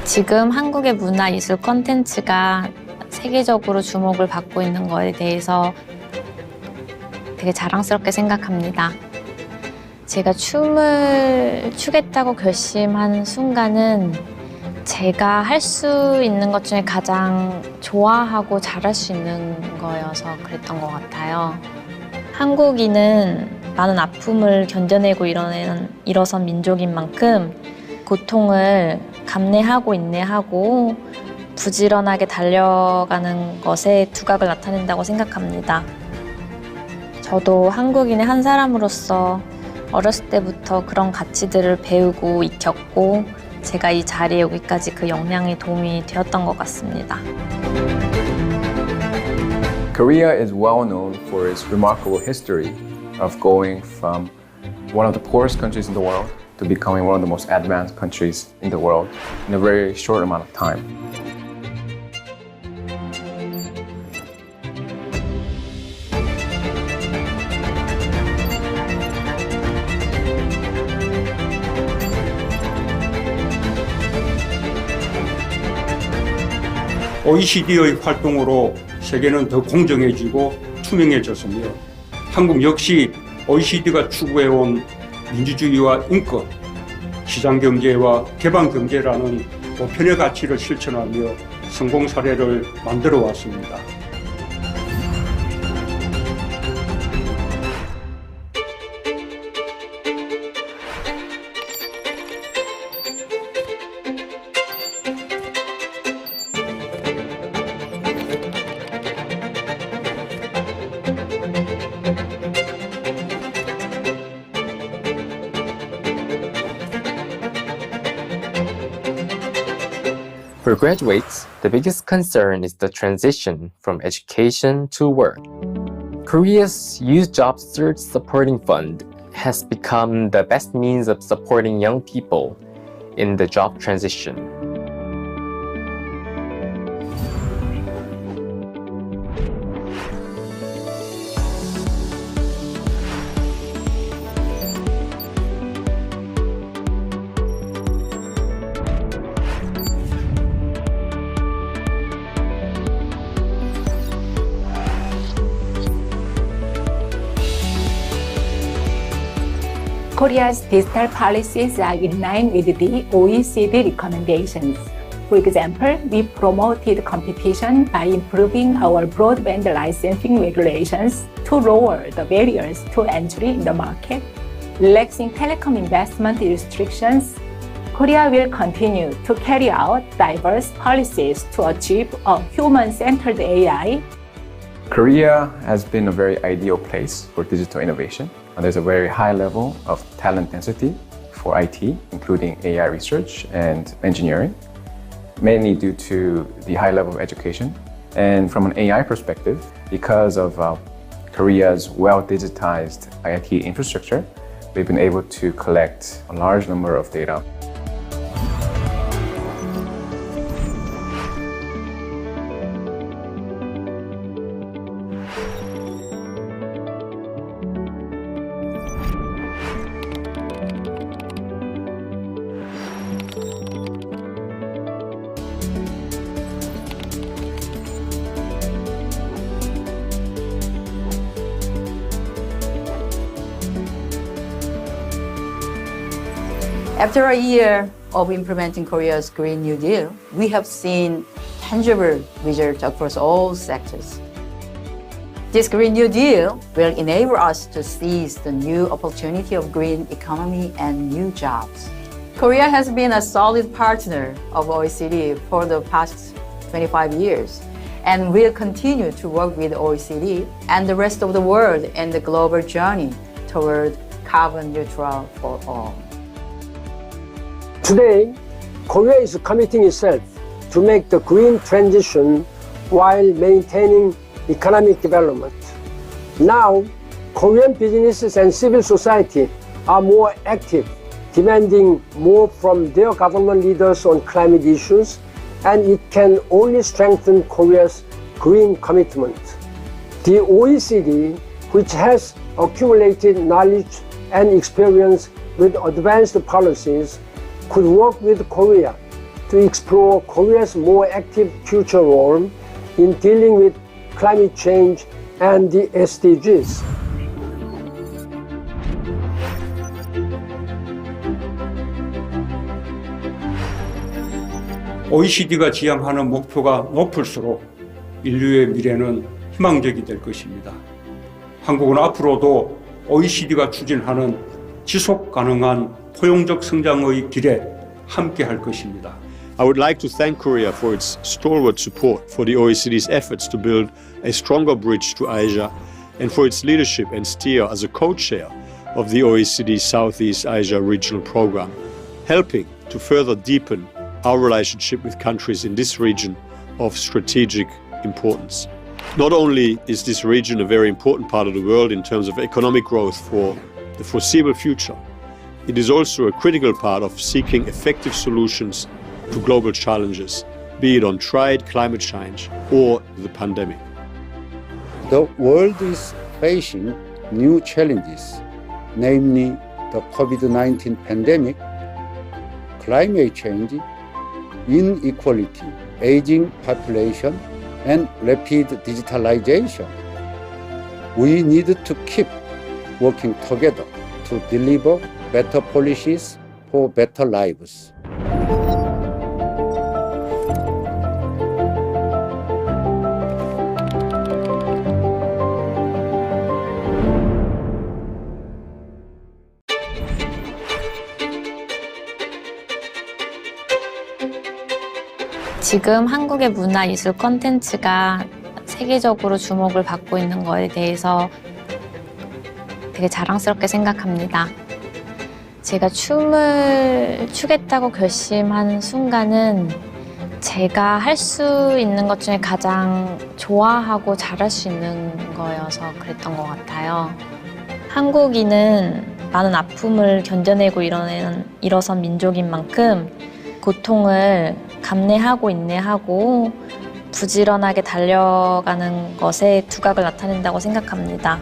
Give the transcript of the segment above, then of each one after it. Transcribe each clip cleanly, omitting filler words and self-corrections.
지금 한국의 문화예술 콘텐츠가 세계적으로 주목을 받고 있는 거에 대해서 되게 자랑스럽게 생각합니다. 제가 춤을 추겠다고 결심한 순간은 제가 할 수 있는 것 중에 가장 좋아하고 잘할 수 있는 거여서 그랬던 것 같아요. 한국인은 많은 아픔을 견뎌내고 일어선 민족인 만큼 고통을 감내하고 인내하고 부지런하게 달려가는 것에 두각을 나타낸다고 생각합니다. 저도 한국인의 한 사람으로서 어렸을 때부터 그런 가치들을 배우고 익혔고 제가 이 자리에 오기까지 그 역량이 도움이 되었던 것 같습니다. Korea is well known for its remarkable history of going from one of the poorest countries in the world to becoming one of the most advanced countries in the world in a very short amount of time. OECD의 활동으로 세계는 더 공정해지고 투명해졌으며 한국 역시 OECD가 추구해온 민주주의와 인권, 시장경제와 개방경제라는 보편의 가치를 실천하며 성공 사례를 만들어 왔습니다. For graduates, the biggest concern is the transition from education to work. Korea's Youth Job Search Supporting Fund has become the best means of supporting young people in the job transition. Korea's digital policies are in line with the OECD recommendations. For example, we promoted competition by improving our broadband licensing regulations to lower the barriers to entry in the market. Relaxing telecom investment restrictions, Korea will continue to carry out diverse policies to achieve a human-centered AI. Korea has been a very ideal place for digital innovation. There's a very high level of talent density for IT, including AI research and engineering, mainly due to the high level of education. And from an AI perspective, because of Korea's well-digitized IT infrastructure, we've been able to collect a large number of data. After a year of implementing Korea's Green New Deal, we have seen tangible results across all sectors. This Green New Deal will enable us to seize the new opportunity of green economy and new jobs. Korea has been a solid partner of OECD for the past 25 years and will continue to work with OECD and the rest of the world in the global journey toward carbon neutral for all. Today, Korea is committing itself to make the green transition while maintaining economic development. Now, Korean businesses and civil society are more active, demanding more from their government leaders on climate issues, and it can only strengthen Korea's green commitment. The OECD, which has accumulated knowledge and experience with advanced policies, could work with Korea to explore Korea's more active future role in dealing with climate change and the SDGs. OECD가 지향하는 목표가 높을수록 인류의 미래는 희망적이 될 것입니다. 한국은 앞으로도 OECD가 추진하는 지속 가능한 포용적 성장의 길에 함께 할 것입니다. I would like to thank Korea for its stalwart support for the OECD's efforts to build a stronger bridge to Asia and for its leadership and steer as a co-chair of the OECD Southeast Asia Regional Program, helping to further deepen our relationship with countries in this region of strategic importance. Not only is this region a very important part of the world in terms of economic growth for the foreseeable future, it is also a critical part of seeking effective solutions to global challenges, be it on trade, climate change, or the pandemic. The world is facing new challenges, namely the COVID-19 pandemic, climate change, inequality, aging population, and rapid digitalization. We need to keep working together to deliver better policies for better lives. 지금 한국의 문화예술 콘텐츠가 세계적으로 주목을 받고 있는 거에 대해서 되게 자랑스럽게 생각합니다. 제가 춤을 추겠다고 결심한 순간은 제가 할 수 있는 것 중에 가장 좋아하고 잘할 수 있는 거여서 그랬던 것 같아요. 한국인은 많은 아픔을 견뎌내고 일어선 민족인 만큼 고통을 감내하고 인내하고 부지런하게 달려가는 것에 두각을 나타낸다고 생각합니다.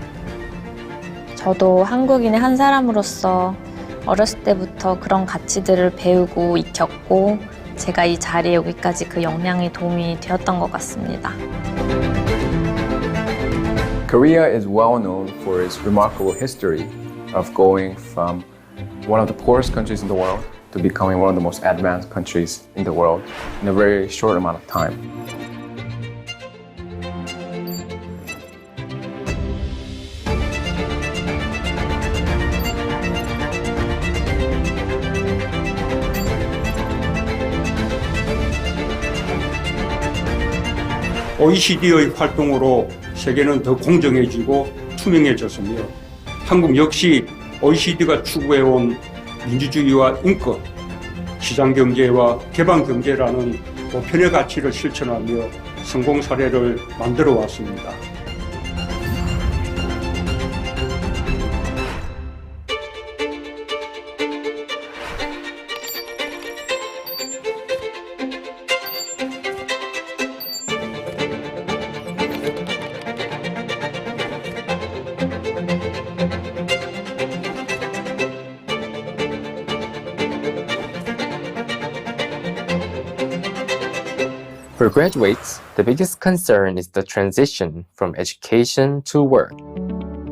저도 한국인의 한 사람으로서 어렸을 때부터 그런 가치들을 배우고 익혔고 제가 이 자리에 오기까지 그 역량이 도움이 되었던 것 같습니다. Korea is well known for its remarkable history of going from one of the poorest countries in the world to becoming one of the most advanced countries in the world in a very short amount of time. OECD의 활동으로 세계는 더 공정해지고 투명해졌으며 한국 역시 OECD가 추구해온 민주주의와 인권, 시장경제와 개방경제라는 보편의 가치를 실천하며 성공 사례를 만들어 왔습니다. For graduates, the biggest concern is the transition from education to work.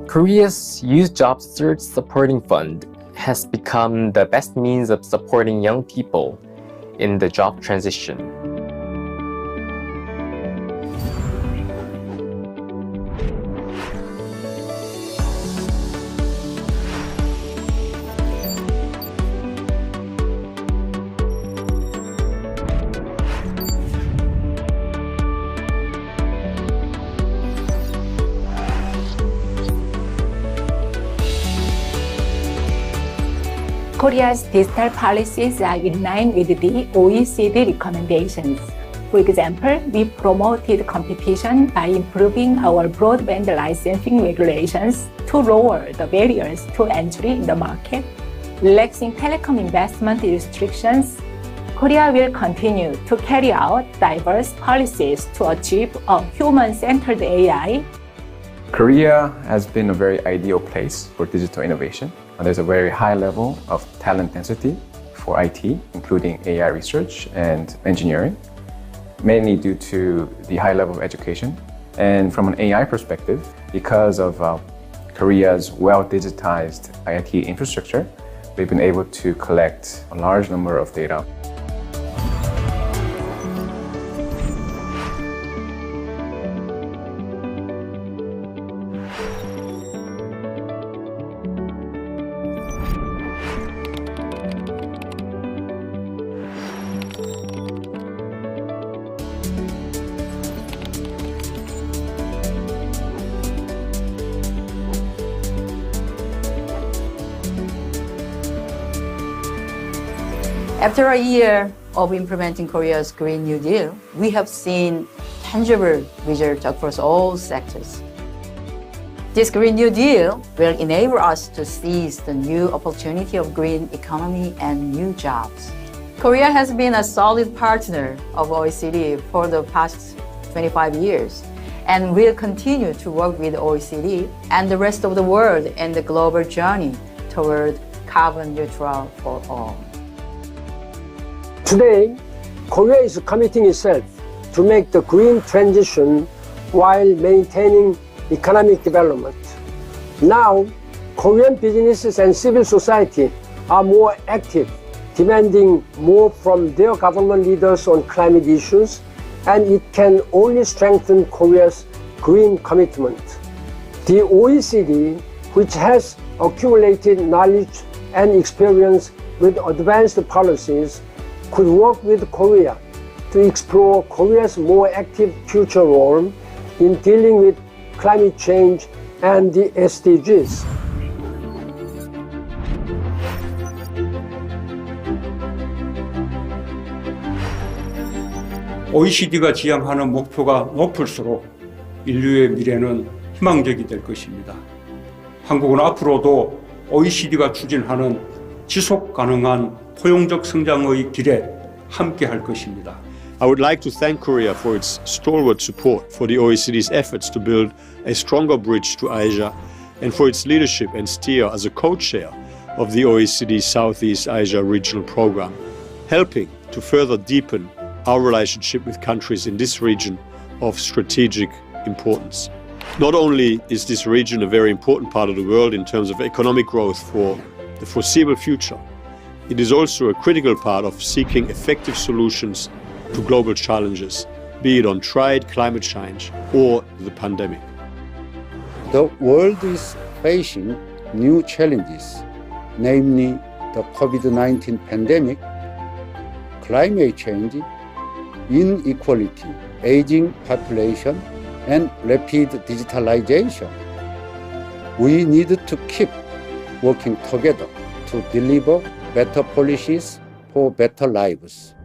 Korea's Youth Job Search Supporting Fund has become the best means of supporting young people in the job transition. Korea's digital policies are in line with the OECD recommendations. For example, we promoted competition by improving our broadband licensing regulations to lower the barriers to entry in the market. Relaxing telecom investment restrictions, Korea will continue to carry out diverse policies to achieve a human-centered AI. Korea has been a very ideal place for digital innovation. There's a very high level of talent density for IT, including AI research and engineering, mainly due to the high level of education. And from an AI perspective, because of Korea's well-digitized IT infrastructure, we've been able to collect a large number of data. After a year of implementing Korea's Green New Deal, we have seen tangible results across all sectors. This Green New Deal will enable us to seize the new opportunity of green economy and new jobs. Korea has been a solid partner of OECD for the past 25 years and will continue to work with OECD and the rest of the world in the global journey toward carbon neutral for all. Today, Korea is committing itself to make the green transition while maintaining economic development. Now, Korean businesses and civil society are more active, demanding more from their government leaders on climate issues, and it can only strengthen Korea's green commitment. The OECD, which has accumulated knowledge and experience with advanced policies, could work with Korea to explore Korea's more active future role in dealing with climate change and the SDGs. OECD가 지향하는 목표가 높을수록 인류의 미래는 희망적이 될 것입니다. 한국은 앞으로도 OECD가 추진하는 지속 가능한 포용적 성장의 길에 함께 할 것입니다. I would like to thank Korea for its stalwart support for the OECD's efforts to build a stronger bridge to Asia and for its leadership and steer as a co-chair of the OECD's Southeast Asia Regional Program, helping to further deepen our relationship with countries in this region of strategic importance. Not only is this region a very important part of the world in terms of economic growth for the foreseeable future, it is also a critical part of seeking effective solutions to global challenges, be it on trade, climate change, or the pandemic. The world is facing new challenges, namely the COVID-19 pandemic, climate change, inequality, aging population, and rapid digitalization. We need to keep working together to deliver better policies for better lives.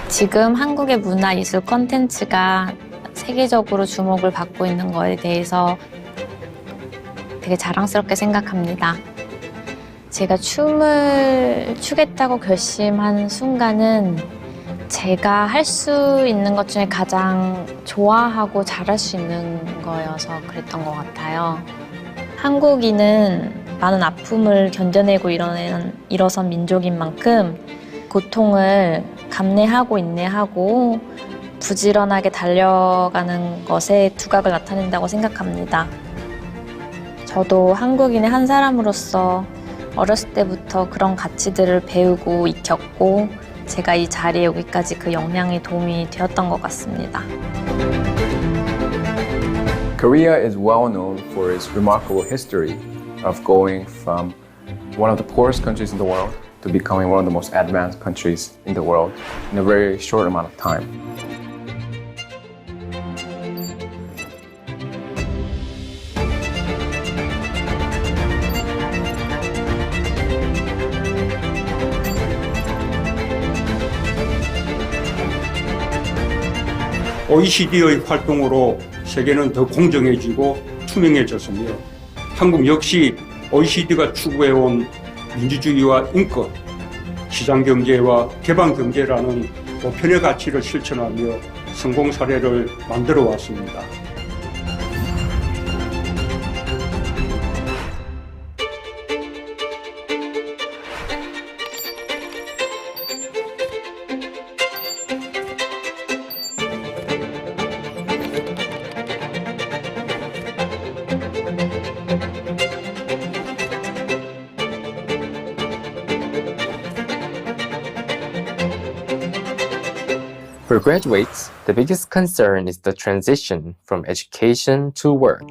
지금 한국의 문화예술 콘텐츠가 세계적으로 주목을 받고 있는 거에 대해서 되게 자랑스럽게 생각합니다. 제가 춤을 추겠다고 결심한 순간은 제가 할 수 있는 것 중에 가장 좋아하고 잘할 수 있는 거여서 그랬던 것 같아요. 한국인은 많은 아픔을 견뎌내고 일어선 민족인 만큼 고통을 감내하고 인내하고 부지런하게 달려가는 것에 두각을 나타낸다고 생각합니다. 저도 한국인의 한 사람으로서 어렸을 때부터 그런 가치들을 배우고 익혔고 제가 이 자리에 오기까지 그 역량이 도움이 되었던 것 같습니다. Korea is well known for its remarkable history of going from one of the poorest countries in the world to becoming one of the most advanced countries in the world in a very short amount of time. OECD의 활동으로 세계는 더 공정해지고 투명해졌으며 한국 역시 OECD가 추구해온 민주주의와 인권, 시장경제와 개방경제라는 보편의 가치를 실천하며 성공 사례를 만들어 왔습니다. For graduates, the biggest concern is the transition from education to work.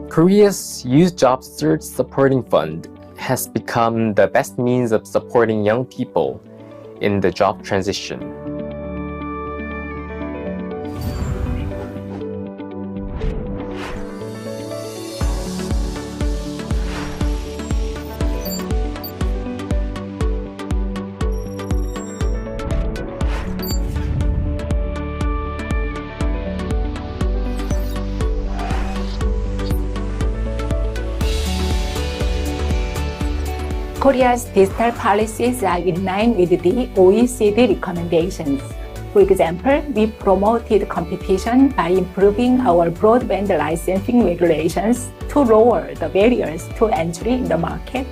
Korea's Youth Job Search Supporting Fund has become the best means of supporting young people in the job transition. Korea's digital policies are in line with the OECD recommendations. For example, we promoted competition by improving our broadband licensing regulations to lower the barriers to entry in the market.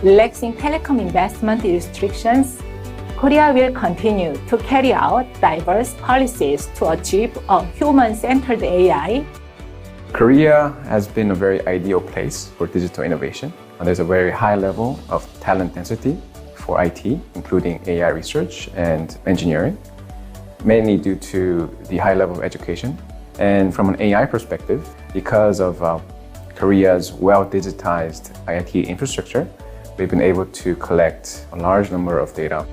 Relaxing telecom investment restrictions, Korea will continue to carry out diverse policies to achieve a human-centered AI. Korea has been a very ideal place for digital innovation. There's a very high level of talent density for IT, including AI research and engineering, mainly due to the high level of education. And from an AI perspective, because of Korea's well-digitized IT infrastructure, we've been able to collect a large number of data.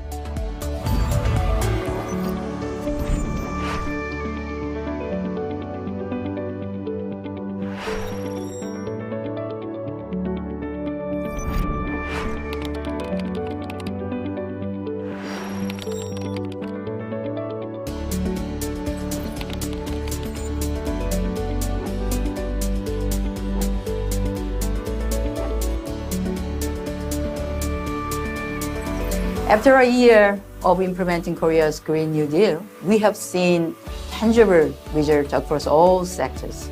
After a year of implementing Korea's Green New Deal, we have seen tangible results across all sectors.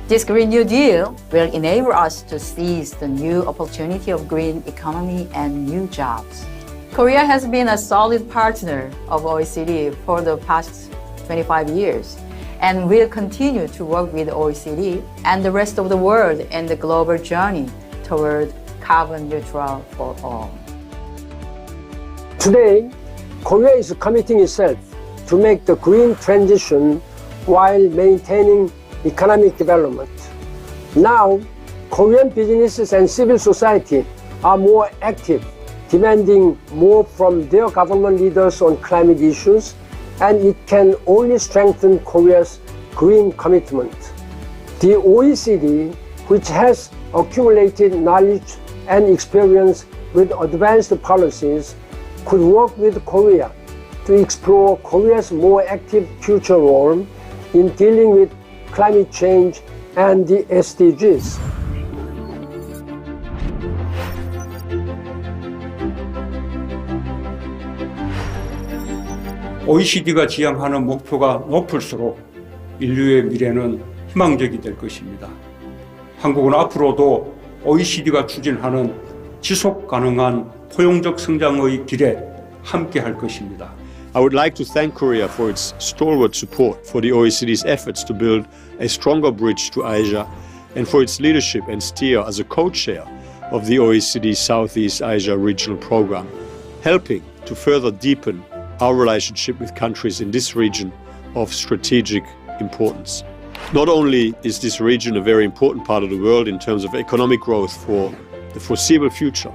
This Green New Deal will enable us to seize the new opportunity of green economy and new jobs. Korea has been a solid partner of OECD for the past 25 years and will continue to work with OECD and the rest of the world in the global journey toward carbon neutral for all. Today, Korea is committing itself to make the green transition while maintaining economic development. Now, Korean businesses and civil society are more active, demanding more from their government leaders on climate issues, and it can only strengthen Korea's green commitment. The OECD, which has accumulated knowledge and experience with advanced policies, could work with Korea to explore Korea's more active future role in dealing with climate change and the SDGs. OECD가 지향하는 목표가 높을수록 인류의 미래는 희망적이 될 것입니다. 한국은 앞으로도 OECD가 추진하는 지속 가능한 포용적 성장의 길에 함께 할 것입니다. I would like to thank Korea for its stalwart support for the OECD's efforts to build a stronger bridge to Asia and for its leadership and steer as a co-chair of the OECD Southeast Asia Regional Program, helping to further deepen our relationship with countries in this region of strategic importance. Not only is this region a very important part of the world in terms of economic growth for the foreseeable future,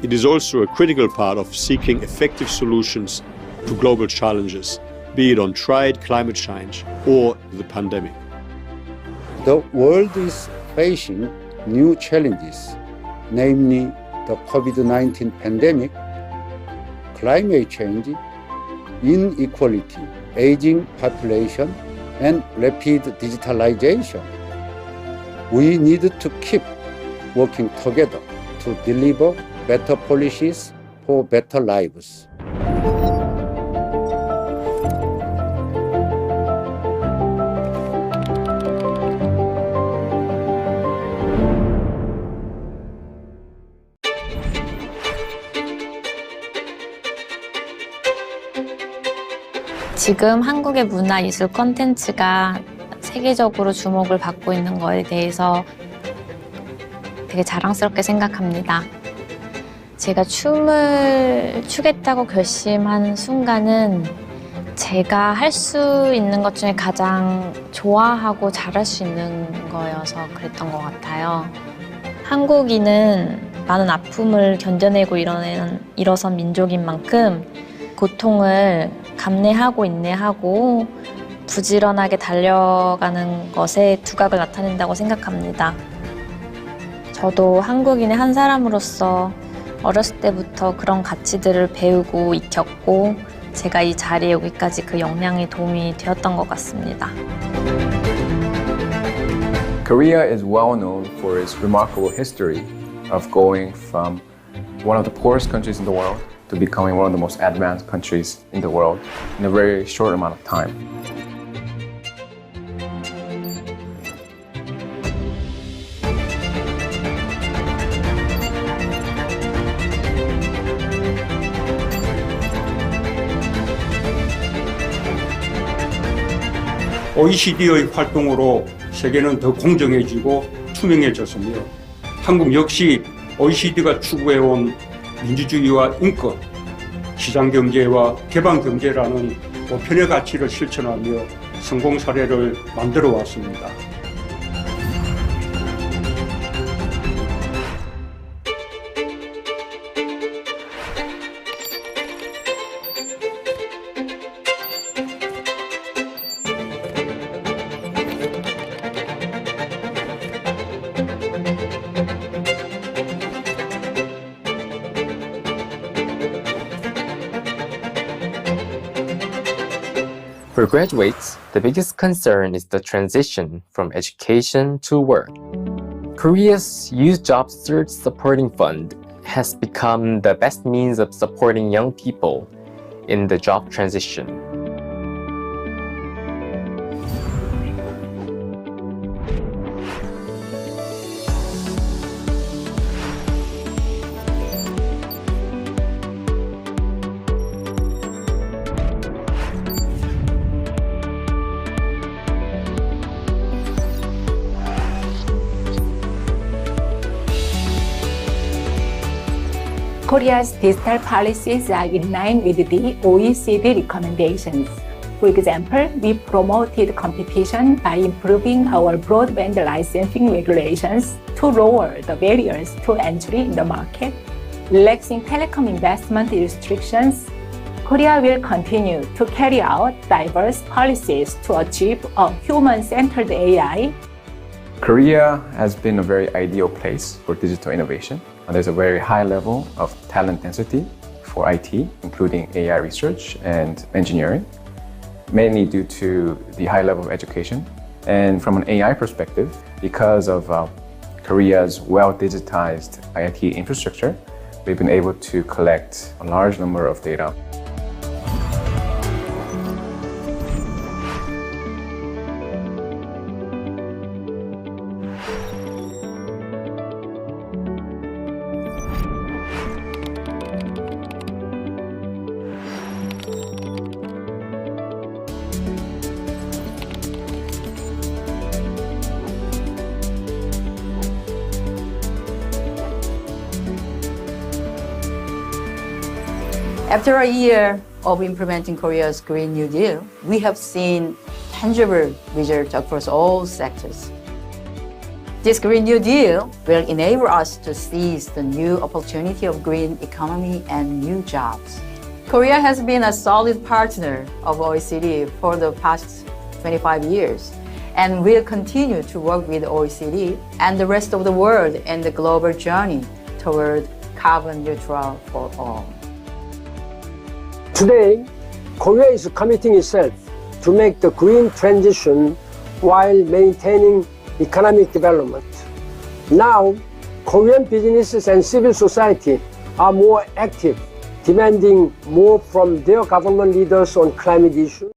it is also a critical part of seeking effective solutions to global challenges, be it on trade, climate change, or the pandemic. The world is facing new challenges, namely the COVID-19 pandemic, climate change, inequality, aging population, and rapid digitalization. We need to keep working together to deliver better policies for better lives. 지금 한국의 문화예술 콘텐츠가 세계적으로 주목을 받고 있는 거에 대해서 되게 자랑스럽게 생각합니다. 제가 춤을 추겠다고 결심한 순간은 제가 할 수 있는 것 중에 가장 좋아하고 잘할 수 있는 거여서 그랬던 것 같아요. 한국인은 많은 아픔을 견뎌내고 일어선 민족인 만큼 고통을 감내하고 인내하고 부지런하게 달려가는 것에 두각을 나타낸다고 생각합니다. 저도 한국인의 한 사람으로서 어렸을 때부터 그런 가치들을 배우고 익혔고 제가 이 자리에 오기까지 그 역량이 도움이 되었던 것 같습니다. Korea is well known for its remarkable history of going from one of the poorest countries in the world to becoming one of the most advanced countries in the world in a very short amount of time. OECD의 활동으로 세계는 더 공정해지고 투명해졌으며 한국 역시 OECD가 추구해온 민주주의와 인권, 시장경제와 개방경제라는 보편의 가치를 실천하며 성공 사례를 만들어 왔습니다. For graduates, the biggest concern is the transition from education to work. Korea's Youth Job Search Supporting Fund has become the best means of supporting young people in the job transition. Korea's digital policies are in line with the OECD recommendations. For example, we promoted competition by improving our broadband licensing regulations to lower the barriers to entry in the market. Relaxing telecom investment restrictions, Korea will continue to carry out diverse policies to achieve a human-centered AI. Korea has been a very ideal place for digital innovation. There's a very high level of talent density for IT, including AI research and engineering, mainly due to the high level of education. And from an AI perspective, because of Korea's well-digitized IT infrastructure, we've been able to collect a large number of data. After a year of implementing Korea's Green New Deal, we have seen tangible results across all sectors. This Green New Deal will enable us to seize the new opportunity of green economy and new jobs. Korea has been a solid partner of OECD for the past 25 years and will continue to work with OECD and the rest of the world in the global journey toward carbon neutral for all. Today, Korea is committing itself to make the green transition while maintaining economic development. Now, Korean businesses and civil society are more active, demanding more from their government leaders on climate issues.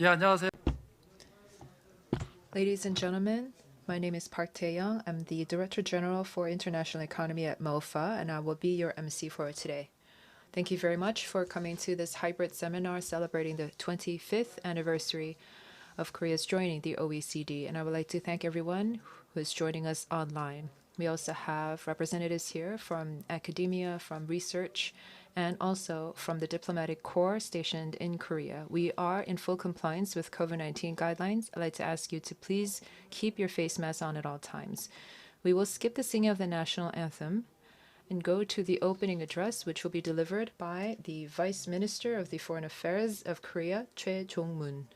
예, 안녕하세요. Ladies and gentlemen, my name is Park Tae-young. I'm the Director General for International Economy at MOFA, and I will be your MC for today. Thank you very much for coming to this hybrid seminar celebrating the 25th anniversary of Korea's joining the OECD, and I would like to thank everyone who is joining us online. We also have representatives here from academia, from research, and also from the diplomatic corps stationed in Korea. We are in full compliance with COVID-19 guidelines. I'd like to ask you to please keep your face mask on at all times. We will skip the singing of the national anthem and go to the opening address, which will be delivered by the Vice Minister of the Foreign Affairs of Korea, Choi Jong-moon.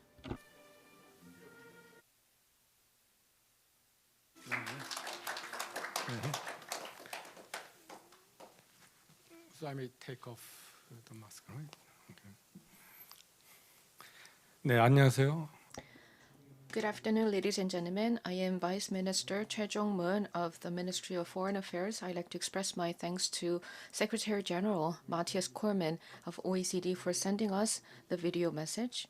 So I may take off the mask, right? Okay. 네, 안녕하세요. Good afternoon, ladies and gentlemen. I am Vice Minister Choi Jong-moon of the Ministry of Foreign Affairs. I'd like to express my thanks to Secretary General Matthias Cormann of OECD for sending us the video message.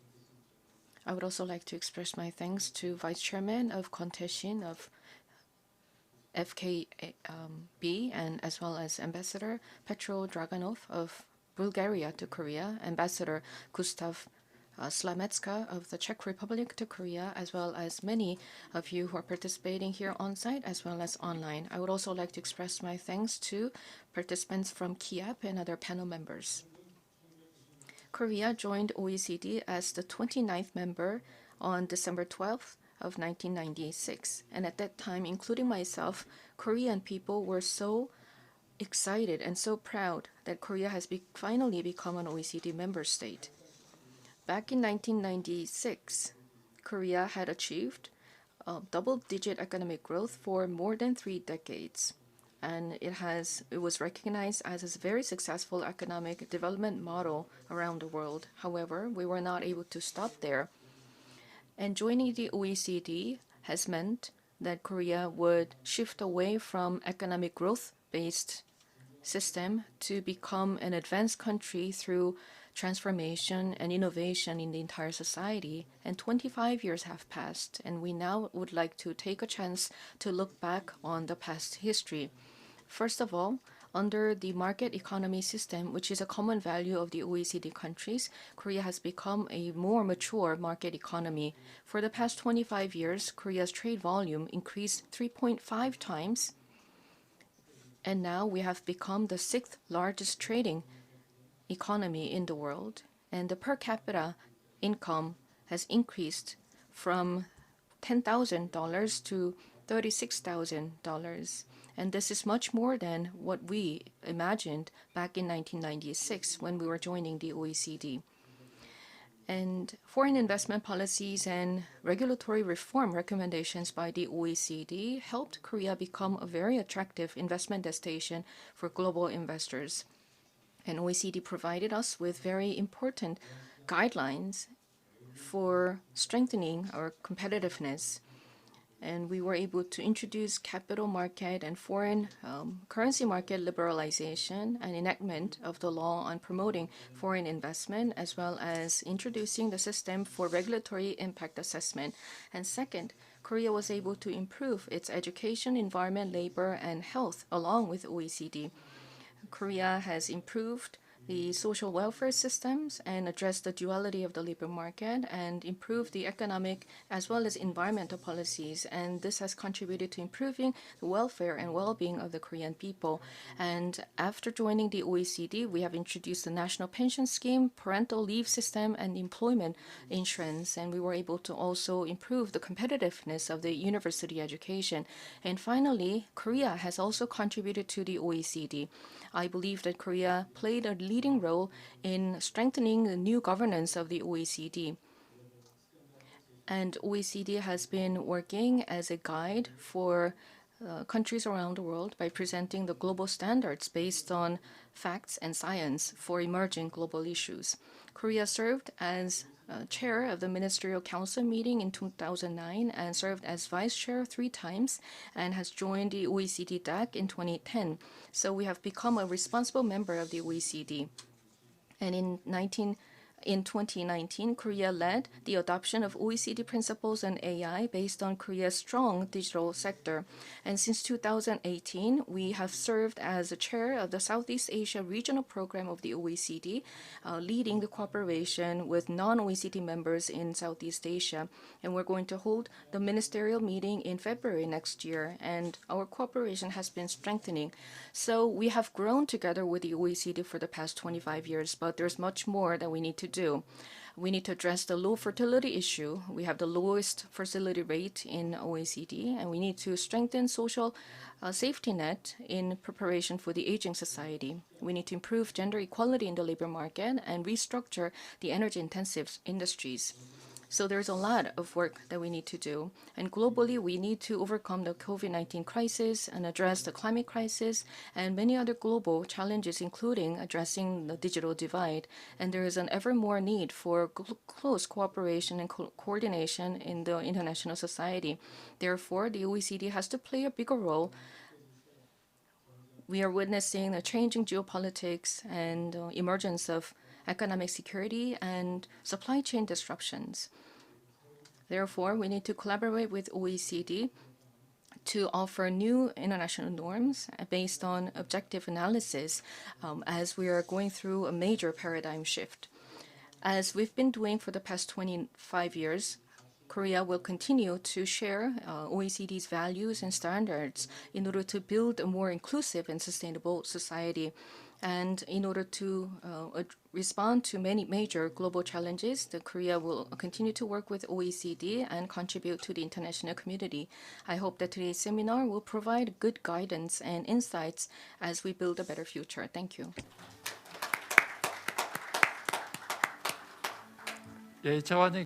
I would also like to express my thanks to Vice Chairman of Accession of FKB and as well as Ambassador Petro Draganov of Bulgaria to Korea, Ambassador Gustav Slametska of the Czech Republic to Korea, as well as many of you who are participating here on site as well as online. I would also like to express my thanks to participants from KIEP and other panel members. Korea joined OECD as the 29th member on December 12th of 1996. And at that time, including myself, Korean people were so excited and so proud that Korea has finally become an OECD member state. Back in 1996, Korea had achieved double-digit economic growth for more than 3 decades. And it was recognized as a very successful economic development model around the world. However, we were not able to stop there. And joining the OECD has meant that Korea would shift away from economic growth-based system to become an advanced country through transformation and innovation in the entire society. And 25 years have passed, and we now would like to take a chance to look back on the past history. First of all, under the market economy system, which is a common value of the OECD countries, Korea has become a more mature market economy. For the past 25 years, Korea's trade volume increased 3.5 times, and now we have become the 6th largest trading economy in the world, and the per capita income has increased from $10,000 to $36,000. And this is much more than what we imagined back in 1996 when we were joining the OECD. And foreign investment policies and regulatory reform recommendations by the OECD helped Korea become a very attractive investment destination for global investors. And OECD provided us with very important guidelines for strengthening our competitiveness. And we were able to introduce capital market and foreign currency market liberalization and enactment of the law on promoting foreign investment, as well as introducing the system for regulatory impact assessment. And second, Korea was able to improve its education, environment, labor, and health along with OECD. Korea has improved the social welfare systems and address the duality of the labor market and improve the economic as well as environmental policies. And this has contributed to improving the welfare and well-being of the Korean people. And after joining the OECD, we have introduced the national pension scheme, parental leave system, and employment insurance. And we were able to also improve the competitiveness of the university education. And finally, Korea has also contributed to the OECD. I believe that Korea played a leading role in strengthening the new governance of the OECD. And OECD has been working as a guide for countries around the world by presenting the global standards based on facts and science for emerging global issues. Korea served as chair of the Ministerial Council meeting in 2009 and served as vice chair 3 times and has joined the OECD DAC in 2010. So we have become a responsible member of the OECD. And in In 2019, Korea led the adoption of OECD principles on AI based on Korea's strong digital sector. And since 2018, we have served as the chair of the Southeast Asia Regional Program of the OECD, leading the cooperation with non-OECD members in Southeast Asia. And we're going to hold the ministerial meeting in February next year, and our cooperation has been strengthening. So we have grown together with the OECD for the past 25 years, but there's much more that we need to do. We need to address the low fertility issue. We have the lowest fertility rate in OECD, and we need to strengthen social safety net in preparation for the aging society. We need to improve gender equality in the labor market and restructure the energy-intensive industries. So there's a lot of work that we need to do. And globally, we need to overcome the COVID-19 crisis and address the climate crisis and many other global challenges, including addressing the digital divide. And there is an ever more need for close cooperation and coordination in the international society. Therefore, the OECD has to play a bigger role. We are witnessing a changing geopolitics and emergence of economic security and supply chain disruptions. Therefore, we need to collaborate with OECD to offer new international norms based on objective analysis as we are going through a major paradigm shift. As we've been doing for the past 25 years, Korea will continue to share OECD's values and standards in order to build a more inclusive and sustainable society. And in order to respond to many major global challenges, Korea will continue to work with OECD and contribute to the international community. I hope that today's seminar will provide good guidance and insights as we build a better future. Thank you. 예, 차관님.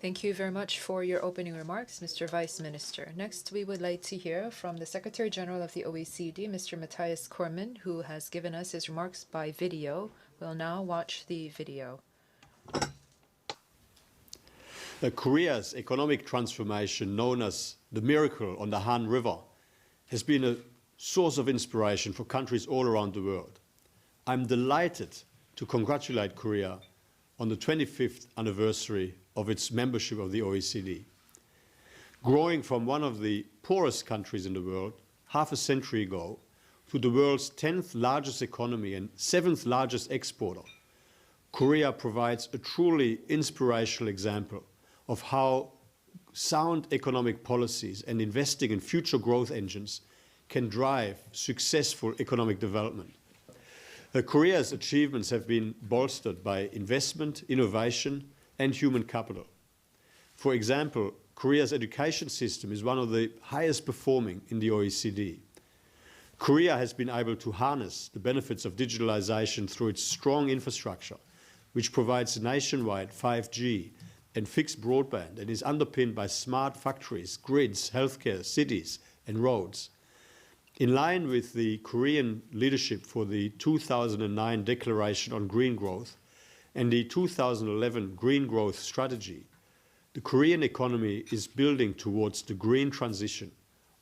Thank you very much for your opening remarks, Mr. Vice Minister. Next, we would like to hear from the Secretary General of the OECD, Mr. Matthias Cormann, who has given us his remarks by video. We'll now watch the video. Korea's economic transformation, known as the miracle on the Han River, has been a source of inspiration for countries all around the world. I'm delighted to congratulate Korea on the 25th anniversary of its membership of the OECD. Growing from one of the poorest countries in the world half a century ago to the world's 10th largest economy and 7th largest exporter, Korea provides a truly inspirational example of how sound economic policies and investing in future growth engines can drive successful economic development. Korea's achievements have been bolstered by investment, innovation, and human capital. For example, Korea's education system is one of the highest performing in the OECD. Korea has been able to harness the benefits of digitalization through its strong infrastructure, which provides nationwide 5G and fixed broadband and is underpinned by smart factories, grids, healthcare, cities, and roads. In line with the Korean leadership for the 2009 Declaration on Green Growth and the 2011 Green Growth Strategy, the Korean economy is building towards the green transition,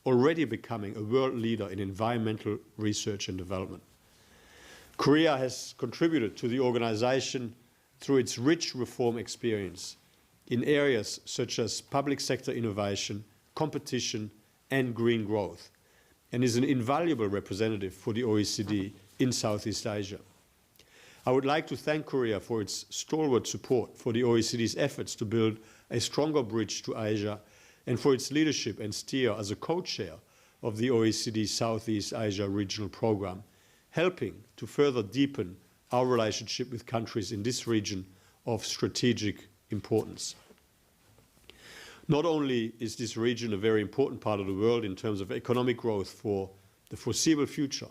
already becoming a world leader in environmental research and development. Korea has contributed to the organization through its rich reform experience in areas such as public sector innovation, competition, and green growth, and is an invaluable representative for the OECD in Southeast Asia. I would like to thank Korea for its stalwart support for the OECD's efforts to build a stronger bridge to Asia and for its leadership and steer as a co-chair of the OECD Southeast Asia Regional Program, helping to further deepen our relationship with countries in this region of strategic importance. Not only is this region a very important part of the world in terms of economic growth for the foreseeable future,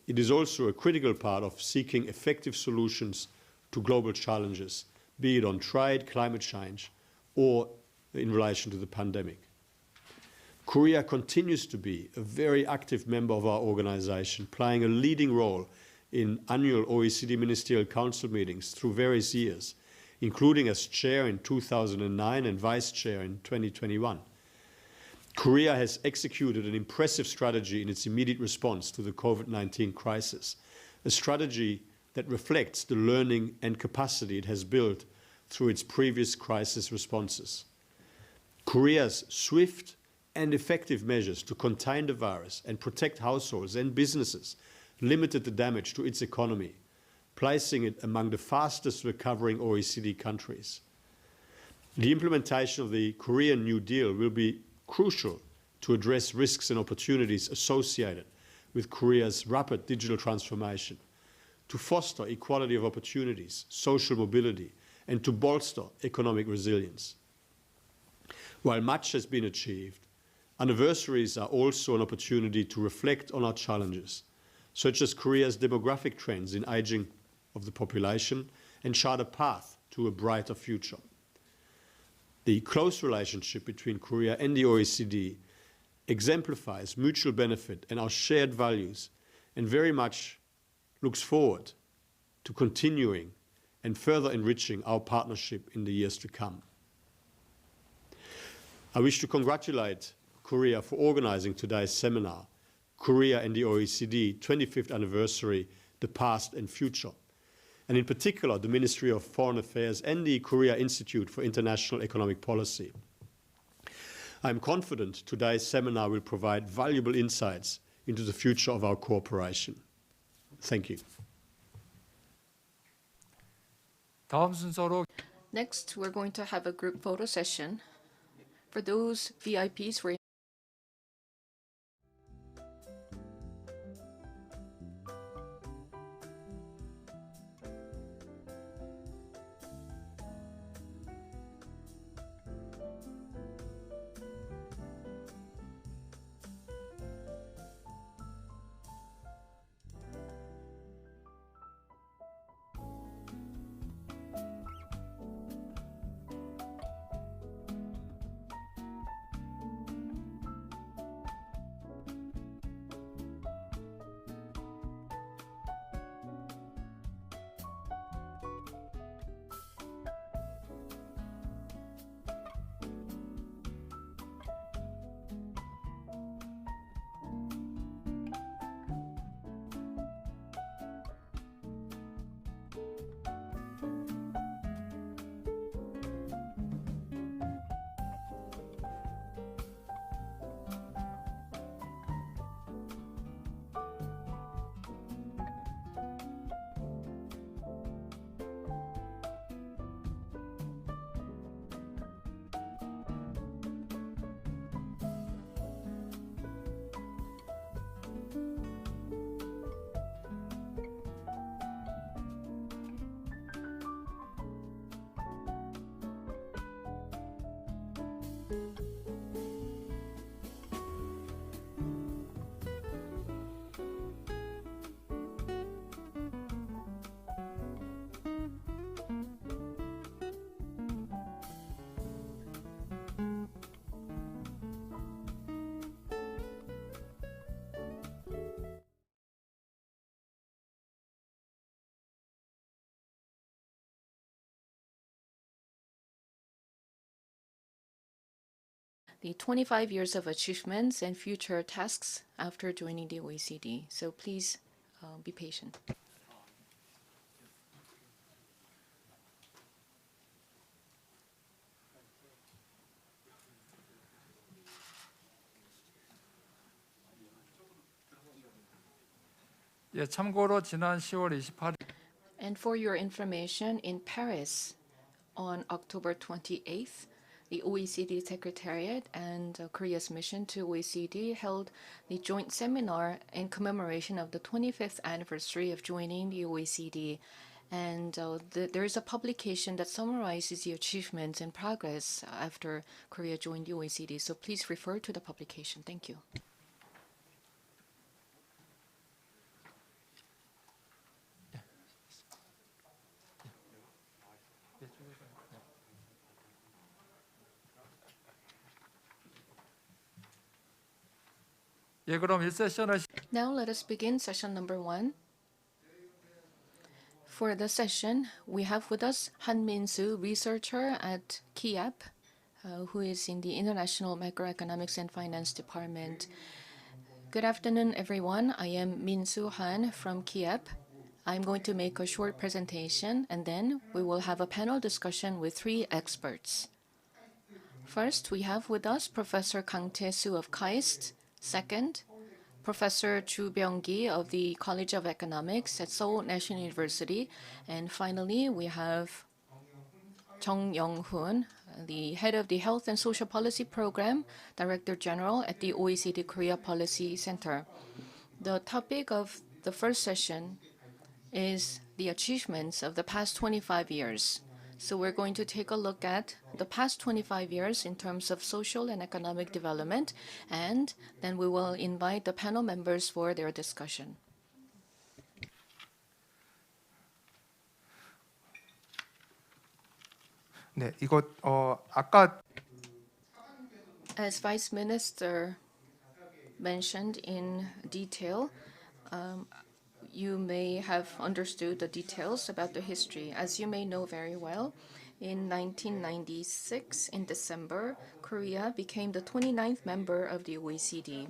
it is also a critical part of seeking effective solutions to global challenges, be it on trade, climate change, or in relation to the pandemic. Korea continues to be a very active member of our organization, playing a leading role in annual OECD Ministerial Council meetings through various years, including as chair in 2009 and vice chair in 2021. Korea has executed an impressive strategy in its immediate response to the COVID-19 crisis, a strategy that reflects the learning and capacity it has built through its previous crisis responses. Korea's swift and effective measures to contain the virus and protect households and businesses limited the damage to its economy, placing it among the fastest recovering OECD countries. The implementation of the Korean New Deal will be crucial to address risks and opportunities associated with Korea's rapid digital transformation, to foster equality of opportunities, social mobility, and to bolster economic resilience. While much has been achieved, anniversaries are also an opportunity to reflect on our challenges, such as Korea's demographic trends in aging of the population, and chart a path to a brighter future. The close relationship between Korea and the OECD exemplifies mutual benefit and our shared values, and very much looks forward to continuing and further enriching our partnership in the years to come. I wish to congratulate Korea for organizing today's seminar, Korea and the OECD 25th Anniversary, the Past and Future, and in particular the Ministry of Foreign Affairs and the Korea Institute for International Economic Policy. I am confident today's seminar will provide valuable insights into the future of our cooperation. Thank you. 다음 순서로 Next, we're going to have a group photo session. For those VIPs who are the 25 years of achievements and future tasks after joining the OECD. So please be patient. 예, 참고로 지난 10월 28일 And for your information, in Paris on October 28th, the OECD Secretariat and Korea's mission to OECD held the joint seminar in commemoration of the 25th anniversary of joining the OECD. And there is a publication that summarizes the achievements and progress after Korea joined the OECD. So please refer to the publication. Thank you. 예, 그럼 1세션을 Now let us begin session number 1. For the session, we have with us Han Min-soo, researcher at KIEP, who is in the International Macroeconomics and Finance Department. Good afternoon, everyone. I am Min-soo Han from KIEP. I'm going to make a short presentation, and then we will have a panel discussion with 3 experts. First, we have with us Professor Kang Tae-soo of KIEP. Second, Professor Ju Byung-gi of the College of Economics at Seoul National University. And finally, we have Jung Young-hoon, the head of the Health and Social Policy Program, Director General at the OECD Korea Policy Center. The topic of the first session is the achievements of the past 25 years. So we're going to take a look at the past 25 years in terms of social and economic development, and then we will invite the panel members for their discussion. 네, 이거 아까 As Vice Minister mentioned in detail, you may have understood the details about the history. As you may know very well, in 1996, in December, Korea became the 29th member of the OECD.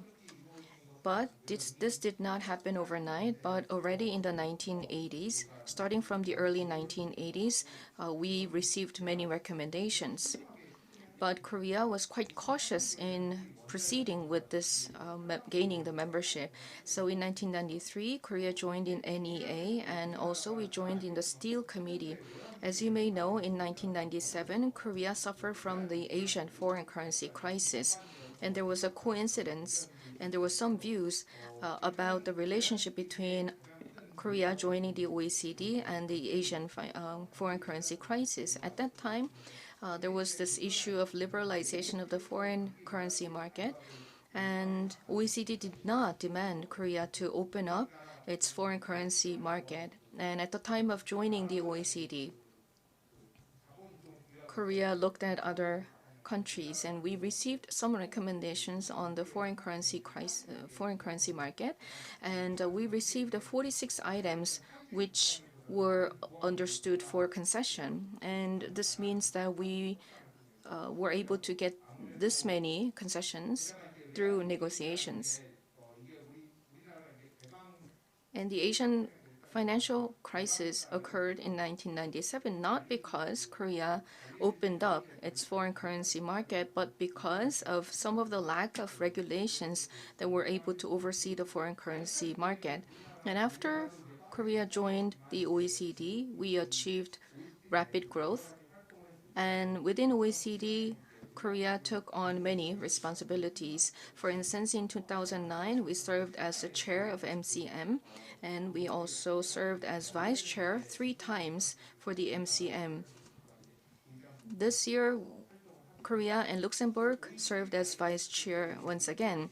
But this did not happen overnight, but already in the 1980s, starting from the early 1980s, we received many recommendations. But Korea was quite cautious in proceeding with this, gaining the membership. So in 1993, Korea joined in NEA, and also we joined in the Steel Committee. As you may know, in 1997, Korea suffered from the Asian foreign currency crisis. And there was a coincidence, and there were some views about the relationship between Korea joining the OECD and the Asian foreign currency crisis. At that time, there was this issue of liberalization of the foreign currency market, and OECD did not demand Korea to open up its foreign currency market. And at the time of joining the OECD, Korea looked at other countries, and we received some recommendations on the foreign currency market, and we received 46 items which were understood for concession, and this means that we were able to get this many concessions through negotiations. And the Asian financial crisis occurred in 1997, not because Korea opened up its foreign currency market, but because of some of the lack of regulations that were able to oversee the foreign currency market. And after Korea joined the OECD, we achieved rapid growth. And within OECD, Korea took on many responsibilities. For instance, in 2009, we served as the chair of MCM, and we also served as vice chair 3 times for the MCM. This year, Korea and Luxembourg served as vice chair once again.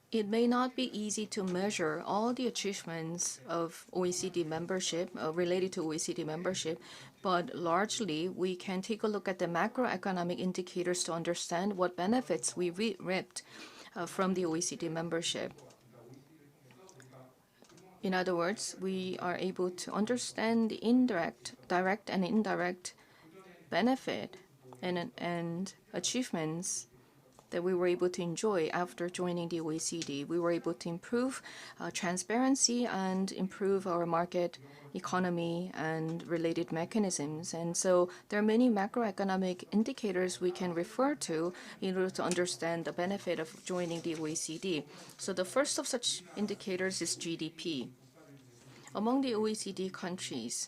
It may not be easy to measure all the achievements of OECD membership, related to OECD membership, but largely we can take a look at the macroeconomic indicators to understand what benefits we reaped from the OECD membership. In other words, we are able to understand the direct and indirect benefit and achievements that we were able to enjoy after joining the OECD. We were able to improve transparency and improve our market economy and related mechanisms. And so there are many macroeconomic indicators we can refer to in order to understand the benefit of joining the OECD. So the first of such indicators is GDP. Among the OECD countries,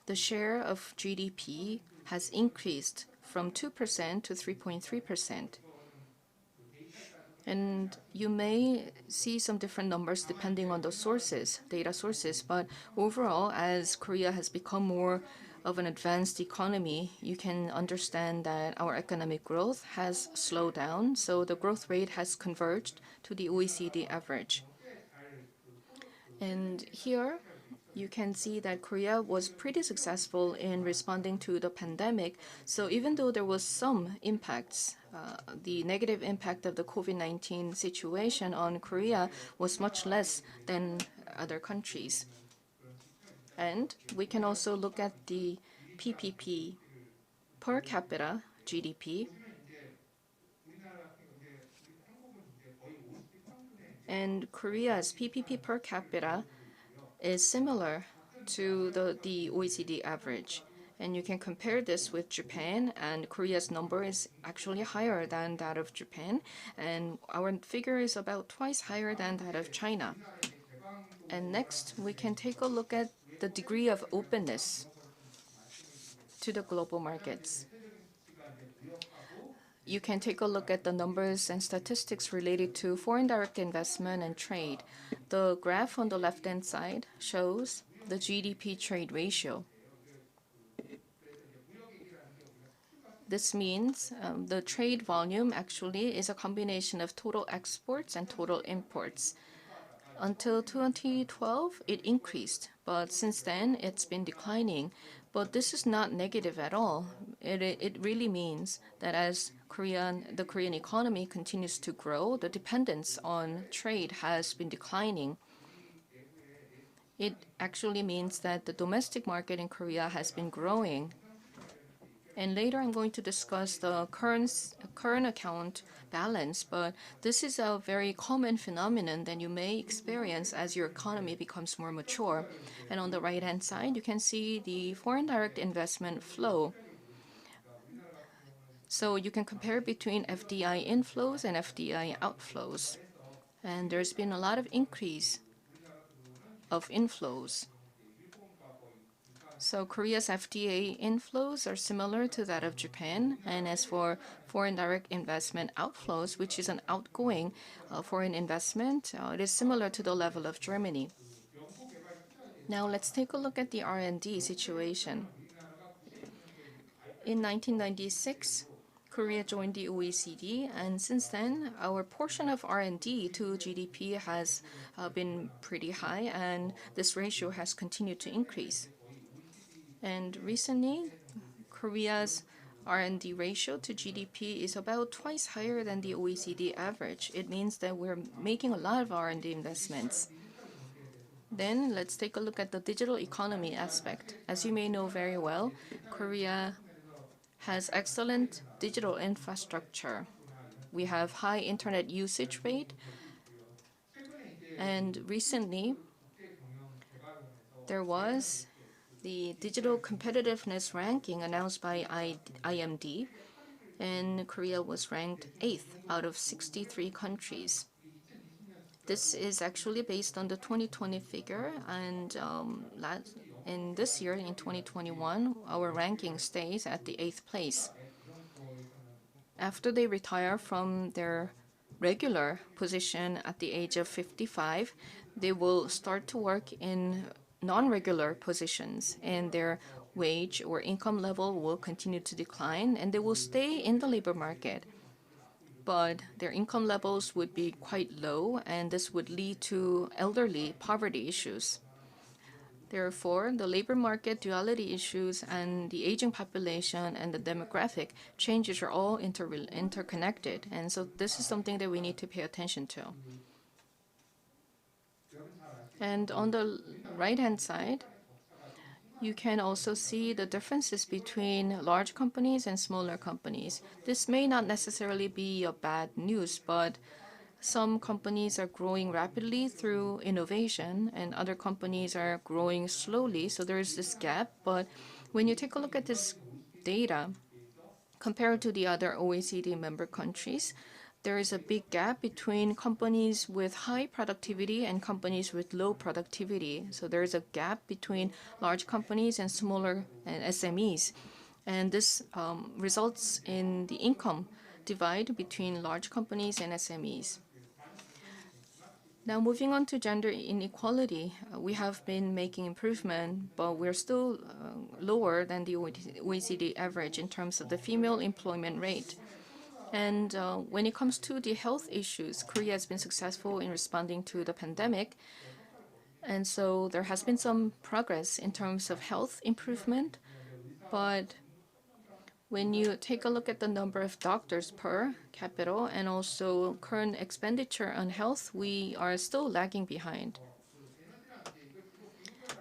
the share of GDP has increased from 2% to 3.3%. And you may see some different numbers depending on the data sources, but overall, as Korea has become more of an advanced economy, you can understand that our economic growth has slowed down, so the growth rate has converged to the OECD average. And here, you can see that Korea was pretty successful in responding to the pandemic. So even though there was some impacts, the negative impact of the COVID-19 situation on Korea was much less than other countries. And we can also look at the PPP, per capita GDP. And Korea's PPP per capita is similar to the OECD average. And you can compare this with Japan, and Korea's number is actually higher than that of Japan, and our figure is about twice higher than that of China. And next, we can take a look at the degree of openness to the global markets. You can take a look at the numbers and statistics related to foreign direct investment and trade. The graph on the left-hand side shows the GDP trade ratio. This means the trade volume actually is a combination of total exports and total imports. Until 2012, it increased, but since then, it's been declining. But this is not negative at all. It really means that as the Korean economy continues to grow, the dependence on trade has been declining. It actually means that the domestic market in Korea has been growing. And later I'm going to discuss the current account balance, but this is a very common phenomenon that you may experience as your economy becomes more mature. And on the right-hand side, you can see the foreign direct investment flow. So you can compare between FDI inflows and FDI outflows. And there's been a lot of increase of inflows. So Korea's FDI inflows are similar to that of Japan. And as for foreign direct investment outflows, which is an outgoing foreign investment, it is similar to the level of Germany. Now let's take a look at the R&D situation. In 1996, Korea joined the OECD, and since then, our portion of R&D to GDP has been pretty high, and this ratio has continued to increase. And recently, Korea's R&D ratio to GDP is about twice higher than the OECD average. It means that we're making a lot of R&D investments. Then let's take a look at the digital economy aspect. As you may know very well, Korea has excellent digital infrastructure. We have high internet usage rate, and recently there was the digital competitiveness ranking announced by IMD, and Korea was ranked 8th out of 63 countries. This is actually based on the 2020 figure, and in this year, in 2021, our ranking stays at the 8th place. After they retire from their regular position at the age of 55, they will start to work in non-regular positions, and their wage or income level will continue to decline, and they will stay in the labor market. But their income levels would be quite low, and this would lead to elderly poverty issues. Therefore, the labor market duality issues and the aging population and the demographic changes are all interconnected, and so this is something that we need to pay attention to. And on the right-hand side, you can also see the differences between large companies and smaller companies. This may not necessarily be a bad news, but some companies are growing rapidly through innovation, and other companies are growing slowly. So there is this gap. But when you take a look at this data, compared to the other OECD member countries, there is a big gap between companies with high productivity and companies with low productivity. So there is a gap between large companies and smaller and SMEs. And this results in the income divide between large companies and SMEs. Now, moving on to gender inequality, we have been making improvement, but we're still lower than the OECD average in terms of the female employment rate. And when it comes to the health issues, Korea has been successful in responding to the pandemic. And so there has been some progress in terms of health improvement. But when you take a look at the number of doctors per capita and also current expenditure on health, we are still lagging behind.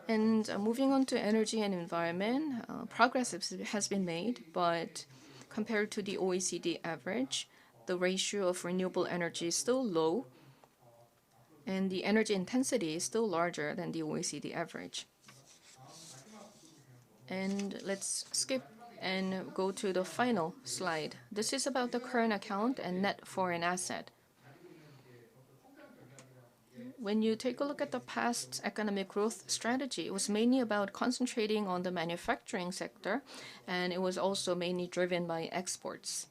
And moving on to energy and environment, progress has been made, but compared to the OECD average, the ratio of renewable energy is still low. And the energy intensity is still larger than the OECD average. And let's skip and go to the final slide. This is about the current account and net foreign asset. When you take a look at the past economic growth strategy, it was mainly about concentrating on the manufacturing sector, and it was also mainly driven by exports.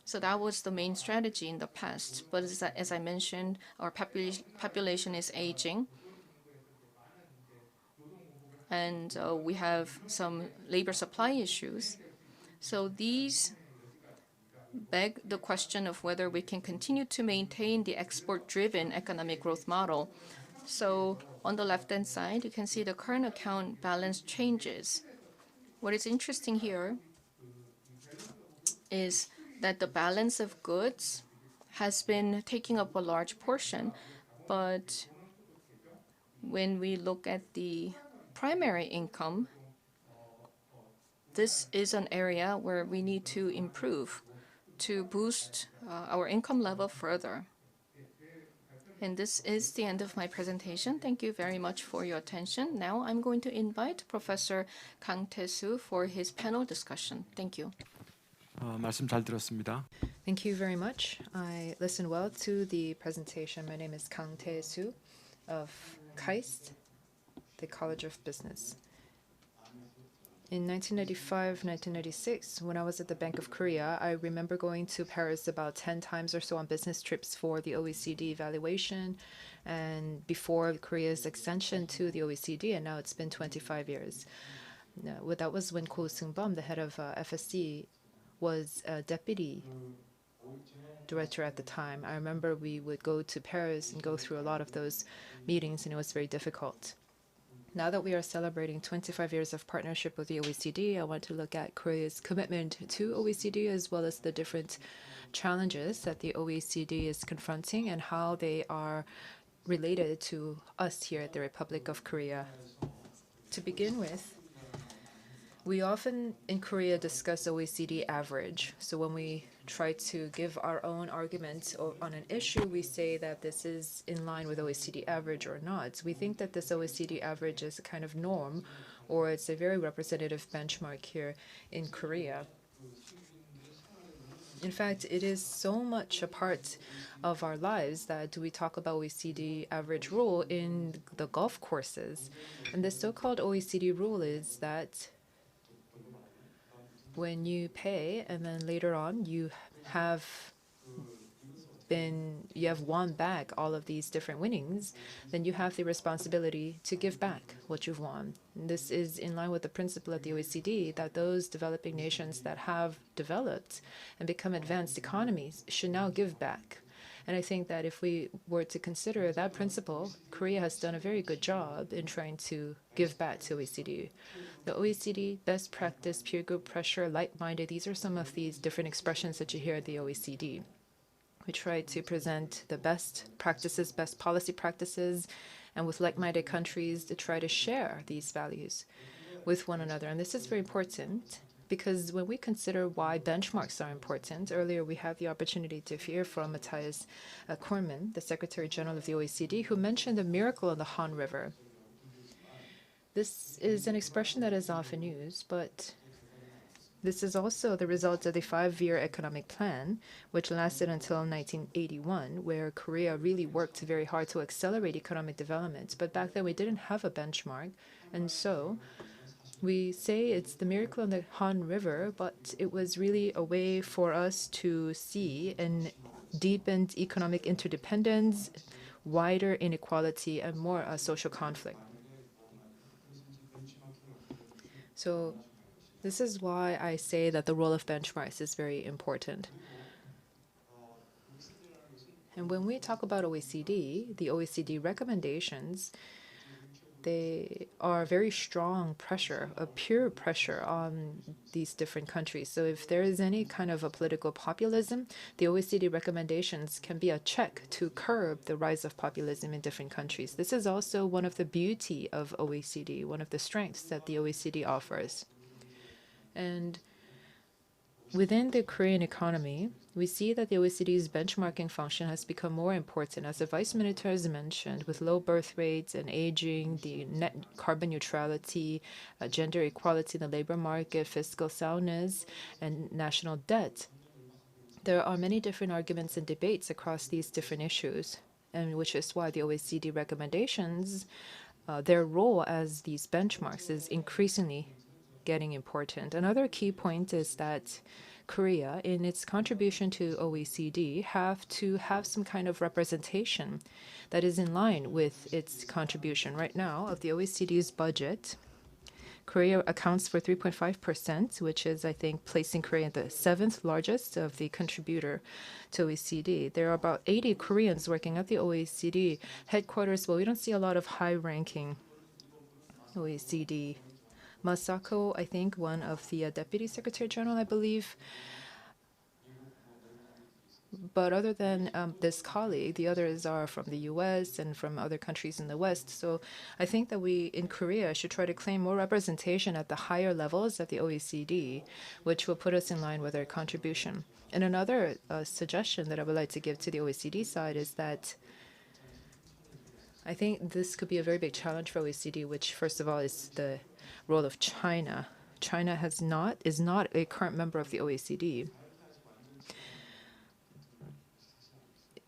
So that was the main strategy in the past. But as I mentioned, our population is aging, and we have some labor supply issues. So these beg the question of whether we can continue to maintain the export-driven economic growth model. So on the left-hand side, you can see the current account balance changes. What is interesting here is that the balance of goods has been taking up a large portion, but when we look at the primary income, this is an area where we need to improve to boost our income level further. And this is the end of my presentation. Thank you very much for your attention. Now I'm going to invite Professor Kang Tae-soo for his panel discussion. Thank you. 말씀 잘 들었습니다. Thank you very much. I listened well to the presentation. My name is Kang Tae-soo of KIEP, the College of Business. In 1995, 1996, when I was at the Bank of Korea, I remember going to Paris about 10 times or so on business trips for the OECD evaluation and before Korea's accession to the OECD, and now it's been 25 years. That was when Ko Seung-bum, the head of FSC, was a deputy director at the time. I remember we would go to Paris and go through a lot of those meetings, and it was very difficult. Now that we are celebrating 25 years of partnership with the OECD, I want to look at Korea's commitment to OECD as well as the different challenges that the OECD is confronting and how they are related to us here at the Republic of Korea. To begin with, we often in Korea discuss OECD average. So when we try to give our own argument on an issue, we say that this is in line with OECD average or not. We think that this OECD average is a kind of norm, or it's a very representative benchmark here in Korea. In fact, it is so much a part of our lives that we talk about OECD average rule in the golf courses. And the so-called OECD rule is that when you pay and then later on you have won back all of these different winnings, then you have the responsibility to give back what you've won. And this is in line with the principle of the OECD that those developing nations that have developed and become advanced economies should now give back. And I think that if we were to consider that principle, Korea has done a very good job in trying to give back to OECD. The OECD, best practice, peer group pressure, like-minded, these are some of these different expressions that you hear at the OECD. We try to present the best practices, best policy practices, and with like-minded countries to try to share these values with one another. And this is very important because when we consider why benchmarks are important, earlier we had the opportunity to hear from Matthias Korman, the Secretary General of the OECD, who mentioned the miracle on the Han River. This is an expression that is often used, but this is also the result of the 5-year economic plan, which lasted until 1981, where Korea really worked very hard to accelerate economic development. But back then we didn't have a benchmark, and so we say it's the miracle on the Han River, but it was really a way for us to see an deepened economic interdependence, wider inequality, and more social conflict. So this is why I say that the role of benchmarks is very important. And when we talk about OECD, the OECD recommendations, they are very strong pressure, a pure pressure on these different countries. So if there is any kind of a political populism, the OECD recommendations can be a check to curb the rise of populism in different countries. This is also one of the beauty of OECD, one of the strengths that the OECD offers. And within the Korean economy, we see that the OECD's benchmarking function has become more important, as the Vice Minister has mentioned, with low birth rates and aging, the net carbon neutrality, gender equality in the labor market, fiscal soundness, and national debt. There are many different arguments and debates across these different issues, and which is why the OECD recommendations, their role as these benchmarks is increasingly getting important. Another key point is that Korea, in its contribution to OECD, have to have some kind of representation that is in line with its contribution. Right now, of the OECD's budget, Korea accounts for 3.5%, which is, I think, placing Korea the 7th largest of the contributor to OECD. There are about 80 Koreans working at the OECD headquarters, but we don't see a lot of high-ranking OECD. Masako, I think, one of the Deputy Secretary General, I believe. But other than this colleague, the others are from the US and from other countries in the West. So I think that we in Korea should try to claim more representation at the higher levels at the OECD, which will put us in line with our contribution. And another suggestion that I would like to give to the OECD side is that I think this could be a very big challenge for OECD, which first of all is the role of China. China is not a current member of the OECD.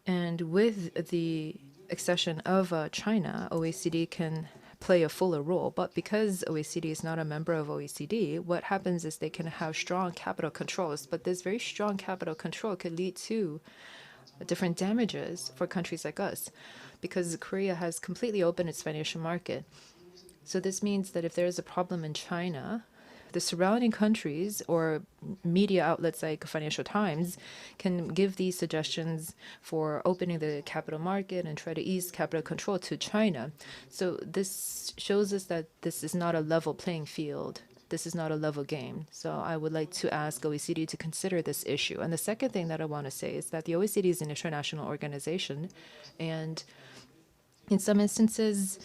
And with the accession of China, OECD can play a fuller role. But because OECD is not a member of OECD, what happens is they can have strong capital controls. But this very strong capital control could lead to different damages for countries like us, because Korea has completely opened its financial market. So this means that if there is a problem in China, the surrounding countries or media outlets like Financial Times can give these suggestions for opening the capital market and try to ease capital control to China. So this shows us that this is not a level playing field. This is not a level game. So I would like to ask OECD to consider this issue. And the second thing that I want to say is that the OECD is an international organization, and in some instances,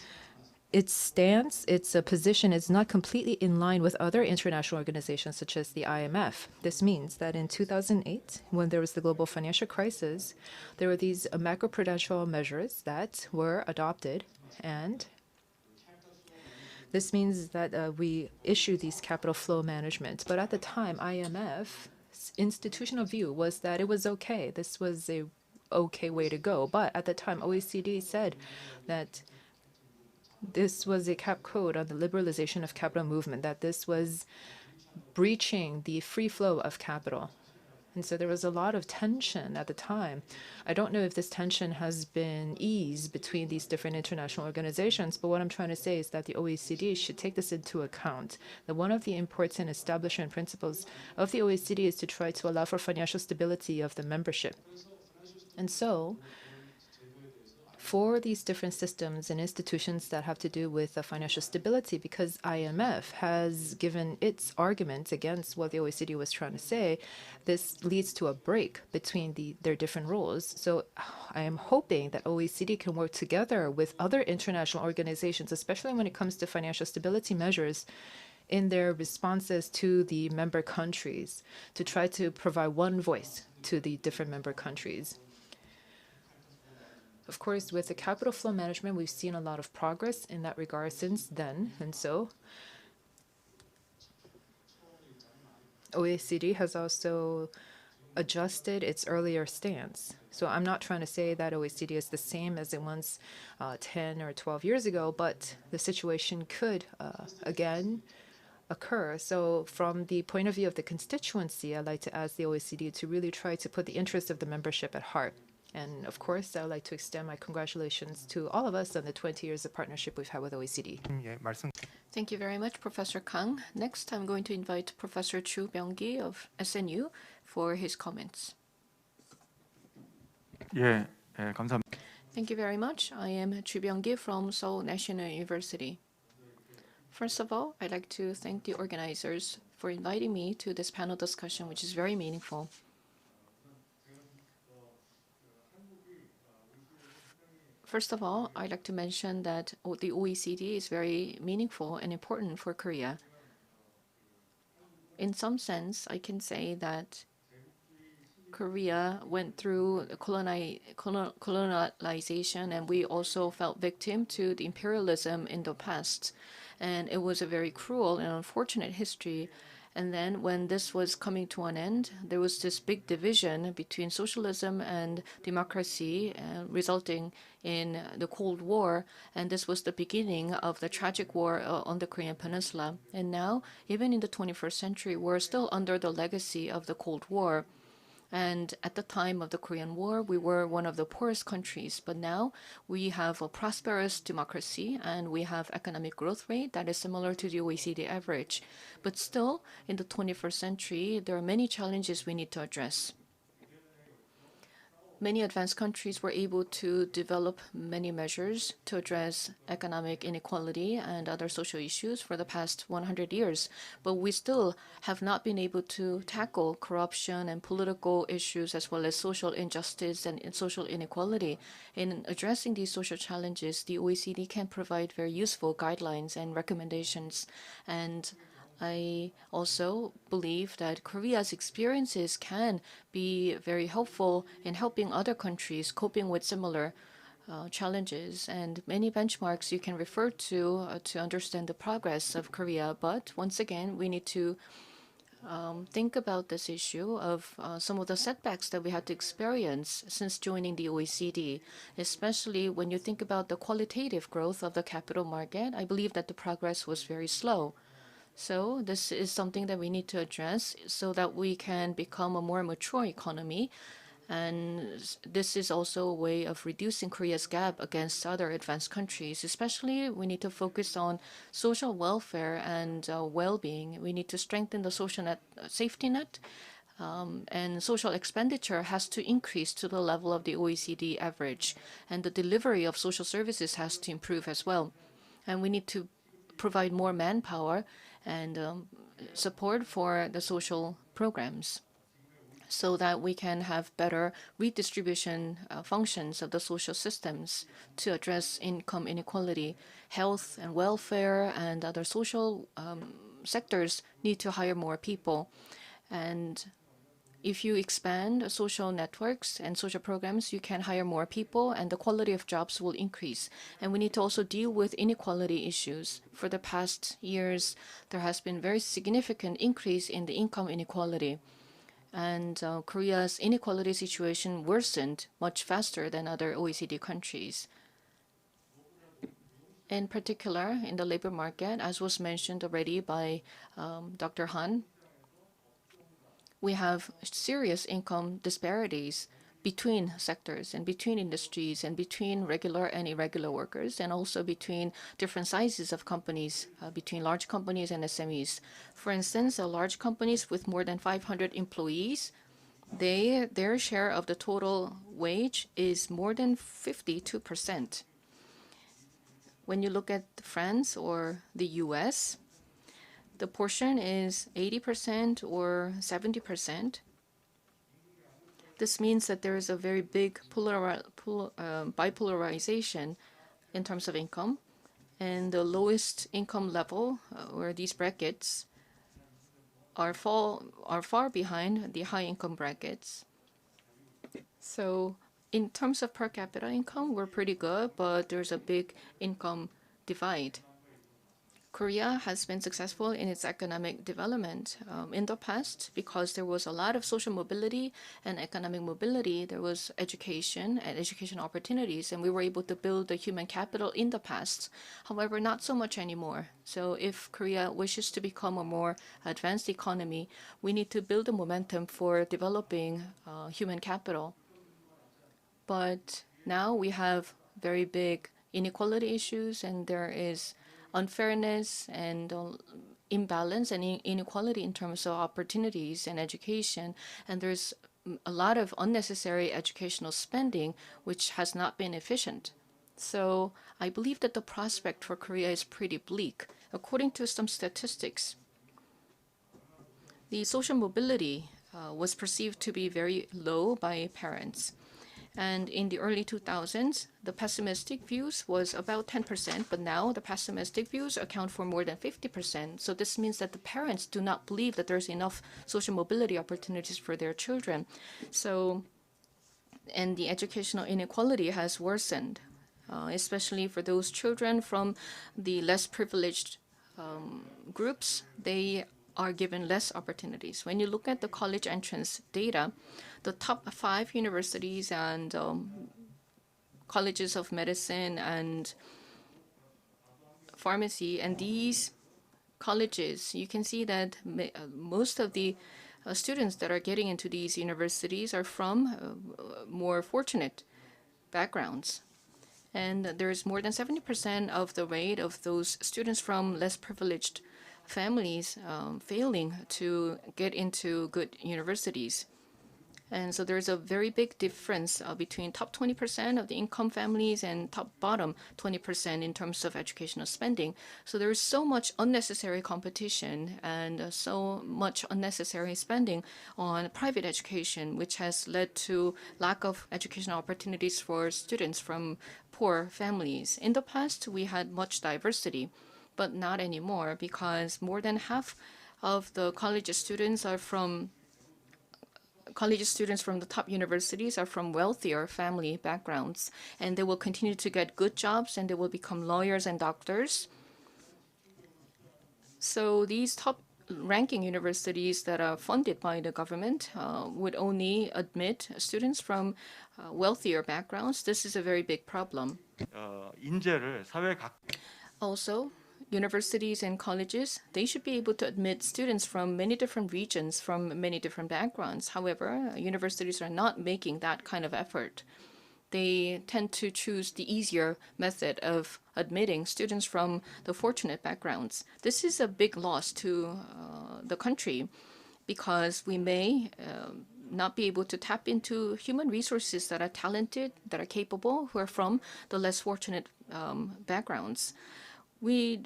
its stance, its position is not completely in line with other international organizations such as the IMF. This means that in 2008, when there was the global financial crisis, there were these macroprudential measures that were adopted, and this means that we issue these capital flow management. But at the time, IMF's institutional view was that it was okay. This was a okay way to go. But at the time, OECD said that this was a cap code on the liberalization of capital movement, that this was breaching the free flow of capital. And so there was a lot of tension at the time. I don't know if this tension has been eased between these different international organizations, but what I'm trying to say is that the OECD should take this into account. That one of the important establishment principles of the OECD is to try to allow for financial stability of the membership. And so, for these different systems and institutions that have to do with financial stability, because IMF has given its argument against what the OECD was trying to say, this leads to a break between their different roles. So I am hoping that OECD can work together with other international organizations, especially when it comes to financial stability measures, in their responses to the member countries, to try to provide one voice to the different member countries. Of course, with the capital flow management, we've seen a lot of progress in that regard since then. And so OECD has also adjusted its earlier stance. So I'm not trying to say that OECD is the same as it was 10 or 12 years ago, but the situation could, again, occur. So from the point of view of the constituency, I'd like to ask the OECD to really try to put the interests of the membership at heart. And of course, I'd like to extend my congratulations to all of us on the 20 years of partnership we've had with OECD. Thank you very much, Professor Kang. Next, I'm going to invite Professor Chu Byung-gi of SNU for his comments. Thank you very much. I am Chu Byung-gi from Seoul National University. First of all, I'd like to thank the organizers for inviting me to this panel discussion, which is very meaningful. First of all, I'd like to mention that the OECD is very meaningful and important for Korea. in some sense, I can say that Korea went through colonialization, and we also felt victim to the imperialism in the past. And it was a very cruel and unfortunate history. And then when this was coming to an end, there was this big division between socialism and democracy, resulting in the Cold War. And this was the beginning of the tragic war on the Korean Peninsula. And now, even in the 21st century, we're still under the legacy of the Cold War. And at the time of the Korean War, we were one of the poorest countries. But now we have a prosperous democracy and we have economic growth rate that is similar to the OECD average. But still, in the 21st century, there are many challenges we need to address. Many advanced countries were able to develop many measures to address economic inequality and other social issues for the past 100 years, but we still have not been able to tackle corruption and political issues as well as social injustice and social inequality. In addressing these social challenges, the OECD can provide very useful guidelines and recommendations, and I also believe that Korea's experiences can be very helpful in helping other countries coping with similar challenges, and many benchmarks you can refer to understand the progress of Korea. But once again, we need to think about this issue of some of the setbacks that we had to experience since joining the OECD, especially when you think about the qualitative growth of the capital market. I believe that the progress was very slow. So this is something that we need to address so that we can become a more mature economy. And this is also a way of reducing Korea's gap against other advanced countries. Especially, we need to focus on social welfare and well-being. We need to strengthen the social safety net. And social expenditure has to increase to the level of the OECD average. And the delivery of social services has to improve as well. And we need to provide more manpower and support for the social programs so that we can have better redistribution functions of the social systems to address income inequality. Health and welfare and other social sectors need to hire more people. And if you expand social networks and social programs, you can hire more people and the quality of jobs will increase. And we need to also deal with inequality issues. For the past years, there has been very significant increase in the income inequality. And Korea's inequality situation worsened much faster than other OECD countries. In particular, in the labor market, as was mentioned already by Dr. Han, we have serious income disparities between sectors and between industries and between regular and irregular workers, and also between different sizes of companies, between large companies and SMEs. For instance, large companies with more than 500 employees, their share of the total wage is more than 52%. When you look at France or the US, the portion is 80% or 70%. This means that there is a very big bipolarization in terms of income. And the lowest income level, where these brackets are far behind the high income brackets. So in terms of per capita income, we're pretty good, but there's a big income divide. Korea has been successful in its economic development in the past because there was a lot of social mobility and economic mobility. There was education and education opportunities, and we were able to build the human capital in the past. However, not so much anymore. So if Korea wishes to become a more advanced economy, we need to build the momentum for developing human capital. But now we have very big inequality issues, and there is unfairness and imbalance and inequality in terms of opportunities and education. And there's a lot of unnecessary educational spending, which has not been efficient. So I believe that the prospect for Korea is pretty bleak. According to some statistics, the social mobility was perceived to be very low by parents. And in the early 2000s, the pessimistic views was about 10%, but now the pessimistic views account for more than 50%. So this means that the parents do not believe that there's enough social mobility opportunities for their children. And the educational inequality has worsened, especially for those children from the less privileged groups. They are given less opportunities. When you look at the college entrance data, the top 5 universities and colleges of medicine and pharmacy, and these colleges, you can see that most of the students that are getting into these universities are from more fortunate backgrounds. And there's more than 70% of the rate of those students from less privileged families failing to get into good universities. And so there's a very big difference between top 20% of the income families and top bottom 20% in terms of educational spending. So there is so much unnecessary competition and so much unnecessary spending on private education, which has led to lack of educational opportunities for students from poor families. In the past, we had much diversity, but not anymore, because more than half of the college students from the top universities are from wealthier family backgrounds, and they will continue to get good jobs and they will become lawyers and doctors. So these top ranking universities that are funded by the government would only admit students from wealthier backgrounds. This is a very big problem. Also, universities and colleges, they should be able to admit students from many different regions, from many different backgrounds. However, universities are not making that kind of effort. They tend to choose the easier method of admitting students from the fortunate backgrounds. This is a big loss to the country, because we may not be able to tap into human resources that are talented, that are capable, who are from the less fortunate backgrounds. We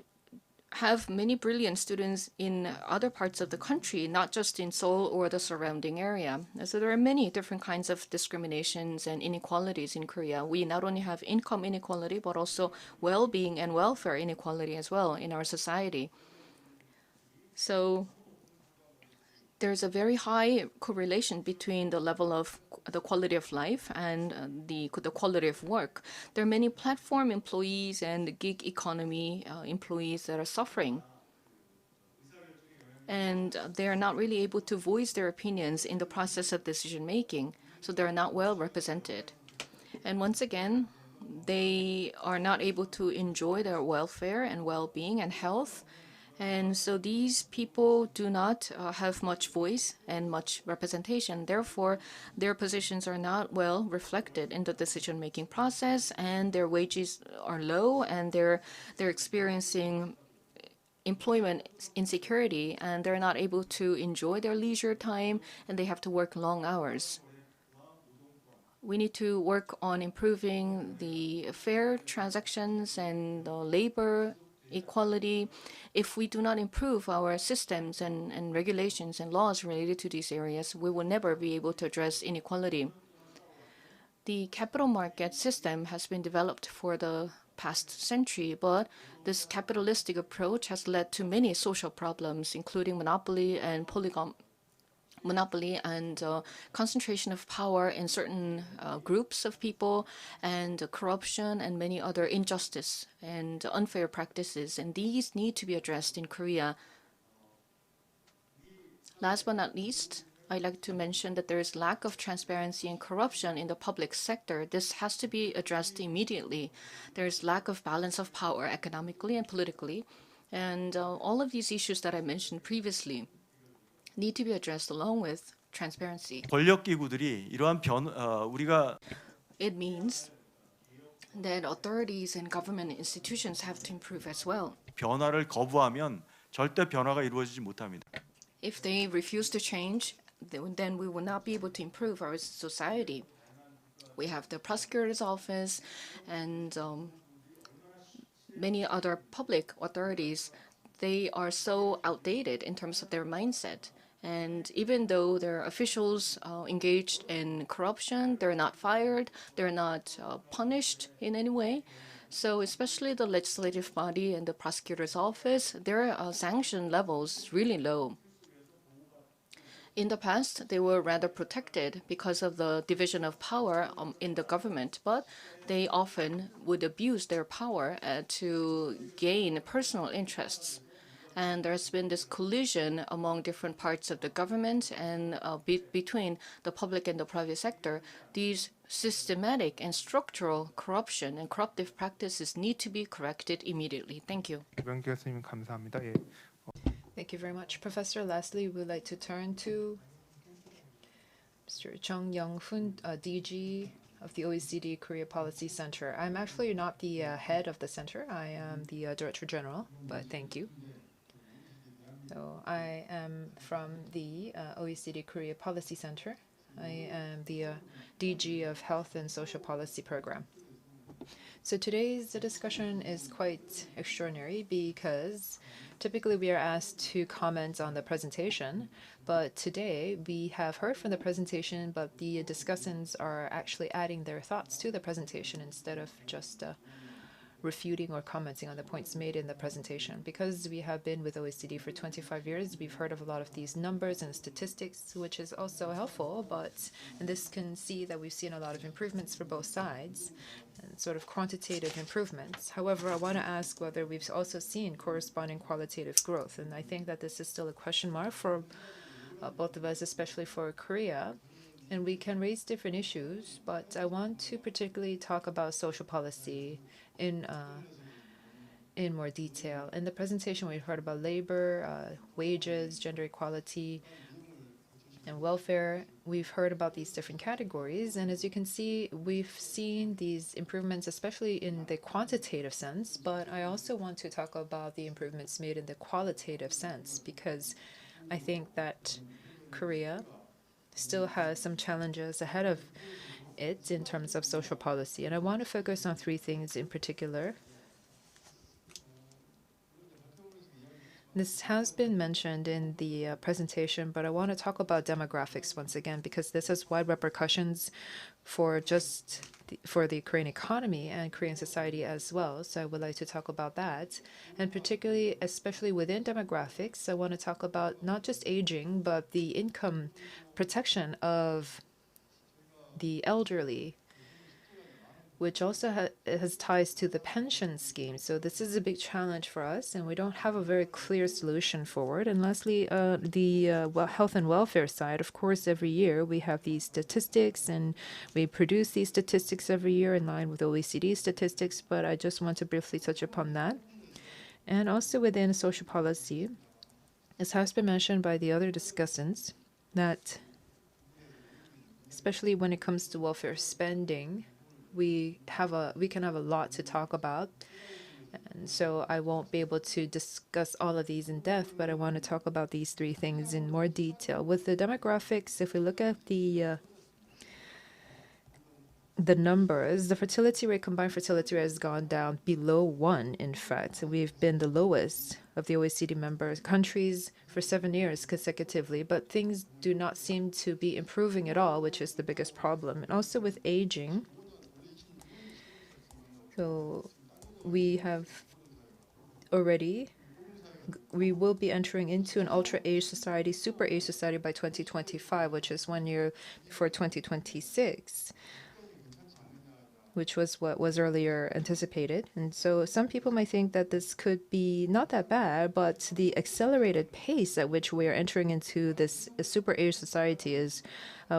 have many brilliant students in other parts of the country, not just in Seoul or the surrounding area. So there are many different kinds of discriminations and inequalities in Korea. We not only have income inequality, but also well-being and welfare inequality as well in our society. So there's a very high correlation between the level of the quality of life and the quality of work. There are many platform employees and gig economy employees that are suffering. And they are not really able to voice their opinions in the process of decision making, so they're not well represented. And once again, they are not able to enjoy their welfare and well-being and health. And so these people do not have much voice and much representation. Therefore, their positions are not well reflected in the decision-making process, and their wages are low, and they're experiencing employment insecurity, and they're not able to enjoy their leisure time, and they have to work long hours. We need to work on improving the fair transactions and the labor equality. If we do not improve our systems and regulations and laws related to these areas, we will never be able to address inequality. The capital market system has been developed for the past century, but this capitalistic approach has led to many social problems, including monopoly and concentration of power in certain groups of people, and corruption and many other injustice and unfair practices. And these need to be addressed in Korea. Last but not least, I'd like to mention that there is lack of transparency and corruption in the public sector. This has to be addressed immediately. There is lack of balance of power economically and politically. And all of these issues that I mentioned previously need to be addressed along with transparency. It means that authorities and government institutions have to improve as well. 변화를 거부하면 절대 변화가 이루어지지 못합니다. If they refuse to change, then we will not be able to improve our society. We have the prosecutor's office and many other public authorities. They are so outdated in terms of their mindset. And even though their officials engaged in corruption, they're not fired, they're not punished in any way. So especially the legislative body and the prosecutor's office, their sanction levels really low. In the past, they were rather protected because of the division of power in the government, but they often would abuse their power to gain personal interests. And there's been this collision among different parts of the government and between the public and the private sector. These systematic and structural corruption and corruptive practices need to be corrected immediately. Thank you. 김영 교수님 감사합니다. 예. Thank you very much, Professor. Lastly, we would like to turn to Mr. Chung Young-hoon, DG of the OECD Korea Policy Center. I'm actually not the head of the center. I am the Director General, but thank you. So I am from the OECD Korea Policy Center. I am the DG of Health and Social Policy Program. So today's discussion is quite extraordinary because typically we are asked to comment on the presentation, but today we have heard from the presentation, but the discussants are actually adding their thoughts to the presentation instead of just refuting or commenting on the points made in the presentation. Because we have been with OECD for 25 years, we've heard of a lot of these numbers and statistics, which is also helpful, and this can see that we've seen a lot of improvements for both sides, and sort of quantitative improvements. However, I want to ask whether we've also seen corresponding qualitative growth, and I think that this is still a question mark for both of us, especially for Korea. And we can raise different issues, but I want to particularly talk about social policy in more detail. In the presentation, we heard about labor, wages, gender equality, and welfare. We've heard about these different categories, and as you can see, we've seen these improvements, especially in the quantitative sense, but I also want to talk about the improvements made in the qualitative sense, because I think that Korea still has some challenges ahead of it in terms of social policy. And I want to focus on three things in particular. This has been mentioned in the presentation, but I want to talk about demographics once again, because this has wide repercussions for the Korean economy and Korean society as well. So I would like to talk about that. And particularly, especially within demographics, I want to talk about not just aging, but the income protection of the elderly, which also has ties to the pension scheme. So this is a big challenge for us, and we don't have a very clear solution forward. And lastly, the health and welfare side, of course, every year we have these statistics, and we produce these statistics every year in line with OECD statistics, but I just want to briefly touch upon that. And also within social policy, as has been mentioned by the other discussants, that especially when it comes to welfare spending, we can have a lot to talk about, and so I won't be able to discuss all of these in depth, but I want to talk about these three things in more detail. With the demographics, if we look at the numbers, the fertility rate, combined fertility rate, has gone down below 1, in fact. We've been the lowest of the OECD member countries for 7 years consecutively, but things do not seem to be improving at all, which is the biggest problem. And also with aging, so we will be entering into an ultra-age society, super-age society by 2025, which is 1 year before 2026, which was what was earlier anticipated. And so some people might think that this could be not that bad, but the accelerated pace at which we are entering into this super-age society is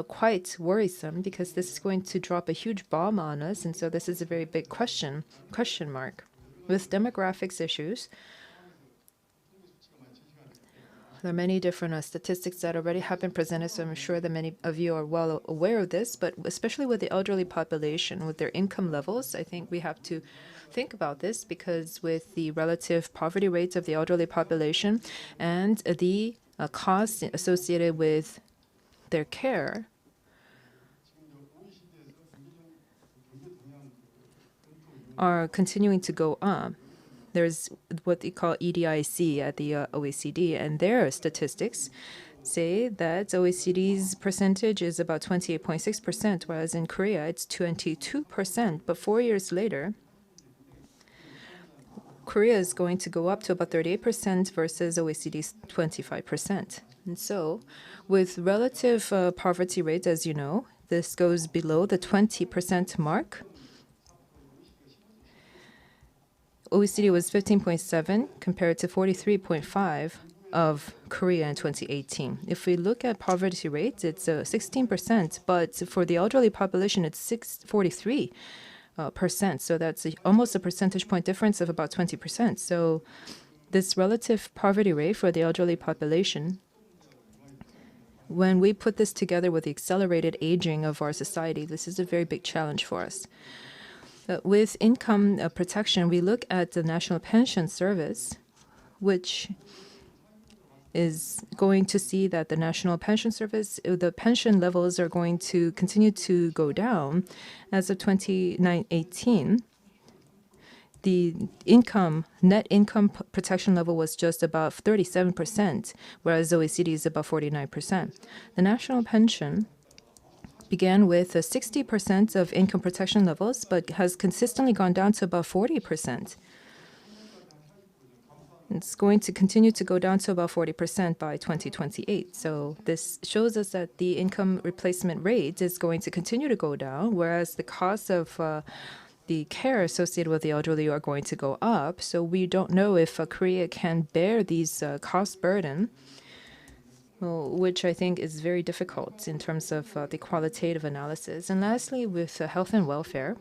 quite worrisome, because this is going to drop a huge bomb on us. And so this is a very big question mark. With demographics issues, there are many different statistics that already have been presented, so I'm sure that many of you are well aware of this, but especially with the elderly population, with their income levels, I think we have to think about this, because with the relative poverty rates of the elderly population and the costs associated with their care, are continuing to go up. There's what they call EDIC at the OECD, and their statistics say that OECD's percentage is about 28.6%, whereas in Korea it's 22%. But 4 years later, Korea is going to go up to about 38% versus OECD's 25%. And so, with relative poverty rates, as you know, this goes below the 20% mark. OECD was 15.7 compared to 43.5 of Korea in 2018. If we look at poverty rates, it's 16%, but for the elderly population, it's 43%. So that's almost a percentage point difference of about 20%. So this relative poverty rate for the elderly population, when we put this together with the accelerated aging of our society, this is a very big challenge for us. With income protection, we look at the National Pension Service, which is going to see that the National Pension Service, the pension levels are going to continue to go down. As of 2018, the net income protection level was just about 37%, whereas OECD is about 49%. The national pension began with 60% of income protection levels, but has consistently gone down to about 40%. It's going to continue to go down to about 40% by 2028. So this shows us that the income replacement rate is going to continue to go down, whereas the cost of the care associated with the elderly are going to go up. So we don't know if Korea can bear these cost burden, which I think is very difficult in terms of the qualitative analysis. And lastly, with health and welfare,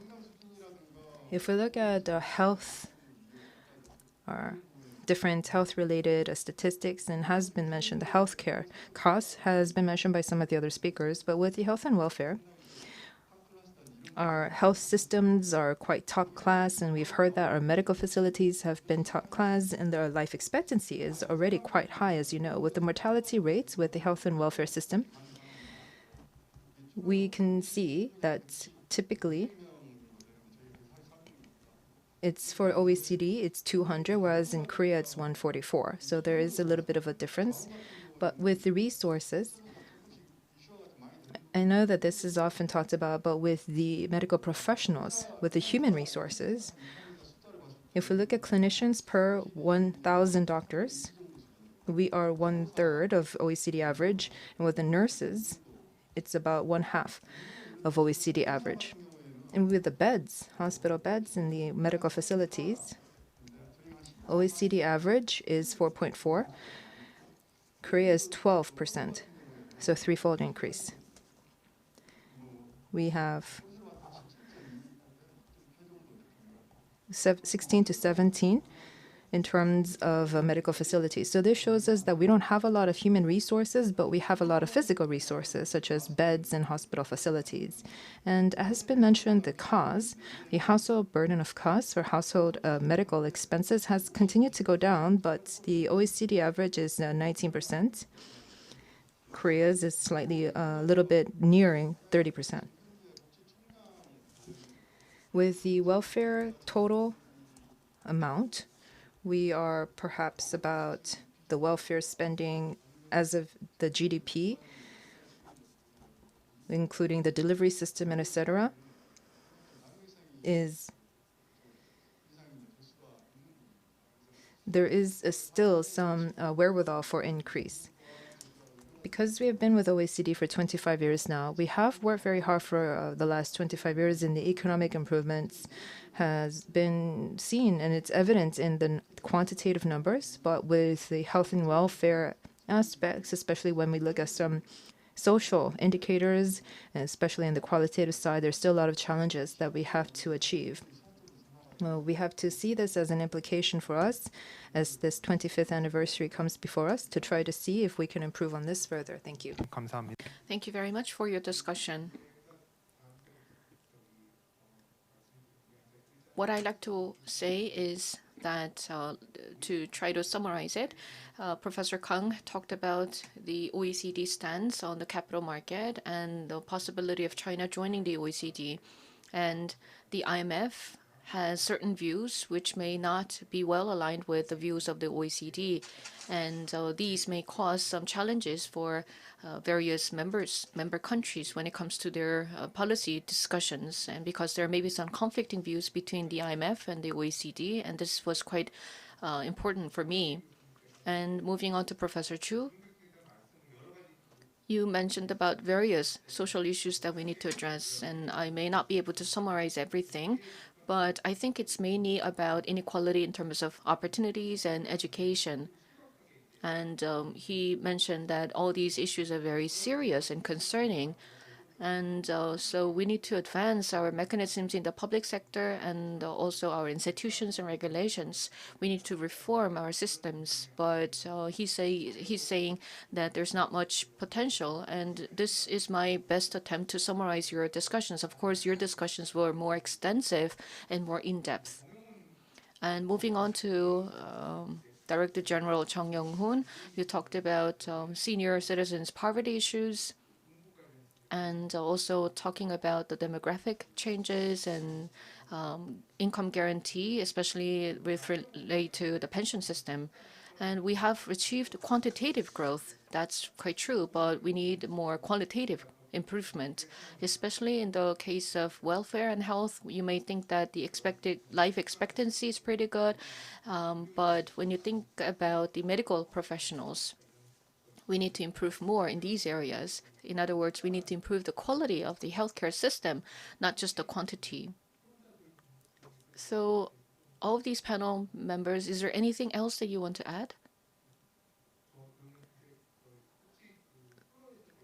if we look at health, different health-related statistics, and has been mentioned, the healthcare costs has been mentioned by some of the other speakers. But with the health and welfare, our health systems are quite top class, and we've heard that our medical facilities have been top class, and their life expectancy is already quite high, as you know. With the mortality rates with the health and welfare system, we can see that typically it's for OECD, it's 200, whereas in Korea it's 144. So there is a little bit of a difference. But with the resources, I know that this is often talked about, but with the medical professionals, with the human resources, if we look at clinicians per 1,000 doctors, we are 1/3 of OECD average, and with the nurses, it's about 1/2 of OECD average. And with the beds, hospital beds in the medical facilities, OECD average is 4.4. Korea is 12%, so threefold increase. We have 16 to 17 in terms of medical facilities. So this shows us that we don't have a lot of human resources, but we have a lot of physical resources, such as beds and hospital facilities. And as has been mentioned, the household burden of costs for household medical expenses has continued to go down, but the OECD average is 19%. Korea's is slightly a little bit nearing 30%. With the welfare total amount, we are perhaps about the welfare spending as of the GDP, including the delivery system and etc., there is still some wherewithal for increase. Because we have been with OECD for 25 years now, we have worked very hard for the last 25 years, and the economic improvements has been seen, and it's evident in the quantitative numbers. But with the health and welfare aspects, especially when we look at some social indicators, and especially in the qualitative side, there's still a lot of challenges that we have to achieve. Well, we have to see this as an implication for us as this 25th anniversary comes before us to try to see if we can improve on this further. Thank you. 감사합니다. Thank you very much for your discussion. What I'd like to say is that to try to summarize it, Professor Kang talked about the OECD stance on the capital market and the possibility of China joining the OECD. And the IMF has certain views which may not be well aligned with the views of the OECD, and these may cause some challenges for various member countries when it comes to their policy discussions, and because there may be some conflicting views between the IMF and the OECD, and this was quite important for me. And moving on to Professor Chu, you mentioned about various social issues that we need to address, and I may not be able to summarize everything, but I think it's mainly about inequality in terms of opportunities and education. And he mentioned that all these issues are very serious and concerning. And so we need to advance our mechanisms in the public sector and also our institutions and regulations. We need to reform our systems. But he's saying that there's not much potential. And this is my best attempt to summarize your discussions. Of course, your discussions were more extensive and more in-depth. And moving on to Director General Chung Young-hoon, you talked about senior citizens' poverty issues, and also talking about the demographic changes and income guarantee, especially with relate to the pension system. And we have achieved quantitative growth. That's quite true, but we need more qualitative improvement, especially in the case of welfare and health. You may think that the expected life expectancy is pretty good, but when you think about the medical professionals, we need to improve more in these areas. In other words, we need to improve the quality of the healthcare system, not just the quantity. So all of these panel members, is there anything else that you want to add?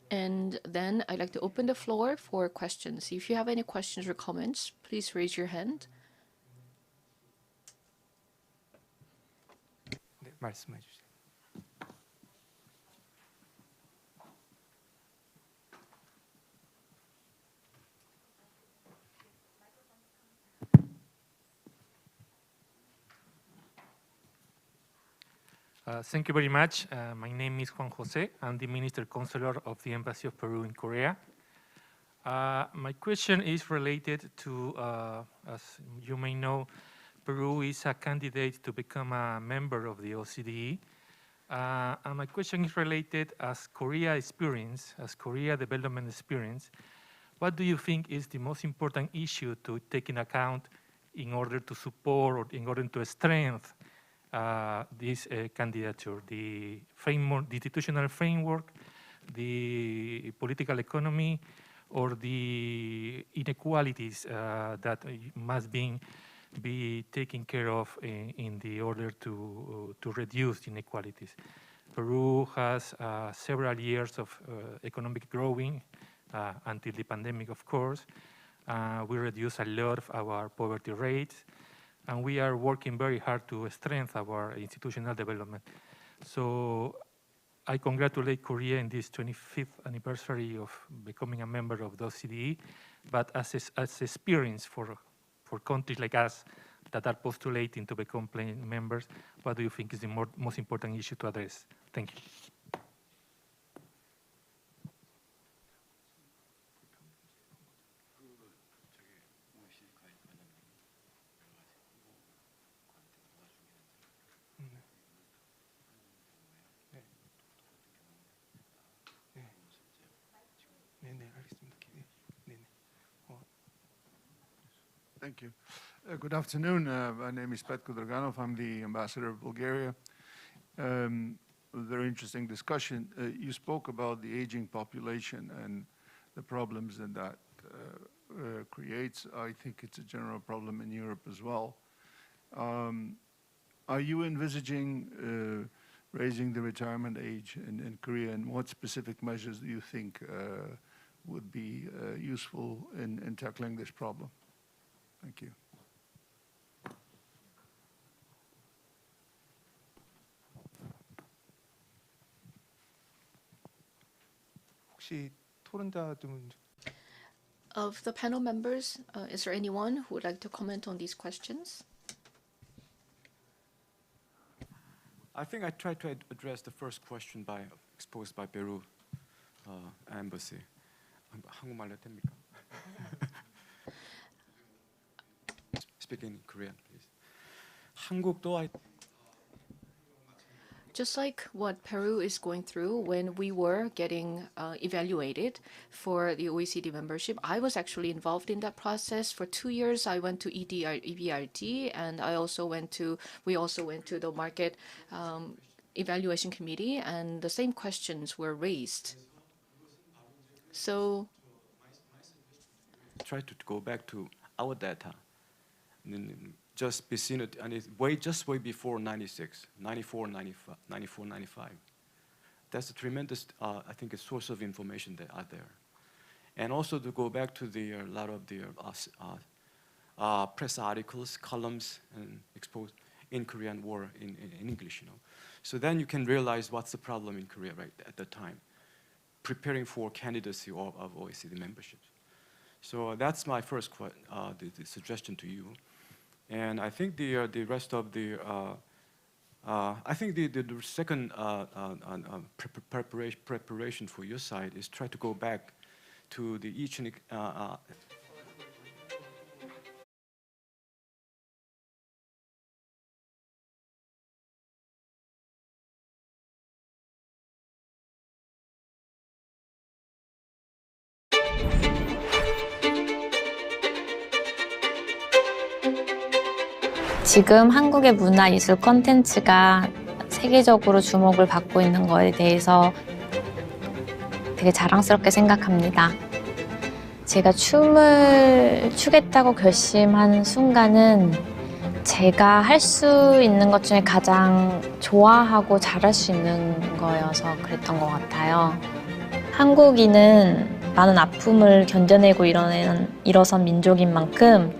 And then I'd like to open the floor for questions. If you have any questions or comments, please raise your hand. 네, 말씀해 주세요. Thank you very much. My name is Juan Jose. I'm the Minister Counselor of the Embassy of Peru in Korea. My question is related to, as you may know, Peru is a candidate to become a member of the OECD. And my question is related as Korea experience, as Korea development experience. What do you think is the most important issue to take in account in order to support or in order to strengthen this candidature, the framework, the institutional framework, the political economy, or the inequalities that must be taken care of in the order to reduce inequalities. Peru has several years of economic growing until the pandemic, of course. We reduced a lot of our poverty rates, and we are working very hard to strengthen our institutional development. So I congratulate Korea in this 25th anniversary of becoming a member of the OECD, but as experience for countries like us that are postulating to become members, what do you think is the most important issue to address? Thank you. Thank you. Good afternoon. My name is Petko Draganov. I'm the ambassador of Bulgaria. Very interesting discussion. You spoke about the aging population and the problems that creates. I think it's a general problem in Europe as well. Are you envisaging raising the retirement age in Korea, and what specific measures do you think would be useful in tackling this problem? Thank you. 혹시 토론자들은 Of the panel members, is there anyone who would like to comment on these questions? I think I tried to address the first question exposed by Peru embassy. 한국말로 됩니까? speak in Korean, please. 한국도 Just like what Peru is going through when we were getting evaluated for the OECD membership, I was actually involved in that process. For 2 years, I went to EBRD, and we also went to the market evaluation committee, and the same questions were raised. So try to go back to our data. Just be seen it, and it's way before 96, 94, 95. That's a tremendous, I think, a source of information that are there. And also to go back to a lot of the press articles, columns, and exposed in Korean or in English, So then you can realize what's the problem in Korea right at the time, preparing for candidacy of OECD memberships. So that's my first the suggestion to you. And I think the rest of the I think the second preparation for your side is try to go back to the each and 지금 한국의 문화예술 콘텐츠가 세계적으로 주목을 받고 있는 거에 대해서 되게 자랑스럽게 생각합니다. 제가 춤을 추겠다고 결심한 순간은 제가 할 수 있는 것 중에 가장 좋아하고 잘할 수 있는 거여서 그랬던 것 같아요. 한국인은 많은 아픔을 견뎌내고 일어선 민족인 만큼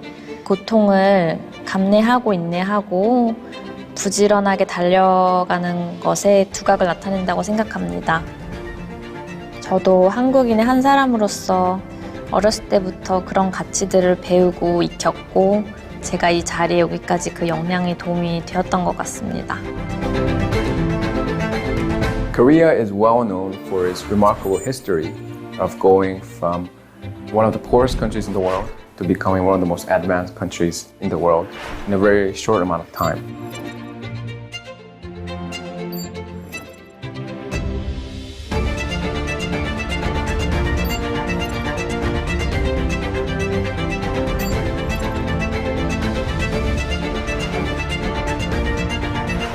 고통을 감내하고 인내하고 부지런하게 달려가는 것에 두각을 나타낸다고 생각합니다. 저도 한국인의 한 사람으로서 어렸을 때부터 그런 가치들을 배우고 익혔고 제가 이 자리에 오기까지 그 역량이 도움이 되었던 것 같습니다. Korea is well known for its remarkable history of going from one of the poorest countries in the world to becoming one of the most advanced countries in the world in a very short amount of time.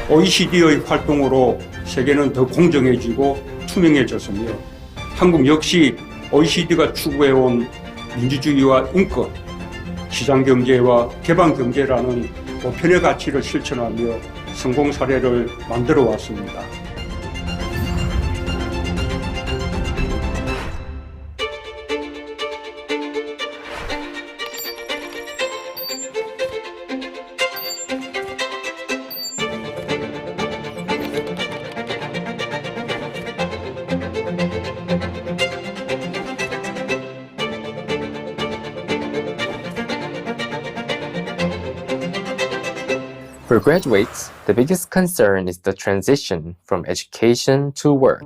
OECD의 활동으로 세계는 더 공정해지고 투명해졌으며 한국 역시 OECD가 추구해온 민주주의와 인권, 시장경제와 개방경제라는 보편의 가치를 실천하며 성공 사례를 만들어 왔습니다. For graduates, the biggest concern is the transition from education to work.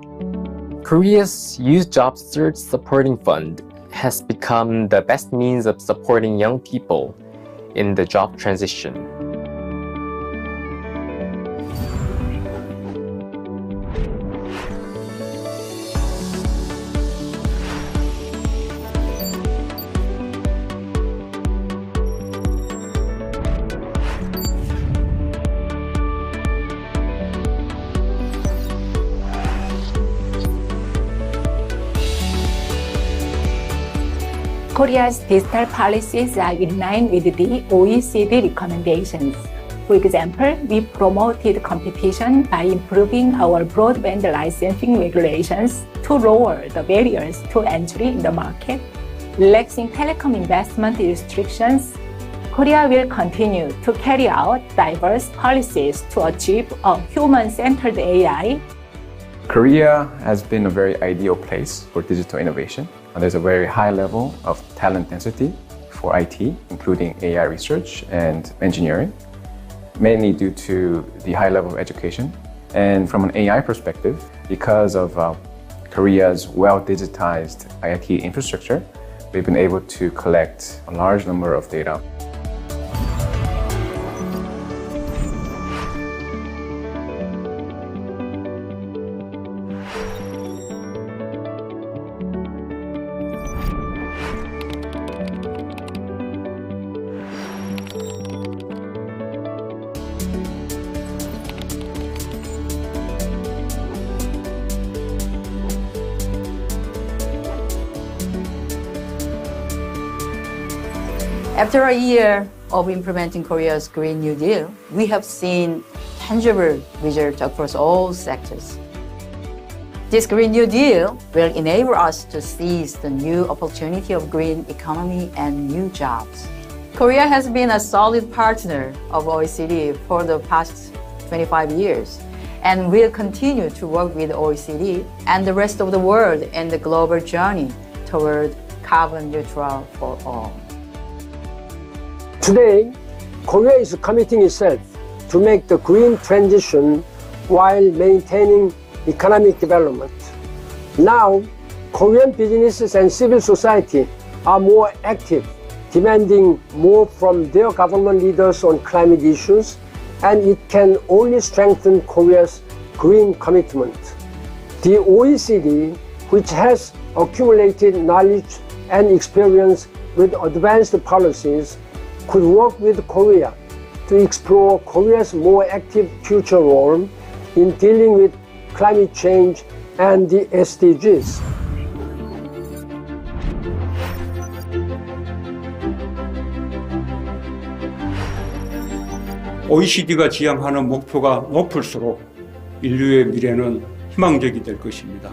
Korea's Youth Job Search Supporting Fund has become the best means of supporting young people in the job transition. Korea's digital policies are in line with the OECD recommendations. For example, we promoted competition by improving our broadband licensing regulations to lower the barriers to entry in the market. Relaxing telecom investment restrictions, Korea will continue to carry out diverse policies to achieve a human-centered AI. Korea has been a very ideal place for digital innovation. There's a very high level of talent density for IT, including AI research and engineering, mainly due to the high level of education. And from an AI perspective, because of Korea's well-digitized IT infrastructure, we've been able to collect a large number of data. After a year of implementing Korea's Green New Deal, we have seen tangible results across all sectors. This Green New Deal will enable us to seize the new opportunity of green economy and new jobs. Korea has been a solid partner of OECD for the past 25 years and will continue to work with OECD and the rest of the world in the global journey toward carbon neutral for all. Today, Korea is committing itself to make the green transition while maintaining economic development. Now, Korean businesses and civil society are more active, demanding more from their government leaders on climate issues, and it can only strengthen Korea's green commitment. The OECD, which has accumulated knowledge and experience with advanced policies, could work with Korea to explore Korea's more active future role in dealing with climate change and the SDGs. OECD가 지향하는 목표가 높을수록 인류의 미래는 희망적이 될 것입니다.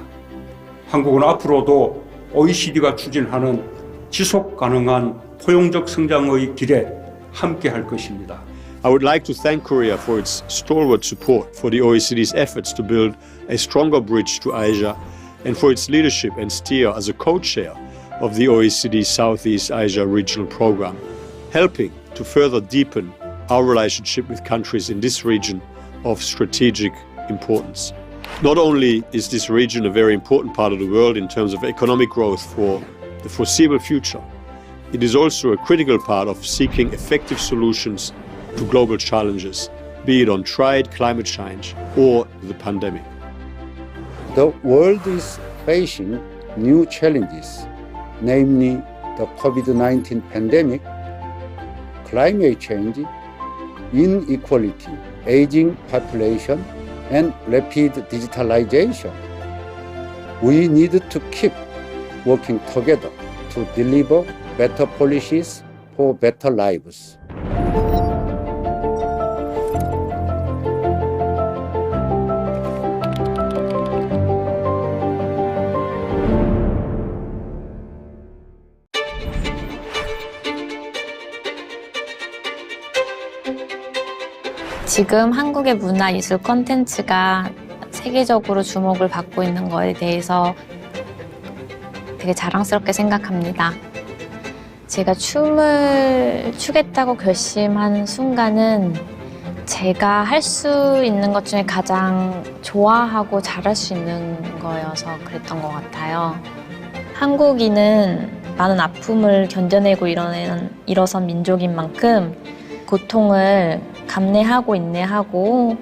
한국은 앞으로도 OECD가 추진하는 지속 가능한 포용적 성장의 길에 함께 할 것입니다. I would like to thank Korea for its stalwart support for the OECD's efforts to build a stronger bridge to Asia and for its leadership and steer as a co-chair of the OECD Southeast Asia Regional Program, helping to further deepen our relationship with countries in this region of strategic importance. Not only is this region a very important part of the world in terms of economic growth for the foreseeable future, it is also a critical part of seeking effective solutions to global challenges, be it on trade, climate change, or the pandemic. The world is facing new challenges, namely the COVID-19 pandemic, climate change, inequality, aging population, and rapid digitalization. We need to keep working together to deliver better policies for better lives. 지금 한국의 문화예술 콘텐츠가 세계적으로 주목을 받고 있는 거에 대해서 되게 자랑스럽게 생각합니다. 제가 춤을 추겠다고 결심한 순간은 제가 할 수 있는 것 중에 가장 좋아하고 잘할 수 있는 거여서 그랬던 것 같아요. 한국인은 많은 아픔을 견뎌내고 일어선 민족인 만큼 고통을 감내하고 인내하고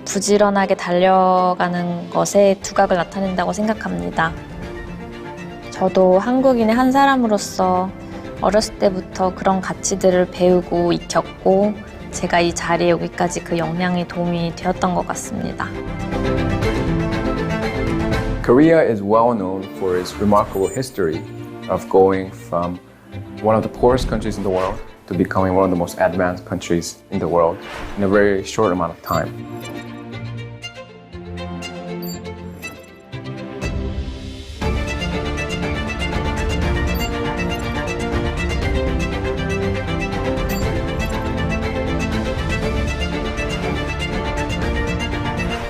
부지런하게 달려가는 것에 두각을 나타낸다고 생각합니다. 저도 한국인의 한 사람으로서 어렸을 때부터 그런 가치들을 배우고 익혔고 제가 이 자리에 오기까지 그 역량이 도움이 되었던 것 같습니다. Korea is well known for its remarkable history of going from one of the poorest countries in the world to becoming one of the most advanced countries in the world in a very short amount of time.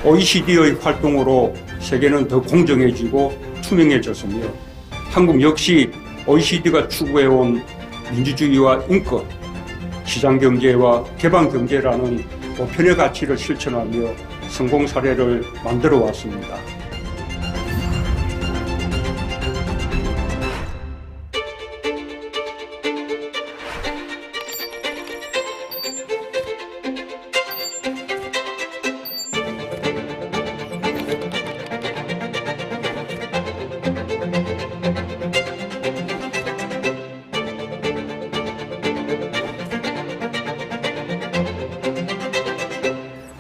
OECD의 활동으로 세계는 더 공정해지고 투명해졌으며 한국 역시 OECD가 추구해온 민주주의와 인권, 시장경제와 개방경제라는 보편의 가치를 실천하며 성공 사례를 만들어 왔습니다.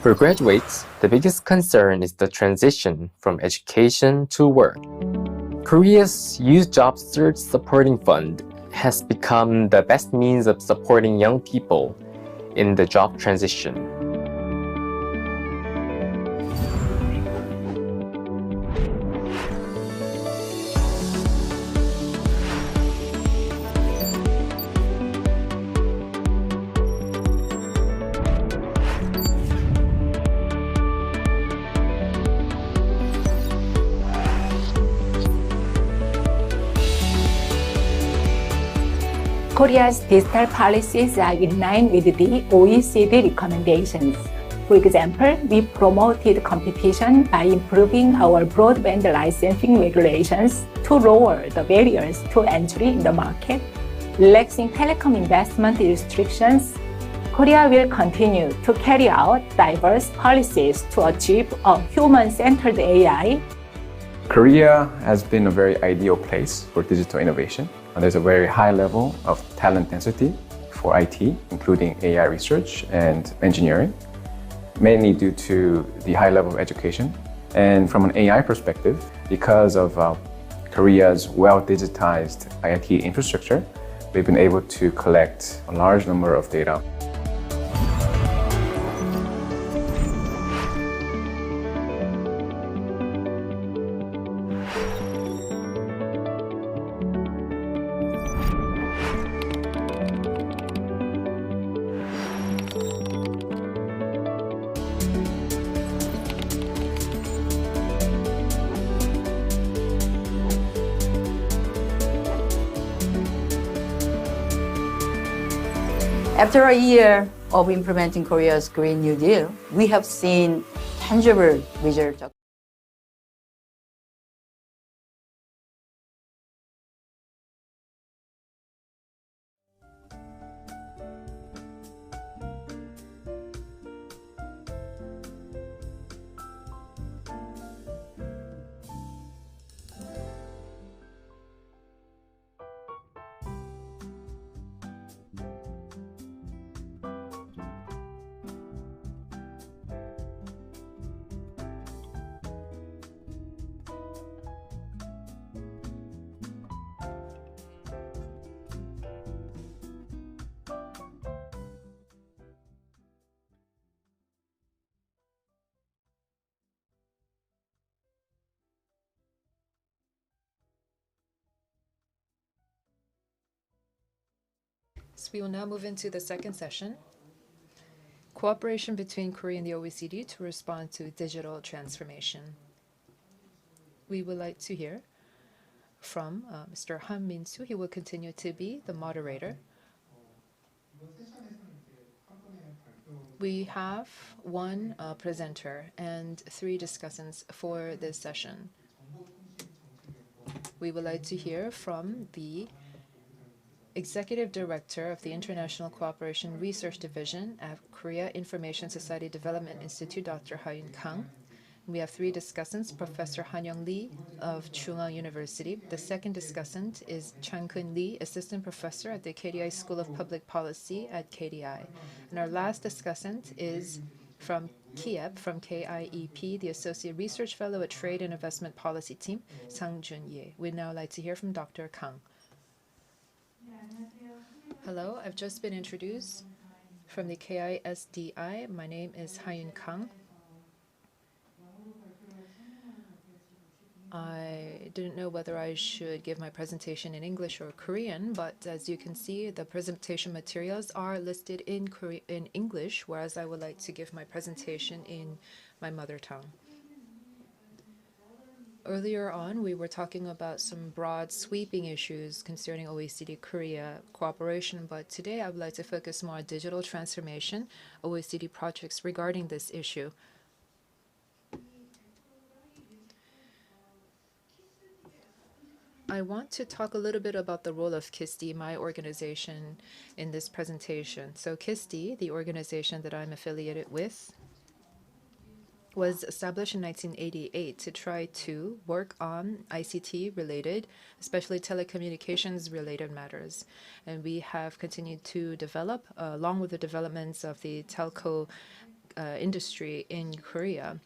For graduates, the biggest concern is the transition from education to work. Korea's Youth Job Search Supporting Fund has become the best means of supporting young people in the job transition. Korea's digital policies are in line with the OECD recommendations. For example, we promoted competition by improving our broadband licensing regulations to lower the barriers to entry in the market. Relaxing telecom investment restrictions, Korea will continue to carry out diverse policies to achieve a human-centered AI. Korea has been a very ideal place for digital innovation. There's a very high level of talent density for IT, including AI research and engineering, mainly due to the high level of education. And from an AI perspective, because of Korea's well-digitized IT infrastructure, we've been able to collect a large number of data. After a year of implementing Korea's Green New Deal, we have seen tangible results. So we will now move into the second session, cooperation between Korea and the OECD to respond to digital transformation. We would like to hear from Mr. Han Min-soo. He will continue to be the moderator. We have one presenter and 3 discussants for this session. We would like to hear from the Executive Director of the International Cooperation Research Division at Korea Information Society Development Institute, Dr. Ha-Yun Kang. We have 3 discussants, Professor Han-Young Lee of Chunga University. The second discussant is Chang-Kun Lee, Assistant Professor at the KDI School of Public Policy at KDI. And our last discussant is from KIEP, from KIEP, the Associate Research Fellow at Trade and Investment Policy Team, Sang Jun-ye. We'd now like to hear from Dr. Kang. Hello, I've just been introduced from the KISDI. My name is Ha-Yun Kang. I didn't know whether I should give my presentation in English or Korean, but as you can see, the presentation materials are listed in English, whereas I would like to give my presentation in my mother tongue. Earlier on, we were talking about some broad sweeping issues concerning OECD Korea cooperation, but today I would like to focus more on digital transformation, OECD projects regarding this issue. I want to talk a little bit about the role of KISD, my organization, in this presentation. So KISD, the organization that I'm affiliated with, was established in 1988 to try to work on ICT-related, especially telecommunications-related matters. And we have continued to develop, along with the developments of the telco industry in Korea.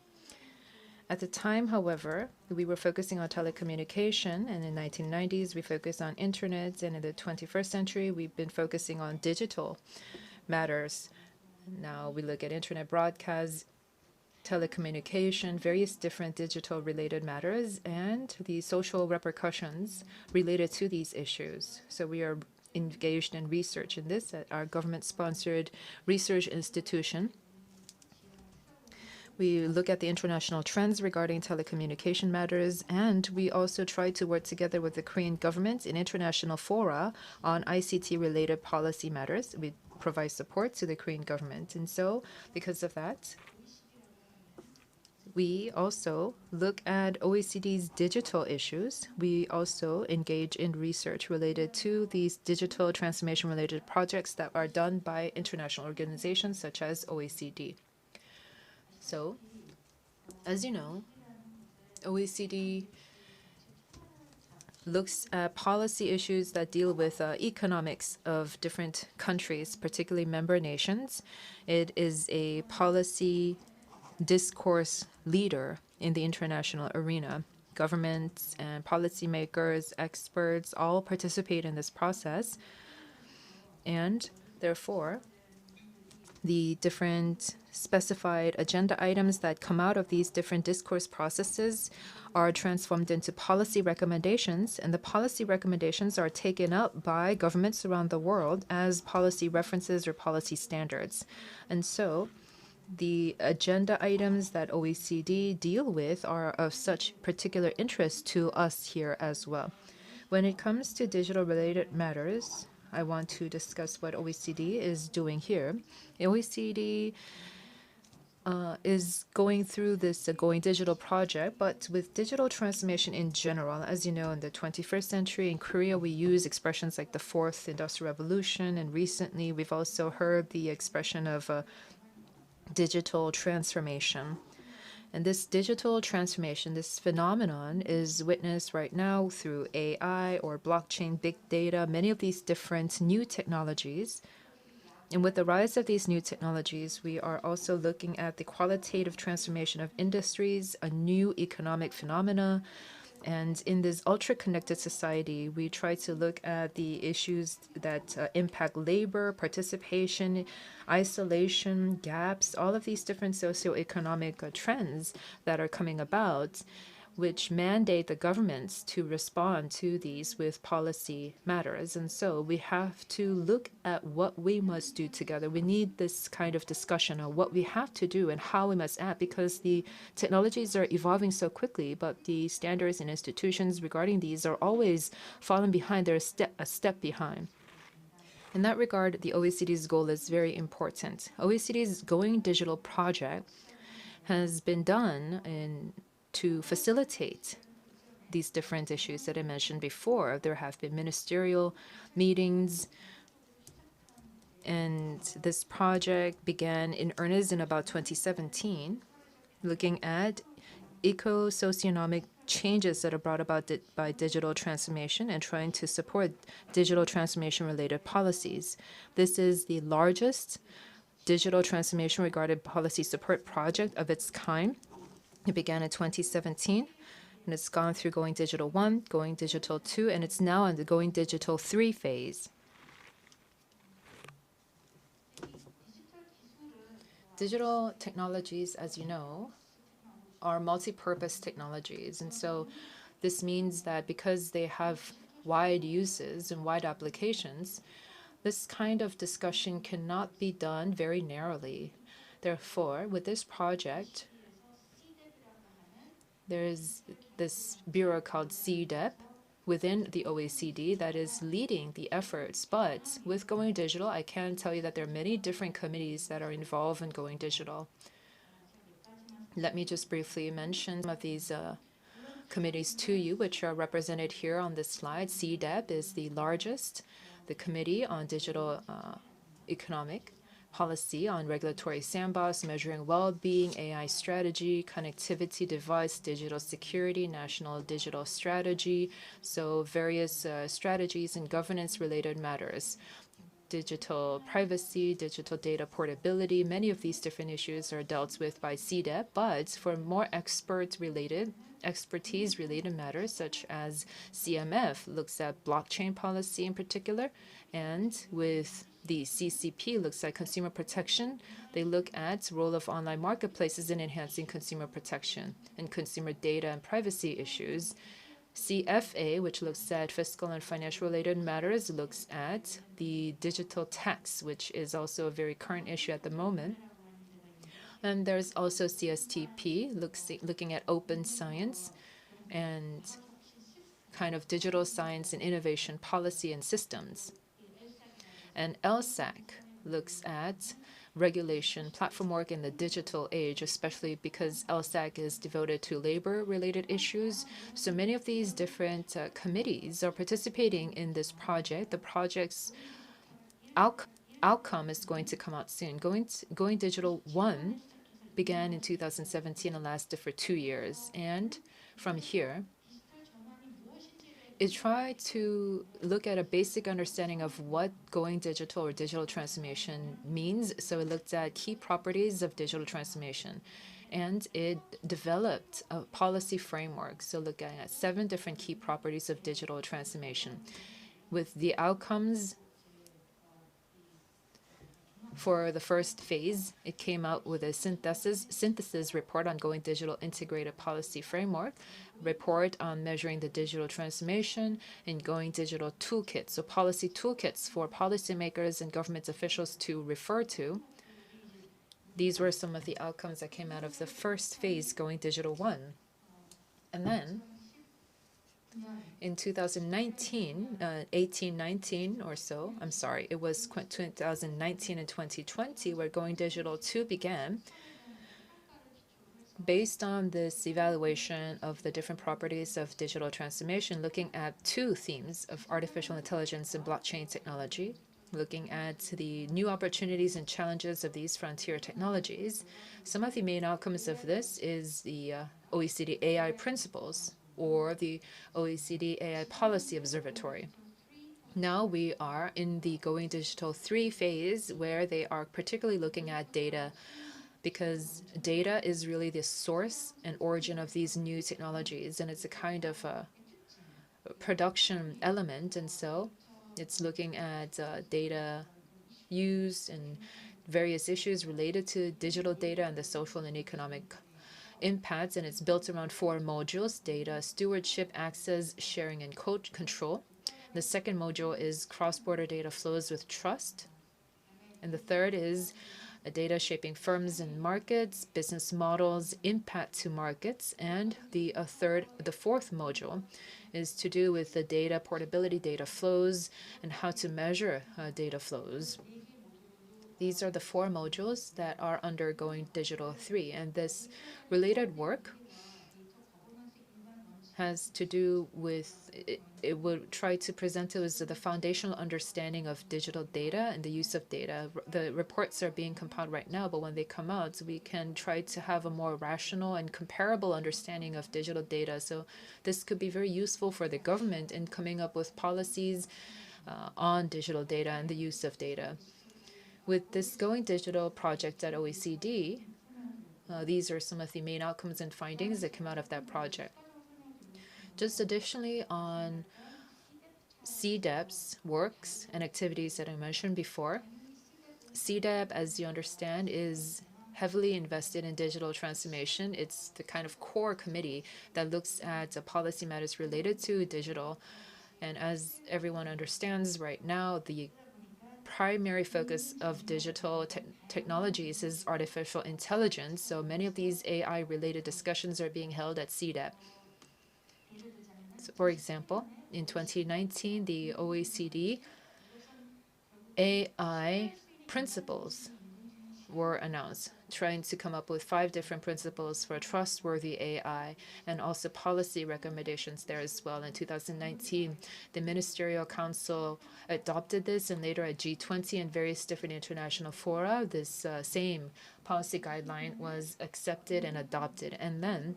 At the time, however, we were focusing on telecommunication, and in the 1990s, we focused on internet, and in the 21st century, we've been focusing on digital matters. Now we look at internet broadcast, telecommunication, various different digital related matters, and the social repercussions related to these issues. So we are engaged in research in this at our government-sponsored research institution. We look at the international trends regarding telecommunication matters, and we also try to work together with the Korean government in international fora on ICT-related policy matters. We provide support to the Korean government, and so because of that, we also look at OECD's digital issues. We also engage in research related to these digital transformation-related projects that are done by international organizations such as OECD. So, as you know, OECD looks at policy issues that deal with economics of different countries, particularly member nations. It is a policy discourse leader in the international arena. Governments and policymakers, experts all participate in this process, and therefore, the different specified agenda items that come out of these different discourse processes are transformed into policy recommendations, and the policy recommendations are taken up by governments around the world as policy references or policy standards. And so the agenda items that OECD deal with are of such particular interest to us here as well. When it comes to digital-related matters, I want to discuss what OECD is doing here. OECD is going through this Going Digital project, but with digital transformation in general, as you know, in the 21st century in Korea, we use expressions like the Fourth Industrial Revolution, and recently we've also heard the expression of digital transformation. And this digital transformation, this phenomenon, is witnessed right now through AI or blockchain, big data, many of these different new technologies. And with the rise of these new technologies, we are also looking at the qualitative transformation of industries, a new economic phenomena. And in this ultra-connected society, we try to look at the issues that impact labor, participation, isolation, gaps, all of these different socioeconomic trends that are coming about, which mandate the governments to respond to these with policy matters. And so we have to look at what we must do together. We need this kind of discussion on what we have to do and how we must act, because the technologies are evolving so quickly, but the standards and institutions regarding these are always falling behind. They're a step behind. In that regard, the OECD's goal is very important. OECD's Going Digital project has been done to facilitate these different issues that I mentioned before. There have been ministerial meetings, and this project began in earnest in about 2017, looking at eco-socioeconomic changes that are brought about by digital transformation and trying to support digital transformation-related policies. This is the largest digital transformation regarded policy support project of its kind. It began in 2017, and it's gone through Going Digital 1, Going Digital 2, and it's now in the Going Digital 3 phase. Digital technologies, as you know, are multi-purpose technologies, and so this means that because they have wide uses and wide applications, this kind of discussion cannot be done very narrowly. Therefore, with this project, there is this bureau called CIEP within the OECD that is leading the efforts. But with Going Digital, I can tell you that there are many different committees that are involved in Going Digital. Let me just briefly mention some of these committees to you, which are represented here on this slide. CIEP is the largest, the Committee on Digital Economic Policy on Regulatory Sandbox, Measuring Well-being, AI Strategy, Connectivity Device, Digital Security, National Digital Strategy, so various strategies and governance-related matters. digital privacy, digital data portability. Many of these different issues are dealt with by CDEP, but for more expertise-related matters, such as CMF looks at blockchain policy in particular, and with the CCP looks at consumer protection. They look at role of online marketplaces in enhancing consumer protection and consumer data and privacy issues. CFA, which looks at fiscal and financial related matters, looks at the digital tax, which is also a very current issue at the moment. And there's also CSTP, looking at open science and kind of digital science and innovation policy and systems. And LSAC looks at regulation, platform work in the digital age, especially because LSAC is devoted to labor-related issues. So many of these different committees are participating in this project. The project's outcome is going to come out soon. Going Digital 1 began in 2017 and lasted for 2 years. And from here, it tried to look at a basic understanding of what going digital or digital transformation means. So it looked at key properties of digital transformation, and it developed a policy framework. So looking at 7 different key properties of digital transformation. With the outcomes for the first phase, it came out with a synthesis report on going digital integrated policy framework, report on measuring the digital transformation, and going digital toolkits. So policy toolkits for policymakers and government officials to refer to. These were some of the outcomes that came out of the first phase, going digital 1. And then in 2019, 19 or so, I'm sorry, it was 2019 and 2020 where Going Digital 2 began. Based on this evaluation of the different properties of digital transformation, looking at 2 themes of artificial intelligence and blockchain technology, looking at the new opportunities and challenges of these frontier technologies. Some of the main outcomes of this is the OECD AI principles, or the OECD AI Policy Observatory. Now we are in the Going Digital 3 phase, where they are particularly looking at data, because data is really the source and origin of these new technologies, and it's a kind of a production element, and so it's looking at data use and various issues related to digital data and the social and economic impacts, and it's built around 4 modules: data stewardship, access, sharing, and control. The second module is cross-border data flows with trust. And the third is data shaping firms and markets, business models, impact to markets. And the fourth module is to do with the data portability, data flows, and how to measure data flows. These are the 4 modules that are undergoing Digital 3, and this related work has to do with, it would try to present it as the foundational understanding of digital data and the use of data. The reports are being compiled right now, but when they come out, we can try to have a more rational and comparable understanding of digital data. So this could be very useful for the government in coming up with policies on digital data and the use of data. With this Going Digital project at OECD, these are some of the main outcomes and findings that come out of that project. Just additionally on CDEP's works and activities that I mentioned before, CDEP, as you understand, is heavily invested in digital transformation. It's the kind of core committee that looks at policy matters related to digital. And as everyone understands right now, the primary focus of digital technologies is artificial intelligence. So many of these AI-related discussions are being held at CDEP. So for example, in 2019, the OECD AI principles were announced, trying to come up with 5 different principles for trustworthy AI, and also policy recommendations there as well. In 2019, the Ministerial Council adopted this, and later at G20 and various different international fora, this same policy guideline was accepted and adopted. And then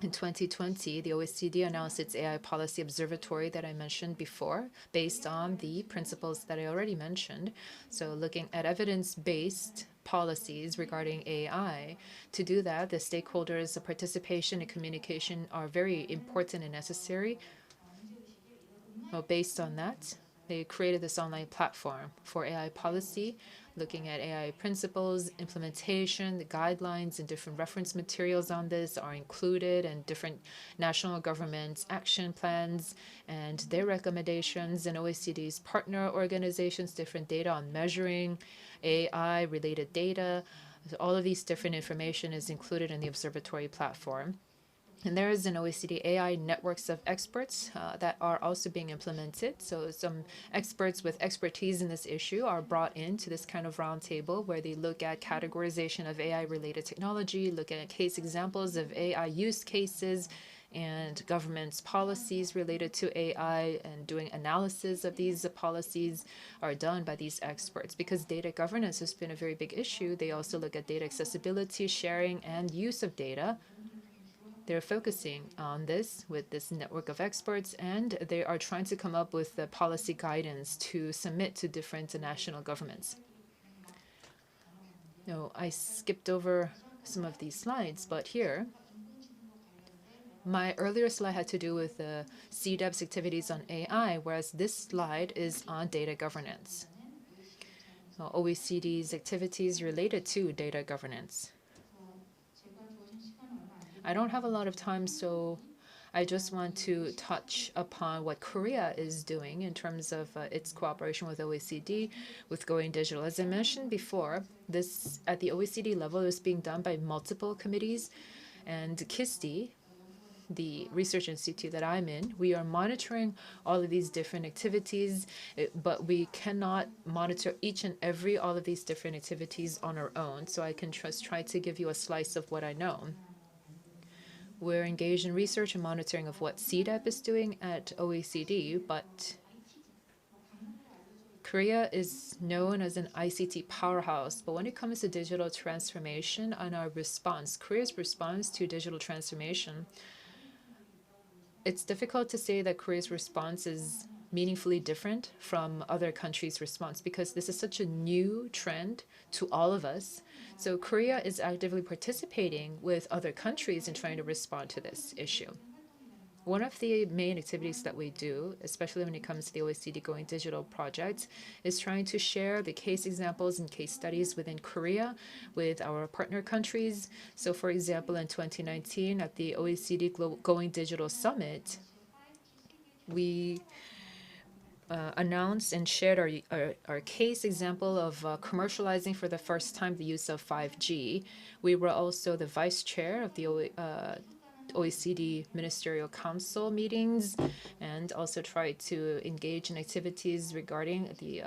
In 2020, the OECD announced its AI policy observatory that I mentioned before, based on the principles that I already mentioned. So looking at evidence-based policies regarding AI. To do that, the stakeholders' participation and communication are very important and necessary. Well, based on that, they created this online platform for AI policy, looking at AI principles, implementation, the guidelines, and different reference materials on this are included, and different national governments' action plans and their recommendations, and OECD's partner organizations, different data on measuring AI-related data. So all of these different information is included in the observatory platform. And there is an OECD AI networks of experts that are also being implemented. So some experts with expertise in this issue are brought into this kind of roundtable where they look at categorization of AI-related technology, looking at case examples of AI use cases, and government's policies related to AI, and doing analysis of these policies are done by these experts. Because data governance has been a very big issue, they also look at data accessibility, sharing, and use of data. They're focusing on this with this network of experts, and they are trying to come up with the policy guidance to submit to different national governments. No, I skipped over some of these slides, but here, my earlier slide had to do with the CDEP's activities on AI, whereas this slide is on data governance. OECD's activities related to data governance. I don't have a lot of time, so I just want to touch upon what Korea is doing in terms of its cooperation with OECD, with going digital. As I mentioned before, this at the OECD level is being done by multiple committees, and KIST, the research institute that I'm in, we are monitoring all of these different activities, but we cannot monitor each and every all of these different activities on our own. So I can just try to give you a slice of what I know. We're engaged in research and monitoring of what CDEP is doing at OECD, but Korea is known as an ICT powerhouse. But when it comes to digital transformation and our response, Korea's response to digital transformation, it's difficult to say that Korea's response is meaningfully different from other countries' response, because this is such a new trend to all of us. So Korea is actively participating with other countries in trying to respond to this issue. One of the main activities that we do, especially when it comes to the OECD Going Digital project, is trying to share the case examples and case studies within Korea with our partner countries. So for example, in 2019 at the OECD Going Digital Summit, we announced and shared our case example of commercializing for the first time the use of 5G. We were also the vice chair of the OECD Ministerial Council meetings, and also tried to engage in activities regarding the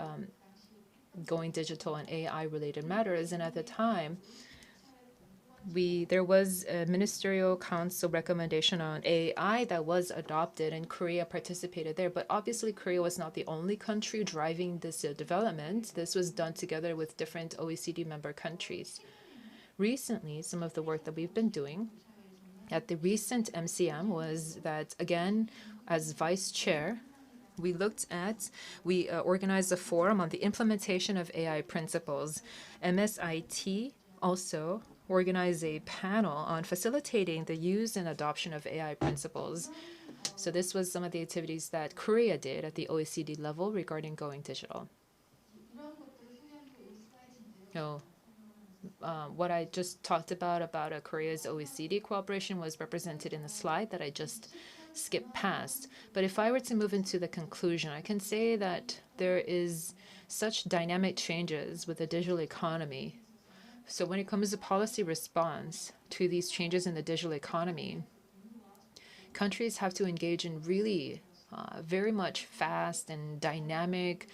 going digital and AI-related matters. And at the time, there was a ministerial council recommendation on AI that was adopted, and Korea participated there. But obviously, Korea was not the only country driving this development. This was done together with different OECD member countries. Recently, some of the work that we've been doing at the recent MCM was that, again, as vice chair, we organized a forum on the implementation of AI principles. MSIT also organize a panel on facilitating the use and adoption of AI principles. So this was some of the activities that Korea did at the OECD level regarding going digital. What I just talked about Korea's OECD cooperation was represented in the slide that I just skipped past. But if I were to move into the conclusion, I can say that there is such dynamic changes with the digital economy. So when it comes to policy response to these changes in the digital economy, countries have to engage in really very much fast and dynamic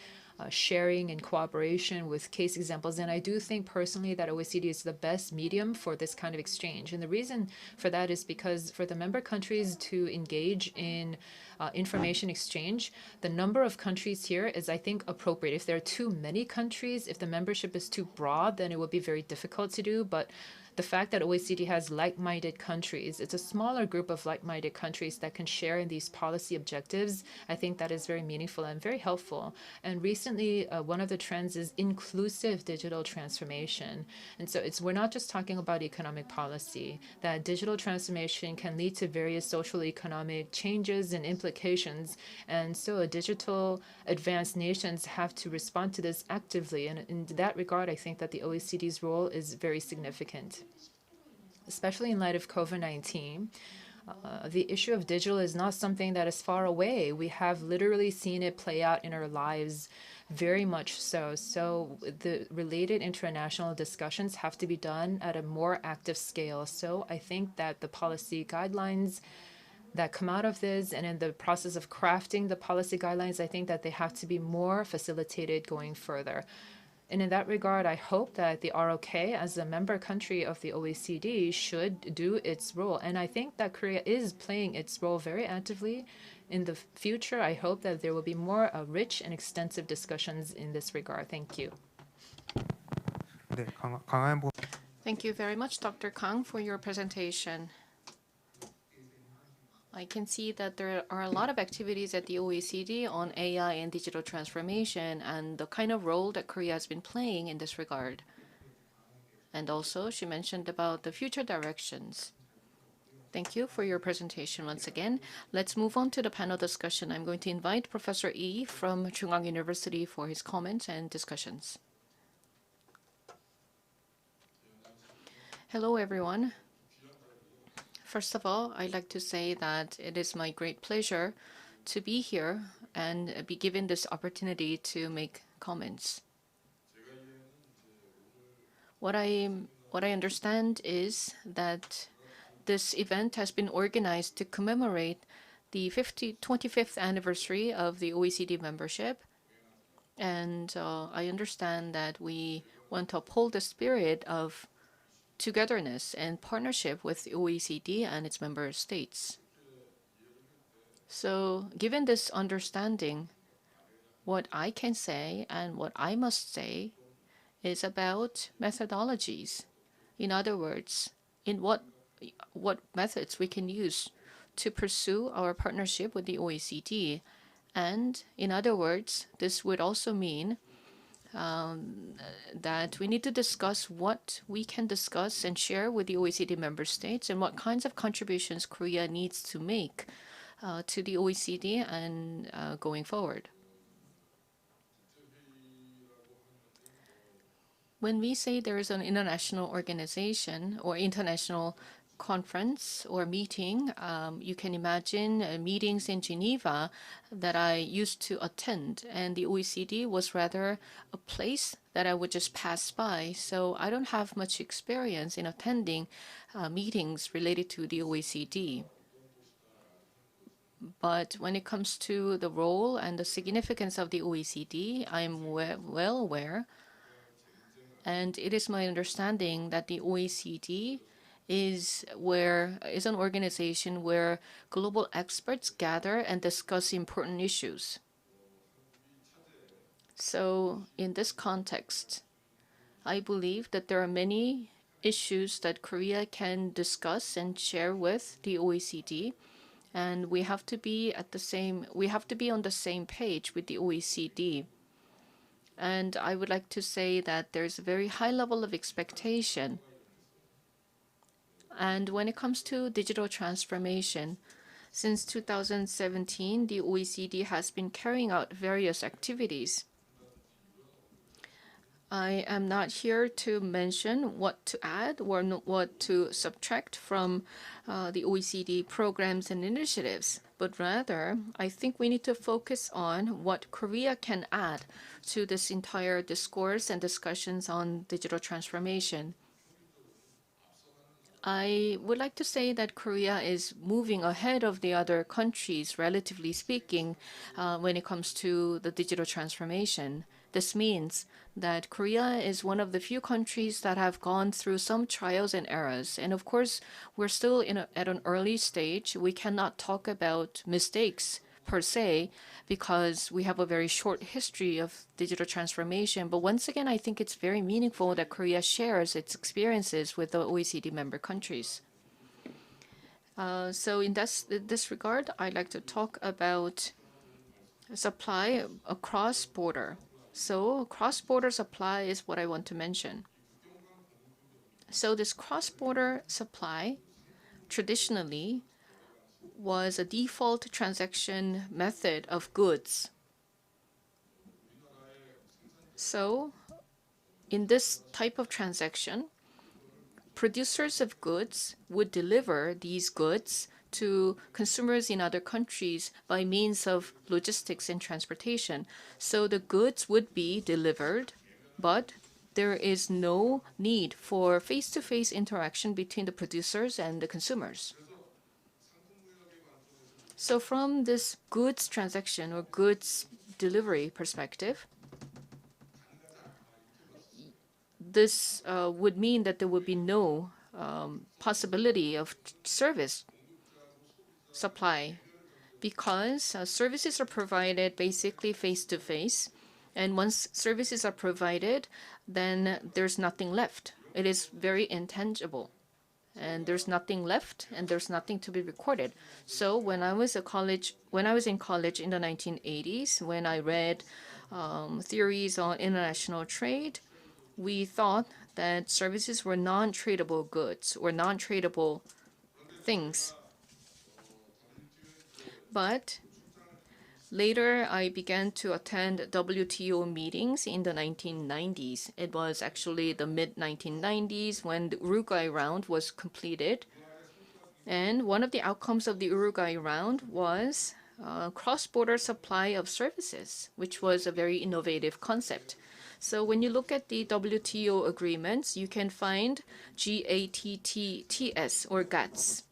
sharing and cooperation with case examples. And I do think personally that OECD is the best medium for this kind of exchange. And the reason for that is because for the member countries to engage in information exchange, the number of countries here is, I think, appropriate. If there are too many countries, if the membership is too broad, then it would be very difficult to do. But the fact that OECD has like-minded countries, it's a smaller group of like-minded countries that can share in these policy objectives. I think that is very meaningful and very helpful. And recently, one of the trends is inclusive digital transformation. And so we're not just talking about economic policy, that digital transformation can lead to various social economic changes and implications. And so digital advanced nations have to respond to this actively. And in that regard, I think that the OECD's role is very significant, especially in light of COVID-19. The issue of digital is not something that is far away. We have literally seen it play out in our lives very much so. So the related international discussions have to be done at a more active scale. So I think that the policy guidelines that come out of this and in the process of crafting the policy guidelines, I think that they have to be more facilitated going further. And in that regard, I hope that the ROK, as a member country of the OECD, should do its role. And I think that Korea is playing its role very actively. In the future, I hope that there will be more rich and extensive discussions in this regard. Thank you. Thank you very much, Dr. Kang, for your presentation. I can see that there are a lot of activities at the OECD on AI and digital transformation and the kind of role that Korea has been playing in this regard. And also, she mentioned about the future directions. Thank you for your presentation once again. Let's move on to the panel discussion. I'm going to invite Professor Lee from Chungang University for his comments and discussions. Hello, everyone. First of all, I'd like to say that it is my great pleasure to be here and be given this opportunity to make comments. What I understand is that this event has been organized to commemorate the 25th anniversary of the OECD membership. And I understand that we want to uphold the spirit of togetherness and partnership with the OECD and its member states. So given this understanding, what I can say and what I must say is about methodologies. In other words, in what methods we can use to pursue our partnership with the OECD. And in other words, this would also mean that we need to discuss what we can discuss and share with the OECD member states and what kinds of contributions Korea needs to make to the OECD and going forward. When we say there is an international organization or international conference or meeting, you can imagine meetings in Geneva that I used to attend, and the OECD was rather a place that I would just pass by. So I don't have much experience in attending meetings related to the OECD. But when it comes to the role and the significance of the OECD, I'm well aware. And it is my understanding that the OECD is an organization where global experts gather and discuss important issues. So in this context, I believe that there are many issues that Korea can discuss and share with the OECD, and we have to be on the same page with the OECD. And I would like to say that there's a very high level of expectation. And when it comes to digital transformation, since 2017, the OECD has been carrying out various activities. I am not here to mention what to add or what to subtract from the OECD programs and initiatives, but rather, I think we need to focus on what Korea can add to this entire discourse and discussions on digital transformation. I would like to say that Korea is moving ahead of the other countries, relatively speaking, when it comes to the digital transformation. This means that Korea is one of the few countries that have gone through some trials and errors. And of course, we're still at an early stage. We cannot talk about mistakes per se, because we have a very short history of digital transformation. But once again, I think it's very meaningful that Korea shares its experiences with the OECD member countries. So in this regard, I'd like to talk about supply across border. So cross-border supply is what I want to mention. So this cross-border supply traditionally was a default transaction method of goods. So in this type of transaction, producers of goods would deliver these goods to consumers in other countries by means of logistics and transportation. So the goods would be delivered, but there is no need for face-to-face interaction between the producers and the consumers. So from this goods transaction or goods delivery perspective, this would mean that there would be no possibility of service supply, because services are provided basically face-to-face, and once services are provided, then there's nothing left. It is very intangible, and there's nothing left, and there's nothing to be recorded. So when I was in college in the 1980s, when I read theories on international trade, we thought that services were non-tradable goods or non-tradable things. But later, I began to attend WTO meetings in the 1990s. It was actually the mid-1990s when the Uruguay round was completed. And one of the outcomes of the Uruguay round was cross-border supply of services, which was a very innovative concept. So when you look at the WTO agreements, you can find GATTs or GATS,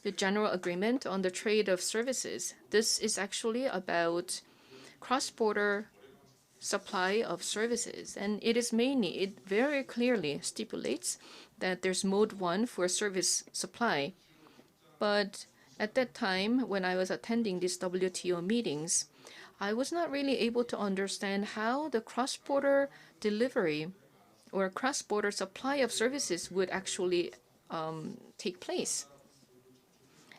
the General Agreement on the Trade of Services. This is actually about cross-border supply of services, and it very clearly stipulates that there's mode 1 for service supply. But at that time, when I was attending these WTO meetings, I was not really able to understand how the cross-border delivery or cross-border supply of services would actually take place.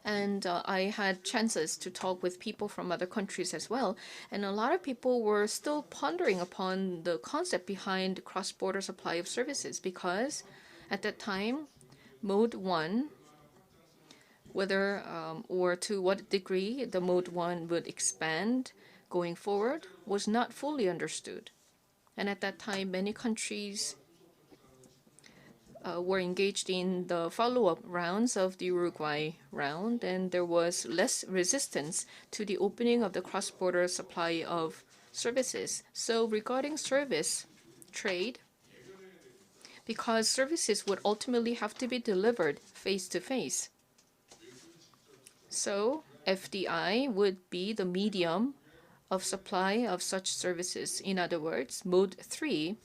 And I had chances to talk with people from other countries as well. And a lot of people were still pondering upon the concept behind cross-border supply of services, because at that time, mode 1, whether or to what degree the mode 1 would expand going forward, was not fully understood. And at that time, many countries were engaged in the follow-up rounds of the Uruguay round, and there was less resistance to the opening of the cross-border supply of services. So regarding service trade, because services would ultimately have to be delivered face-to-face, so FDI would be the medium of supply of such services. In other words, mode 3,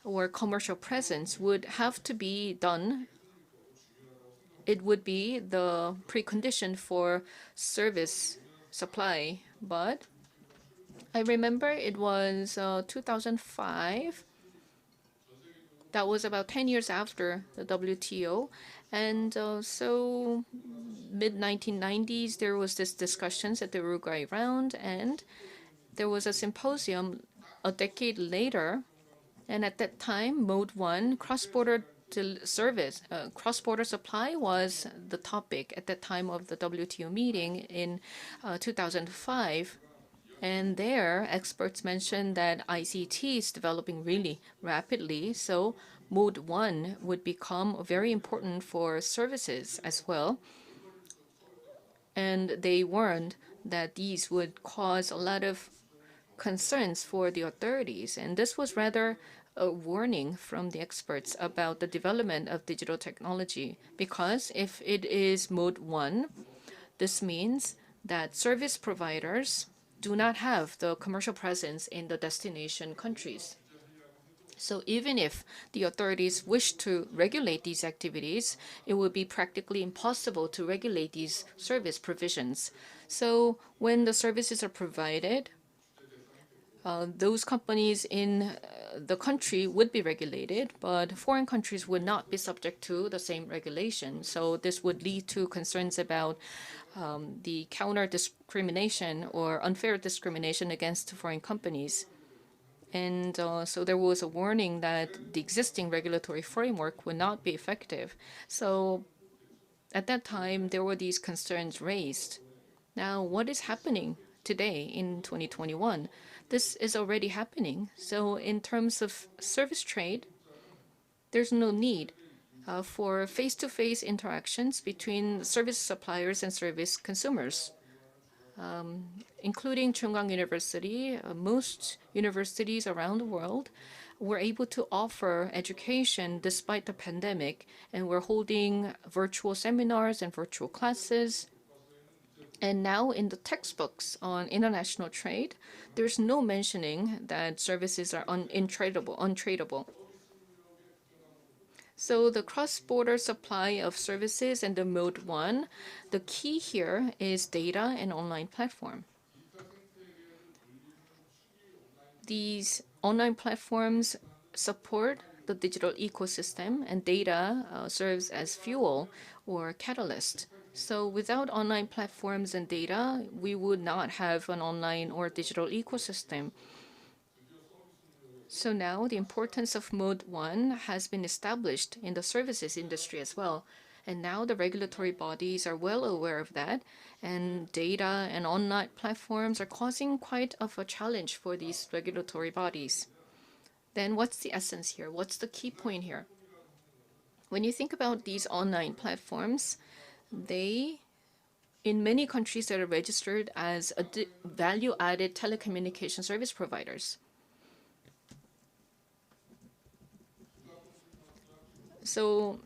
or commercial presence, would have to be done. It would be the precondition for service supply. But I remember it was 2005. That was about 10 years after the WTO. And so mid-1990s, there was this discussions at the Uruguay round, and there was a symposium a decade later. And at that time, mode 1, cross-border cross-border supply was the topic at the time of the WTO meeting in 2005. And there, experts mentioned that ICT is developing really rapidly, so mode 1 would become very important for services as well. And they warned that these would cause a lot of concerns for the authorities. And this was rather a warning from the experts about the development of digital technology, because if it is mode 1, this means that service providers do not have the commercial presence in the destination countries. So even if the authorities wish to regulate these activities, it would be practically impossible to regulate these service provisions. So when the services are provided, those companies in the country would be regulated, but foreign countries would not be subject to the same regulation. So this would lead to concerns about the counter discrimination or unfair discrimination against foreign companies. And so there was a warning that the existing regulatory framework would not be effective. So at that time, there were these concerns raised. Now, what is happening today in 2021? This is already happening. So in terms of service trade, there's no need for face-to-face interactions between service suppliers and service consumers. Including Chungang University, most universities around the world were able to offer education despite the pandemic, and we're holding virtual seminars and virtual classes. And now in the textbooks on international trade, there's no mentioning that services are untradeable. So the cross-border supply of services and the mode 1, the key here is data and online platform. These online platforms support the digital ecosystem, and data serves as fuel or catalyst. So without online platforms and data, we would not have an online or digital ecosystem. So now the importance of Mode 1 has been established in the services industry as well. And now the regulatory bodies are well aware of that, and data and online platforms are causing quite of a challenge for these regulatory bodies. Then what's the essence here? What's the key point here? When you think about these online platforms, they, in many countries that are registered as value-added telecommunication service providers. So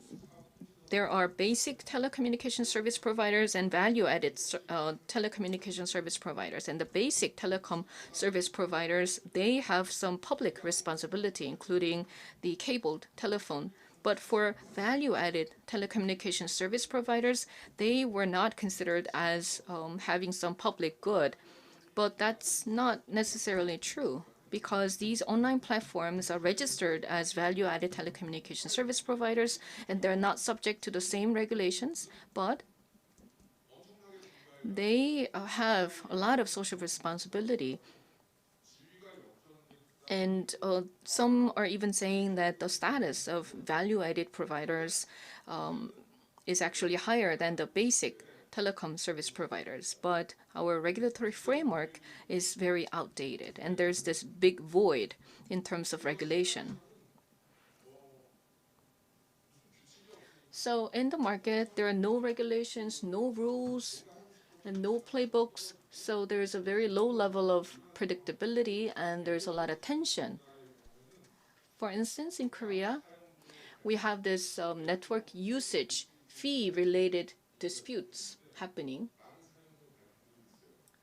there are basic telecommunication service providers and value-added telecommunication service providers. And the basic telecom service providers, they have some public responsibility, including the cabled telephone. But for value-added telecommunication service providers, they were not considered as having some public good. But that's not necessarily true, because these online platforms are registered as value-added telecommunication service providers, and they're not subject to the same regulations, but they have a lot of social responsibility. And some are even saying that the status of value-added providers is actually higher than the basic telecom service providers, but our regulatory framework is very outdated, and there's this big void in terms of regulation. So in the market, there are no regulations, no rules, and no playbooks, so there's a very low level of predictability, and there's a lot of tension. For instance, in Korea, we have this network usage fee-related disputes happening.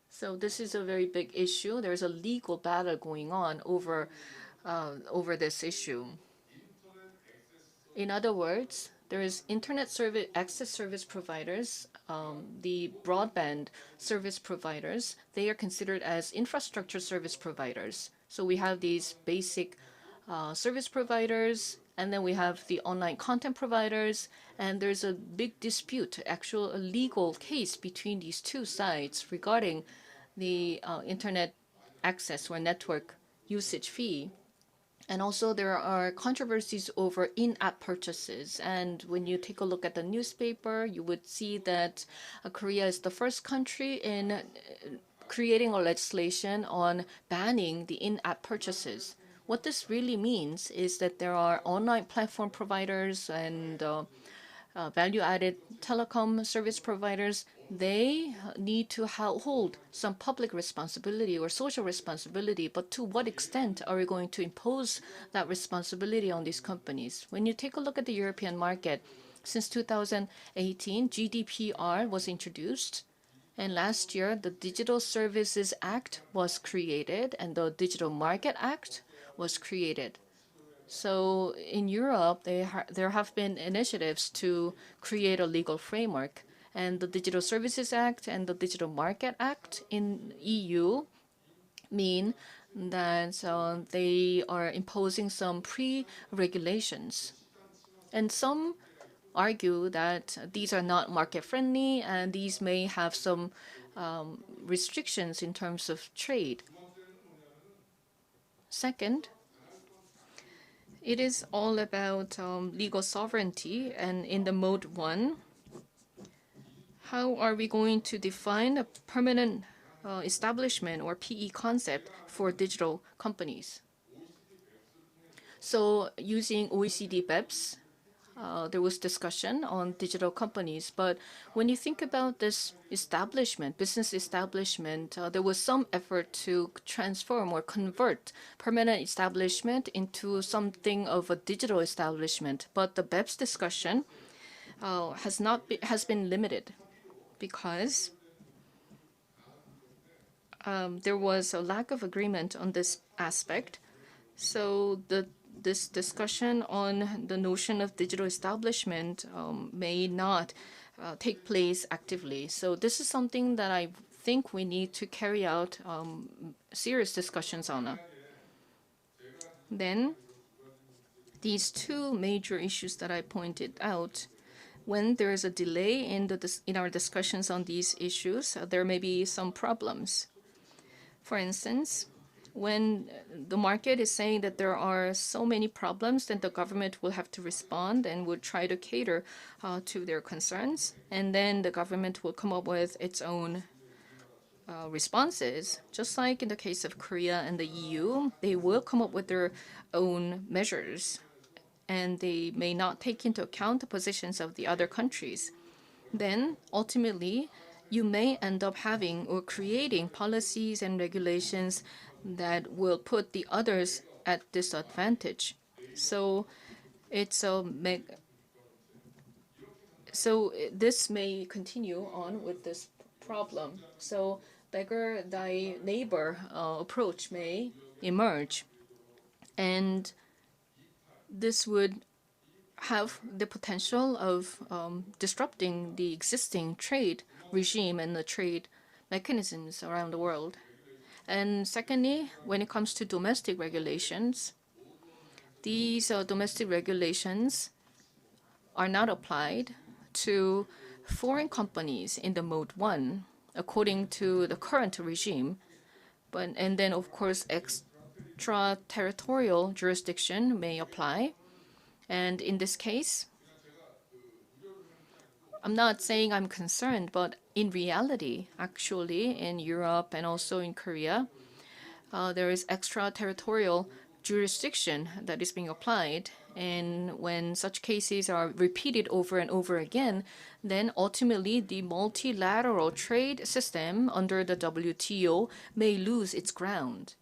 So this is a very big issue. There's a legal battle going on over this issue. In other words, there is internet service access service providers, the broadband service providers. They are considered as infrastructure service providers. So we have these basic service providers, and then we have the online content providers, and there's a big dispute, actual legal case between these two sides regarding the internet access or network usage fee. And also there are controversies over in-app purchases. And when you take a look at the newspaper, you would see that Korea is the first country in creating a legislation on banning the in-app purchases. What this really means is that there are online platform providers and value-added telecom service providers. They need to hold some public responsibility or social responsibility, but to what extent are we going to impose that responsibility on these companies? When you take a look at the European market, since 2018, GDPR was introduced, and last year the Digital Services Act was created and the Digital Market Act was created. So in Europe, there have been initiatives to create a legal framework. And the Digital Services Act and the Digital Market Act in EU mean that they are imposing some pre-regulations. And some argue that these are not market-friendly and these may have some restrictions in terms of trade. Second, it is all about legal sovereignty, and in the mode 1, how are we going to define a permanent establishment or PE concept for digital companies? So using OECD BEPS, there was discussion on digital companies, but when you think about this establishment, business establishment, there was some effort to transform or convert permanent establishment into something of a digital establishment. But the BEPS discussion has been limited because there was a lack of agreement on this aspect. So this discussion on the notion of digital establishment may not take place actively. So this is something that I think we need to carry out serious discussions on. Then these two major issues that I pointed out, when there is a delay in our discussions on these issues, there may be some problems. For instance, when the market is saying that there are so many problems, then the government will have to respond and will try to cater to their concerns. And then the government will come up with its own responses. Just like in the case of Korea and the EU, they will come up with their own measures. And they may not take into account the positions of the other countries. Then, ultimately, you may end up having or creating policies and regulations that will put the others at disadvantage. So this may continue on with this problem. So beggar thy neighbor approach may emerge, and this would have the potential of disrupting the existing trade regime and the trade mechanisms around the world. And secondly, when it comes to domestic regulations, these domestic regulations are not applied to foreign companies in the mode 1 according to the current regime. And then, of course, extraterritorial jurisdiction may apply. And in this case, I'm not saying I'm concerned, but in reality, actually, in Europe and also in Korea, there is extraterritorial jurisdiction that is being applied. And when such cases are repeated over and over again, then ultimately the multilateral trade system under the WTO may lose its ground.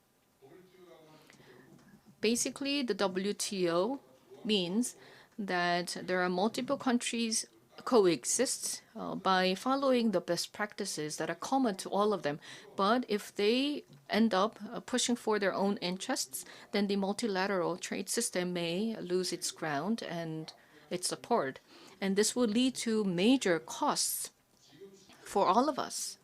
Basically, the WTO means that there are multiple countries coexist by following the best practices that are common to all of them. But if they end up pushing for their own interests, then the multilateral trade system may lose its ground and its support. And this will lead to major costs for all of us.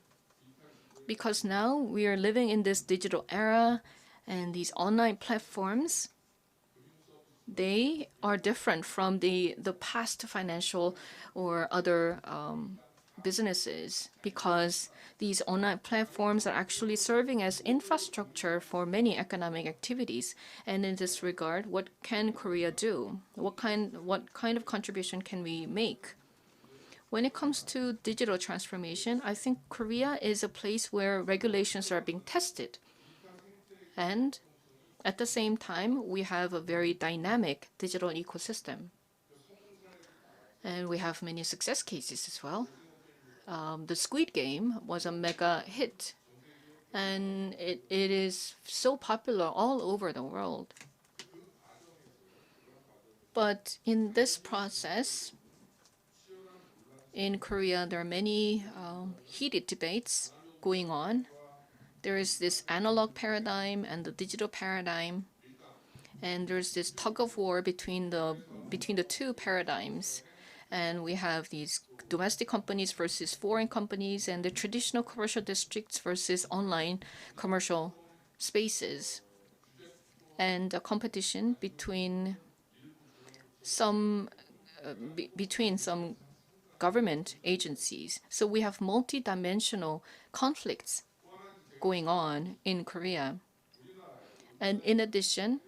Because now we are living in this digital era, and these online platforms, they are different from the past financial or other businesses, because these online platforms are actually serving as infrastructure for many economic activities. And in this regard, what can Korea do? What kind of contribution can we make? When it comes to digital transformation, I think Korea is a place where regulations are being tested. And at the same time, we have a very dynamic digital ecosystem. And we have many success cases as well. The Squid Game was a mega hit, and it is so popular all over the world. But in this process, in Korea, there are many heated debates going on. There is this analog paradigm and the digital paradigm. And there's this tug of war between the two paradigms. And we have these domestic companies versus foreign companies, and the traditional commercial districts versus online commercial spaces, and a competition between some government agencies. So we have multi-dimensional conflicts going on in Korea. And in addition,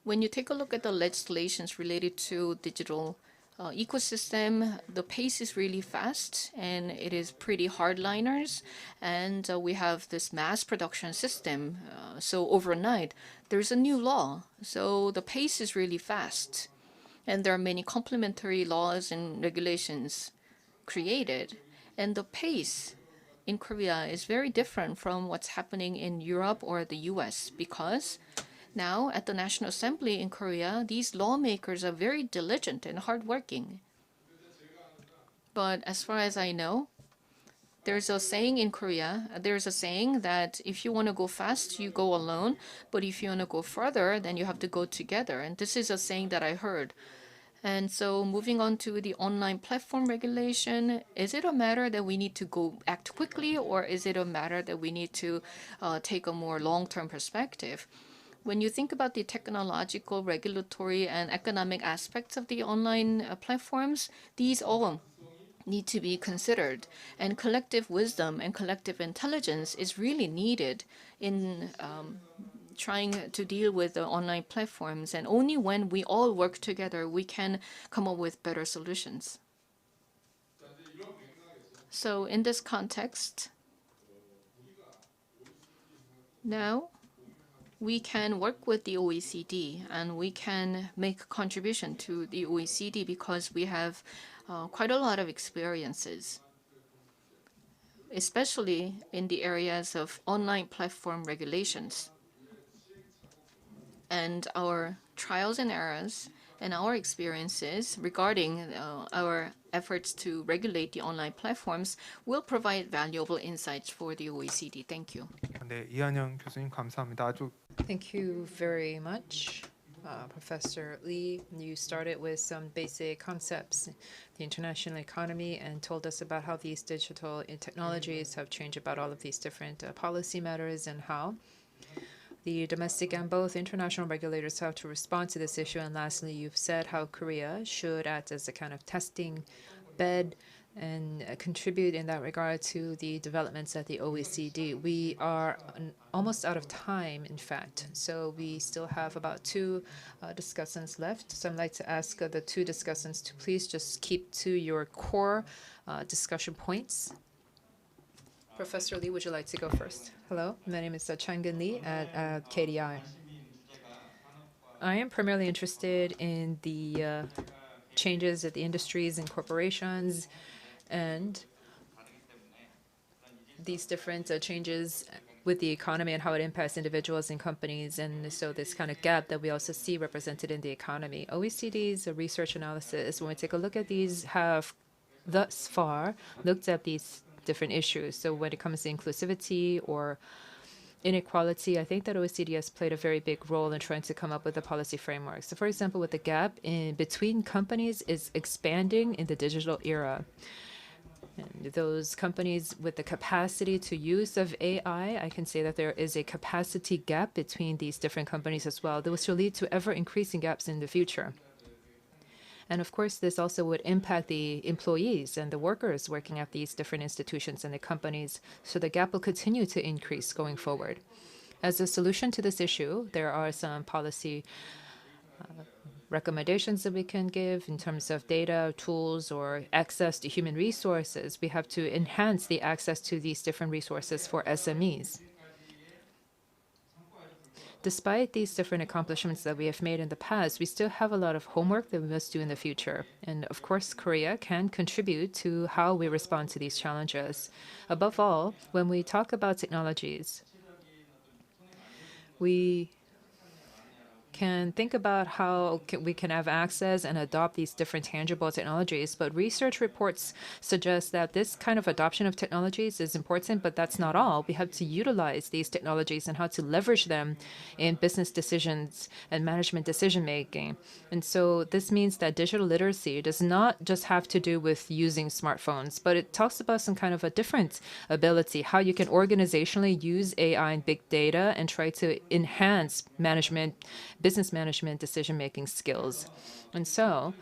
when you take a look at the legislations related to digital ecosystem, the pace is really fast and it is pretty hardliners. And we have this mass production system. So overnight, there's a new law. So the pace is really fast. And there are many complementary laws and regulations created. And the pace in Korea is very different from what's happening in Europe or the US, because now at the National Assembly in Korea, these lawmakers are very diligent and hardworking. But as far as I know, there's a saying in Korea, there's a saying that if you want to go fast, you go alone. But if you want to go further, then you have to go together. And this is a saying that I heard. And so moving on to the online platform regulation, is it a matter that we need to act quickly, or is it a matter that we need to take a more long-term perspective? When you think about the technological, regulatory, and economic aspects of the online platforms, these all need to be considered. And collective wisdom and collective intelligence is really needed in trying to deal with the online platforms. And only when we all work together, we can come up with better solutions. So in this context, now we can work with the OECD and we can make contribution to the OECD because we have quite a lot of experiences, especially in the areas of online platform regulations. And our trials and errors and our experiences regarding our efforts to regulate the online platforms will provide valuable insights for the OECD. Thank you. 네, 이한영 교수님 감사합니다. 아주 Thank you very much, Professor Lee. You started with some basic concepts, the international economy, and told us about how these digital technologies have changed about all of these different policy matters and how the domestic and both international regulators have to respond to this issue. And lastly, you've said how Korea should act as a kind of testing bed and contribute in that regard to the developments at the OECD. We are almost out of time, in fact, so we still have about two discussants left. So I'd like to ask the two discussants to please just keep to your core discussion points. Professor Lee, would you like to go first? Hello, my name is Changin Lee at KDI. I am primarily interested in the changes at the industries and corporations and these different changes with the economy and how it impacts individuals and companies, and so this kind of gap that we also see represented in the economy. OECD's research analysis, when we take a look at these, have thus far looked at these different issues. So when it comes to inclusivity or inequality, I think that OECD has played a very big role in trying to come up with a policy framework. So for example, with the gap in between companies is expanding in the digital era. And those companies with the capacity to use of AI, I can say that there is a capacity gap between these different companies as well. This will lead to ever-increasing gaps in the future. And of course, this also would impact the employees and the workers working at these different institutions and the companies, so the gap will continue to increase going forward. As a solution to this issue, there are some policy recommendations that we can give in terms of data, tools, or access to human resources. We have to enhance the access to these different resources for SMEs. Despite these different accomplishments that we have made in the past, we still have a lot of homework that we must do in the future. And of course, Korea can contribute to how we respond to these challenges. Above all, when we talk about technologies, we can think about how we can have access and adopt these different tangible technologies, but research reports suggest that this kind of adoption of technologies is important, but that's not all. We have to utilize these technologies and how to leverage them in business decisions and management decision making. And so this means that digital literacy does not just have to do with using smartphones, but it talks about some kind of a different ability, how you can organizationally use AI and big data and try to enhance business management decision-making skills. And so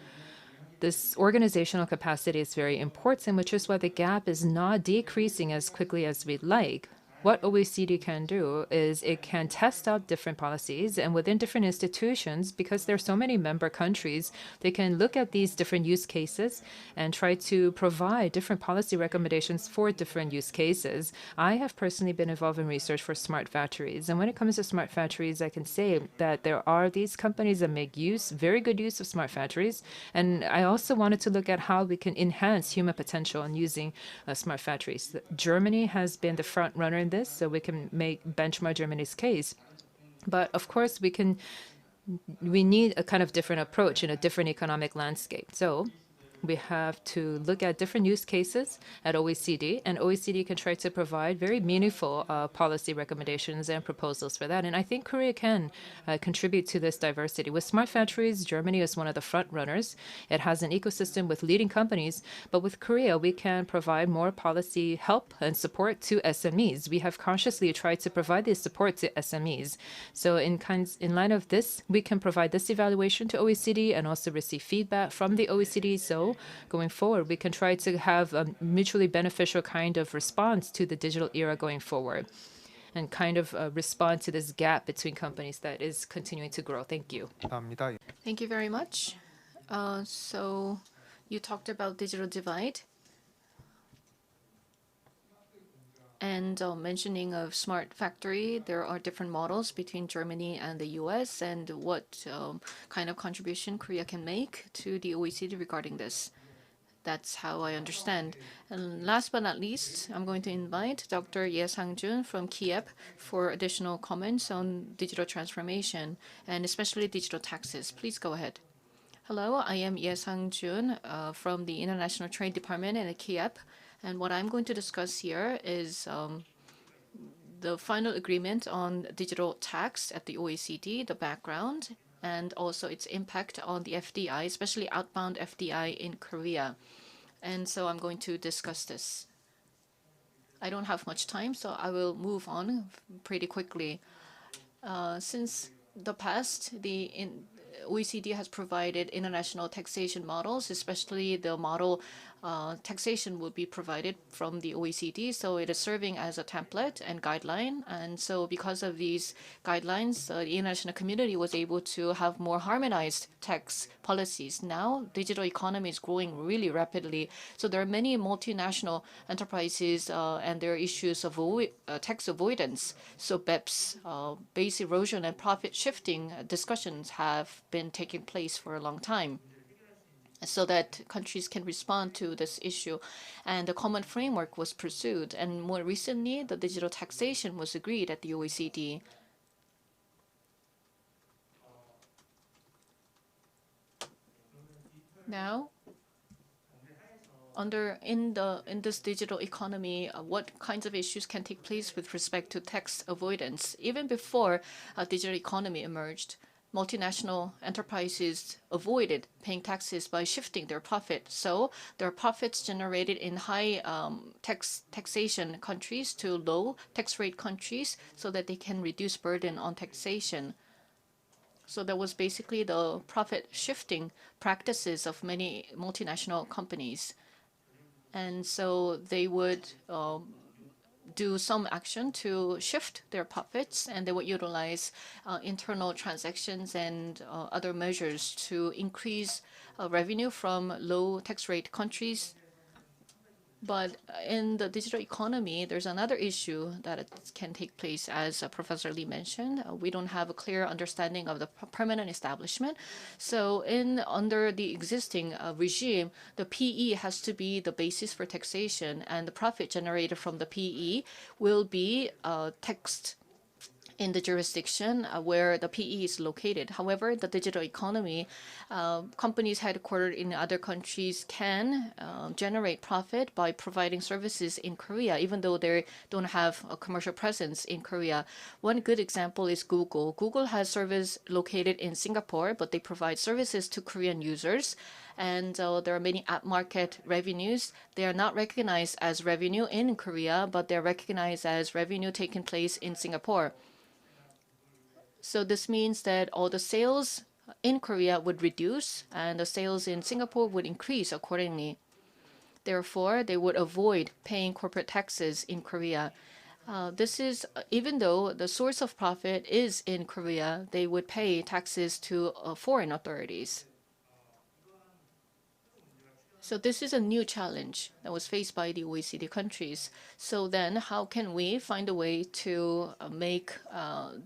this organizational capacity is very important, which is why the gap is not decreasing as quickly as we'd like. What OECD can do is it can test out different policies, and within different institutions, because there are so many member countries, they can look at these different use cases and try to provide different policy recommendations for different use cases. I have personally been involved in research for smart factories, and when it comes to smart factories, I can say that there are these companies that make very good use of smart factories, and I also wanted to look at how we can enhance human potential in using smart factories. Germany has been the front runner in this, so we can benchmark Germany's case. But of course, we need a kind of different approach in a different economic landscape. So we have to look at different use cases at OECD, and OECD can try to provide very meaningful policy recommendations and proposals for that. And I think Korea can contribute to this diversity. With smart factories, Germany is one of the front runners. It has an ecosystem with leading companies, but with Korea, we can provide more policy help and support to SMEs. We have consciously tried to provide this support to SMEs. So in line of this, we can provide this evaluation to OECD and also receive feedback from the OECD. So going forward, we can try to have a mutually beneficial kind of response to the digital era going forward and kind of respond to this gap between companies that is continuing to grow. Thank you. Thank you very much. So you talked about digital divide and mentioning of smart factory. There are different models between Germany and the US, and what kind of contribution Korea can make to the OECD regarding this. That's how I understand. And last but not least, I'm going to invite Dr. Ye Sang-jun from KIEP for additional comments on digital transformation and especially digital taxes. Please go ahead. Hello, I am Ye Sang-jun from the International Trade Department at KIEP. And what I'm going to discuss here is the final agreement on digital tax at the OECD, the background, and also its impact on the FDI, especially outbound FDI in Korea. And so I'm going to discuss this. I don't have much time, so I will move on pretty quickly. Since the past, the OECD has provided international taxation models, especially the model taxation will be provided from the OECD. So it is serving as a template and guideline. And so because of these guidelines, the international community was able to have more harmonized tax policies. Now, digital economy is growing really rapidly. So there are many multinational enterprises and there are issues of tax avoidance. So BEPS, base erosion and profit shifting discussions have been taking place for a long time, so that countries can respond to this issue. And a common framework was pursued. And more recently, the digital taxation was agreed at the OECD. Now, in this digital economy, what kinds of issues can take place with respect to tax avoidance? Even before a digital economy emerged, multinational enterprises avoided paying taxes by shifting their profit. So their profits generated in high taxation countries to low tax rate countries so that they can reduce burden on taxation. So that was basically the profit shifting practices of many multinational companies. And so they would do some action to shift their profits, and they would utilize internal transactions and other measures to increase revenue from low tax rate countries. But in the digital economy, there's another issue that can take place, as Professor Lee mentioned. We don't have a clear understanding of the permanent establishment. So under the existing regime, the PE has to be the basis for taxation, and the profit generated from the PE will be taxed in the jurisdiction where the PE is located. However, the digital economy, companies headquartered in other countries can generate profit by providing services in Korea, even though they don't have a commercial presence in Korea. One good example is Google. Google has service located in Singapore, but they provide services to Korean users. And there are many app market revenues. They are not recognized as revenue in Korea, but they're recognized as revenue taking place in Singapore. So this means that all the sales in Korea would reduce and the sales in Singapore would increase accordingly. Therefore, they would avoid paying corporate taxes in Korea. This is, even though the source of profit is in Korea, they would pay taxes to foreign authorities. So this is a new challenge that was faced by the OECD countries. So then how can we find a way to make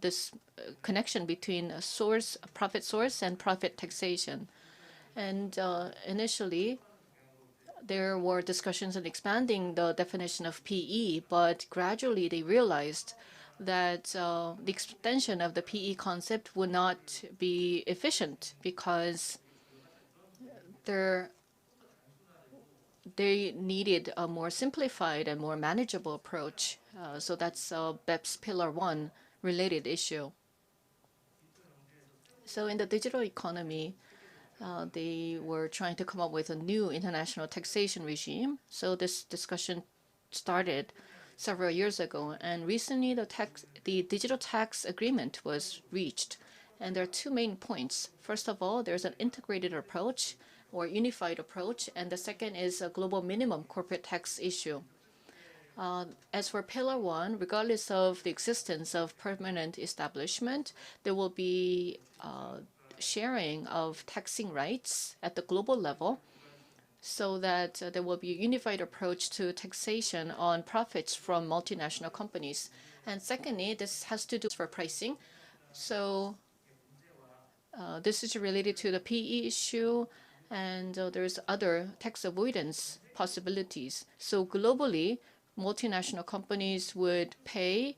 this connection between a profit source and profit taxation? And initially, there were discussions on expanding the definition of PE, but gradually they realized that the extension of the PE concept would not be efficient because they needed a more simplified and more manageable approach. So that's BEPS Pillar 1 related issue. So in the digital economy, they were trying to come up with a new international taxation regime. So this discussion started several years ago. And recently, the digital tax agreement was reached. And there are two main points. First of all, there's an integrated approach or unified approach, and the second is a global minimum corporate tax issue. As for Pillar 1, regardless of the existence of permanent establishment, there will be sharing of taxing rights at the global level so that there will be a unified approach to taxation on profits from multinational companies. And secondly, this has to do with pricing. So this is related to the PE issue, and there's other tax avoidance possibilities. So globally, multinational companies would pay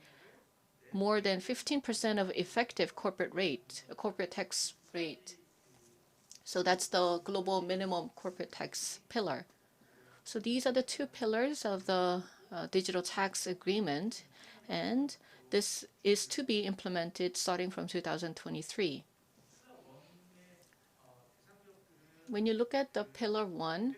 more than 15% of effective corporate tax rate. So that's the global minimum corporate tax pillar. So these are the two pillars of the digital tax agreement, and this is to be implemented starting from 2023. When you look at the Pillar 1,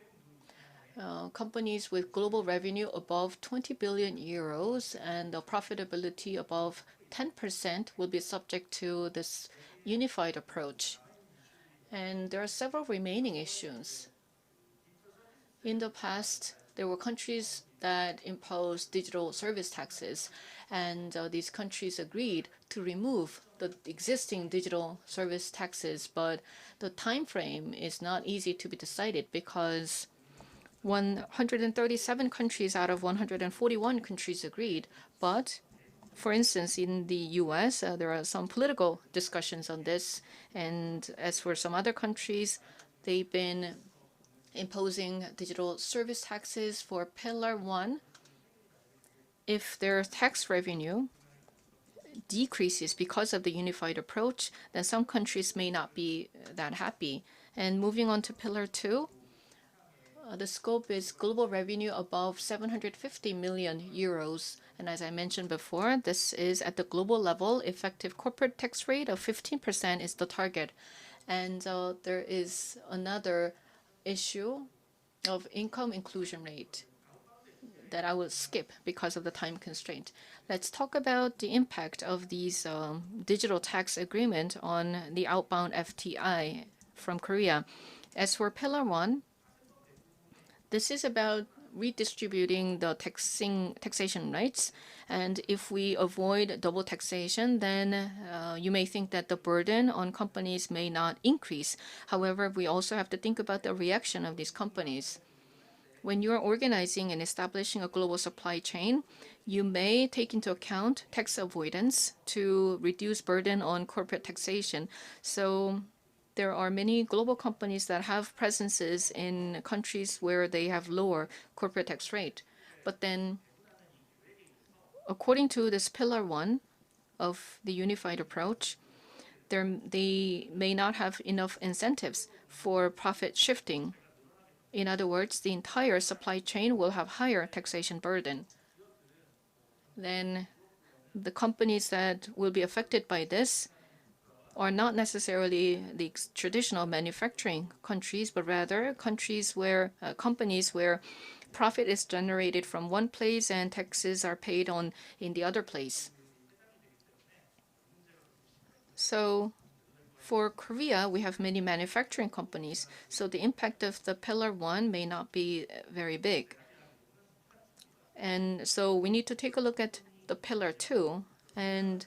companies with global revenue above 20 billion euros and the profitability above 10% will be subject to this unified approach. And there are several remaining issues. In the past, there were countries that imposed digital service taxes, and these countries agreed to remove the existing digital service taxes, but the time frame is not easy to be decided because 137 countries out of 141 countries agreed. But for instance, in the US, there are some political discussions on this, and as for some other countries, they've been imposing digital service taxes for Pillar 1. If their tax revenue decreases because of the unified approach, then some countries may not be that happy. And moving on to Pillar 2, the scope is global revenue above 750 million euros. And as I mentioned before, this is at the global level. Effective corporate tax rate of 15% is the target. And there is another issue of income inclusion rate that I will skip because of the time constraint. Let's talk about the impact of these digital tax agreement on the outbound FTI from Korea. As for Pillar 1, this is about redistributing the taxation rights. And if we avoid double taxation, then you may think that the burden on companies may not increase. However, we also have to think about the reaction of these companies. When you're organizing and establishing a global supply chain, you may take into account tax avoidance to reduce burden on corporate taxation. So there are many global companies that have presences in countries where they have lower corporate tax rate. But then, according to this Pillar 1 of the unified approach, they may not have enough incentives for profit shifting. In other words, the entire supply chain will have higher taxation burden. Then the companies that will be affected by this are not necessarily the traditional manufacturing countries, but rather countries where companies where profit is generated from one place and taxes are paid on in the other place. So for Korea, we have many manufacturing companies, so the impact of the Pillar 1 may not be very big. And so we need to take a look at the Pillar 2. And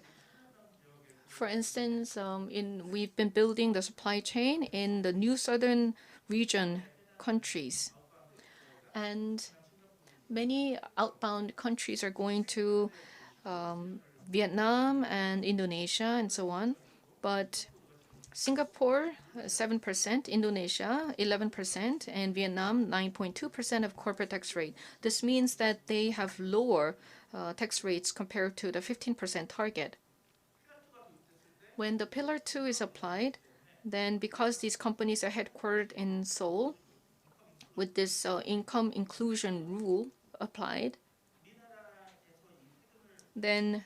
for instance, we've been building the supply chain in the new southern region countries. And many outbound countries are going to Vietnam and Indonesia and so on. But Singapore, 7%, Indonesia, 11%, and Vietnam, 9.2% of corporate tax rate. This means that they have lower tax rates compared to the 15% target. When the Pillar 2 is applied, then because these companies are headquartered in Seoul, with this income inclusion rule applied, then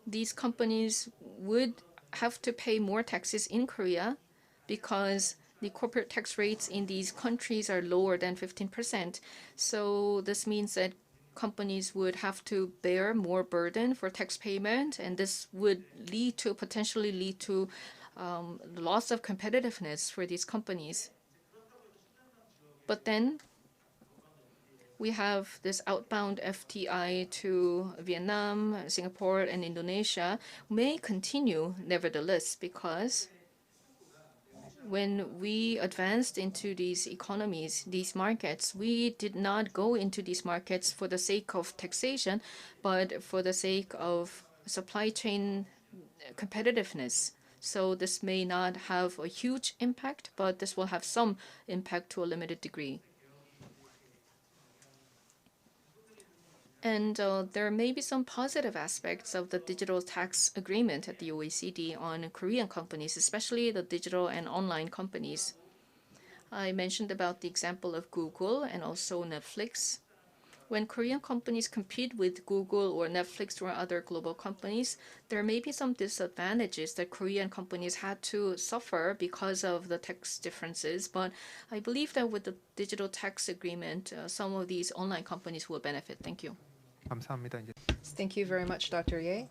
these companies would have to pay more taxes in Korea because the corporate tax rates in these countries are lower than 15%. So this means that companies would have to bear more burden for tax payment, and this would potentially lead to loss of competitiveness for these companies. But then we have this outbound FTI to Vietnam, Singapore, and Indonesia may continue nevertheless, because when we advanced into these economies, these markets, we did not go into these markets for the sake of taxation, but for the sake of supply chain competitiveness. So this may not have a huge impact, but this will have some impact to a limited degree. And there may be some positive aspects of the digital tax agreement at the OECD on Korean companies, especially the digital and online companies. I mentioned about the example of Google and also Netflix. When Korean companies compete with Google or Netflix or other global companies, there may be some disadvantages that Korean companies had to suffer because of the tax differences. But I believe that with the digital tax agreement, some of these online companies will benefit. Thank you. 감사합니다. 이제. Thank you very much, Dr. Ye.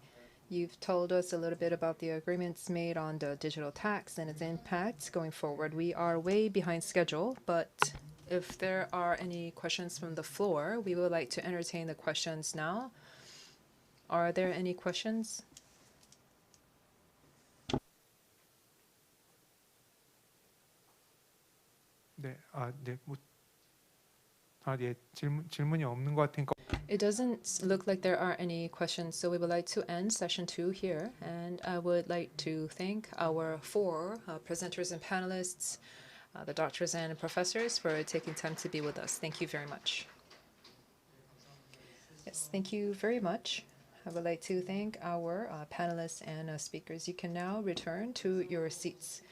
You've told us a little bit about the agreements made on the digital tax and its impacts going forward. We are way behind schedule, but if there are any questions from the floor, we would like to entertain the questions now. Are there any questions? 네, 질문이 없는 것 같으니까. It doesn't look like there are any questions, so we would like to end session 2 here. And I would like to thank our 4 presenters and panelists, the doctors and professors, for taking time to be with us. Thank you very much. Yes, thank you very much. I would like to thank our panelists and speakers. You can now return to your seats.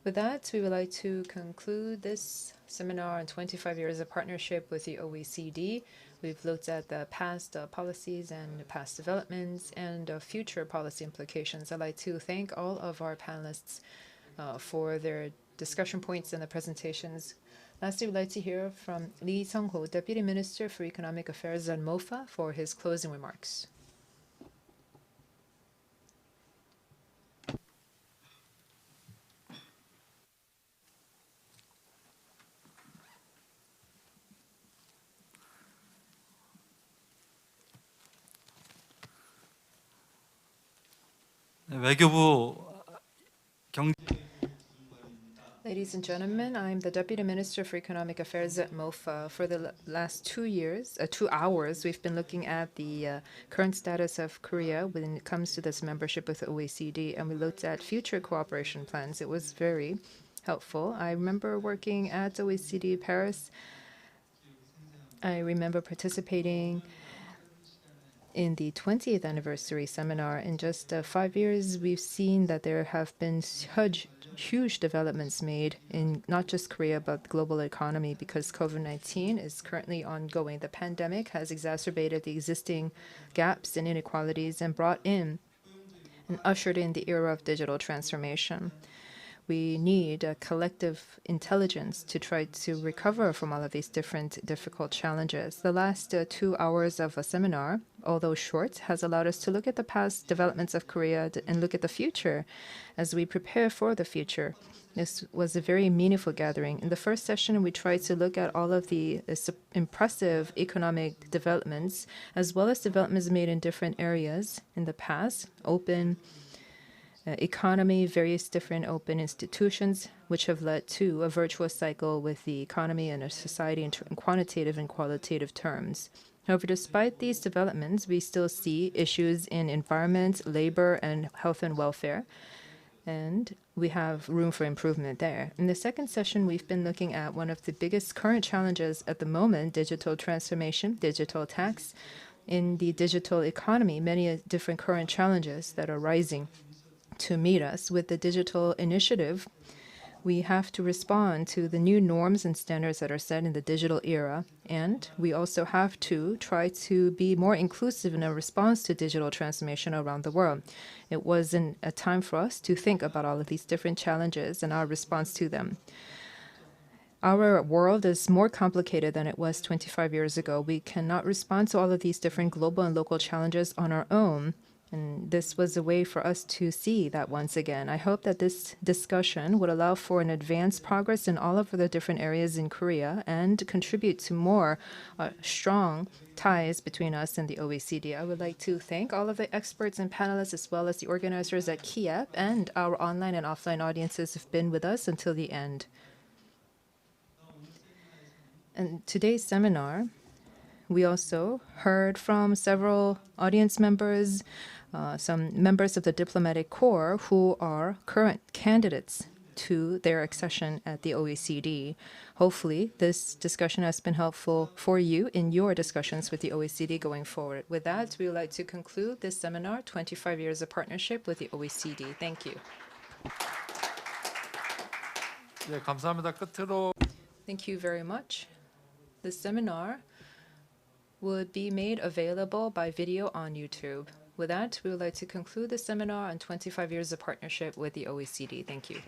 With that, we would like to conclude this seminar on 25 years of partnership with the OECD. We've looked at the past policies and past developments and future policy implications. I'd like to thank all of our panelists for their discussion points and the presentations. Lastly, we'd like to hear from Lee Sung-ho, Deputy Minister for Economic Affairs at MOFA, for his closing remarks. 외교부 경 Ladies and gentlemen, I'm the Deputy Minister for Economic Affairs at MOFA. For the last 2 hours, we've been looking at the current status of Korea when it comes to this membership with the OECD, and we looked at future cooperation plans. It was very helpful. I remember working at OECD Paris. I remember participating in the 20th anniversary seminar. In just 5 years, we've seen that there have been huge developments made in not just Korea, but the global economy, because COVID-19 is currently ongoing. The pandemic has exacerbated the existing gaps and inequalities and brought in and ushered in the era of digital transformation. We need a collective intelligence to try to recover from all of these different difficult challenges. The last 2 hours of a seminar, although short, has allowed us to look at the past developments of Korea and look at the future as we prepare for the future. This was a very meaningful gathering. In the first session, we tried to look at all of the impressive economic developments, as well as developments made in different areas in the past, open economy, various different open institutions, which have led to a virtuous cycle with the economy and a society in quantitative and qualitative terms. However, despite these developments, we still see issues in environment, labor, and health and welfare, and we have room for improvement there. In the second session, we've been looking at one of the biggest current challenges at the moment, digital transformation, digital tax. In the digital economy, many different current challenges that are rising to meet us. With the digital initiative, we have to respond to the new norms and standards that are set in the digital era, and we also have to try to be more inclusive in our response to digital transformation around the world. It was a time for us to think about all of these different challenges and our response to them. Our world is more complicated than it was 25 years ago. We cannot respond to all of these different global and local challenges on our own. And this was a way for us to see that once again. I hope that this discussion would allow for an advanced progress in all of the different areas in Korea and contribute to more strong ties between us and the OECD. I would like to thank all of the experts and panelists, as well as the organizers at KIEP, and our online and offline audiences who've been with us until the end. And today's seminar, we also heard from several audience members, some members of the diplomatic corps who are current candidates to their accession at the OECD. Hopefully, this discussion has been helpful for you in your discussions with the OECD going forward. With that, we would like to conclude this seminar, 25 Years of Partnership with the OECD. Thank you. 네, 감사합니다. 끝으로 Thank you very much. This seminar would be made available by video on YouTube. With that, we would like to conclude the seminar on 25 years of partnership with the OECD. Thank you.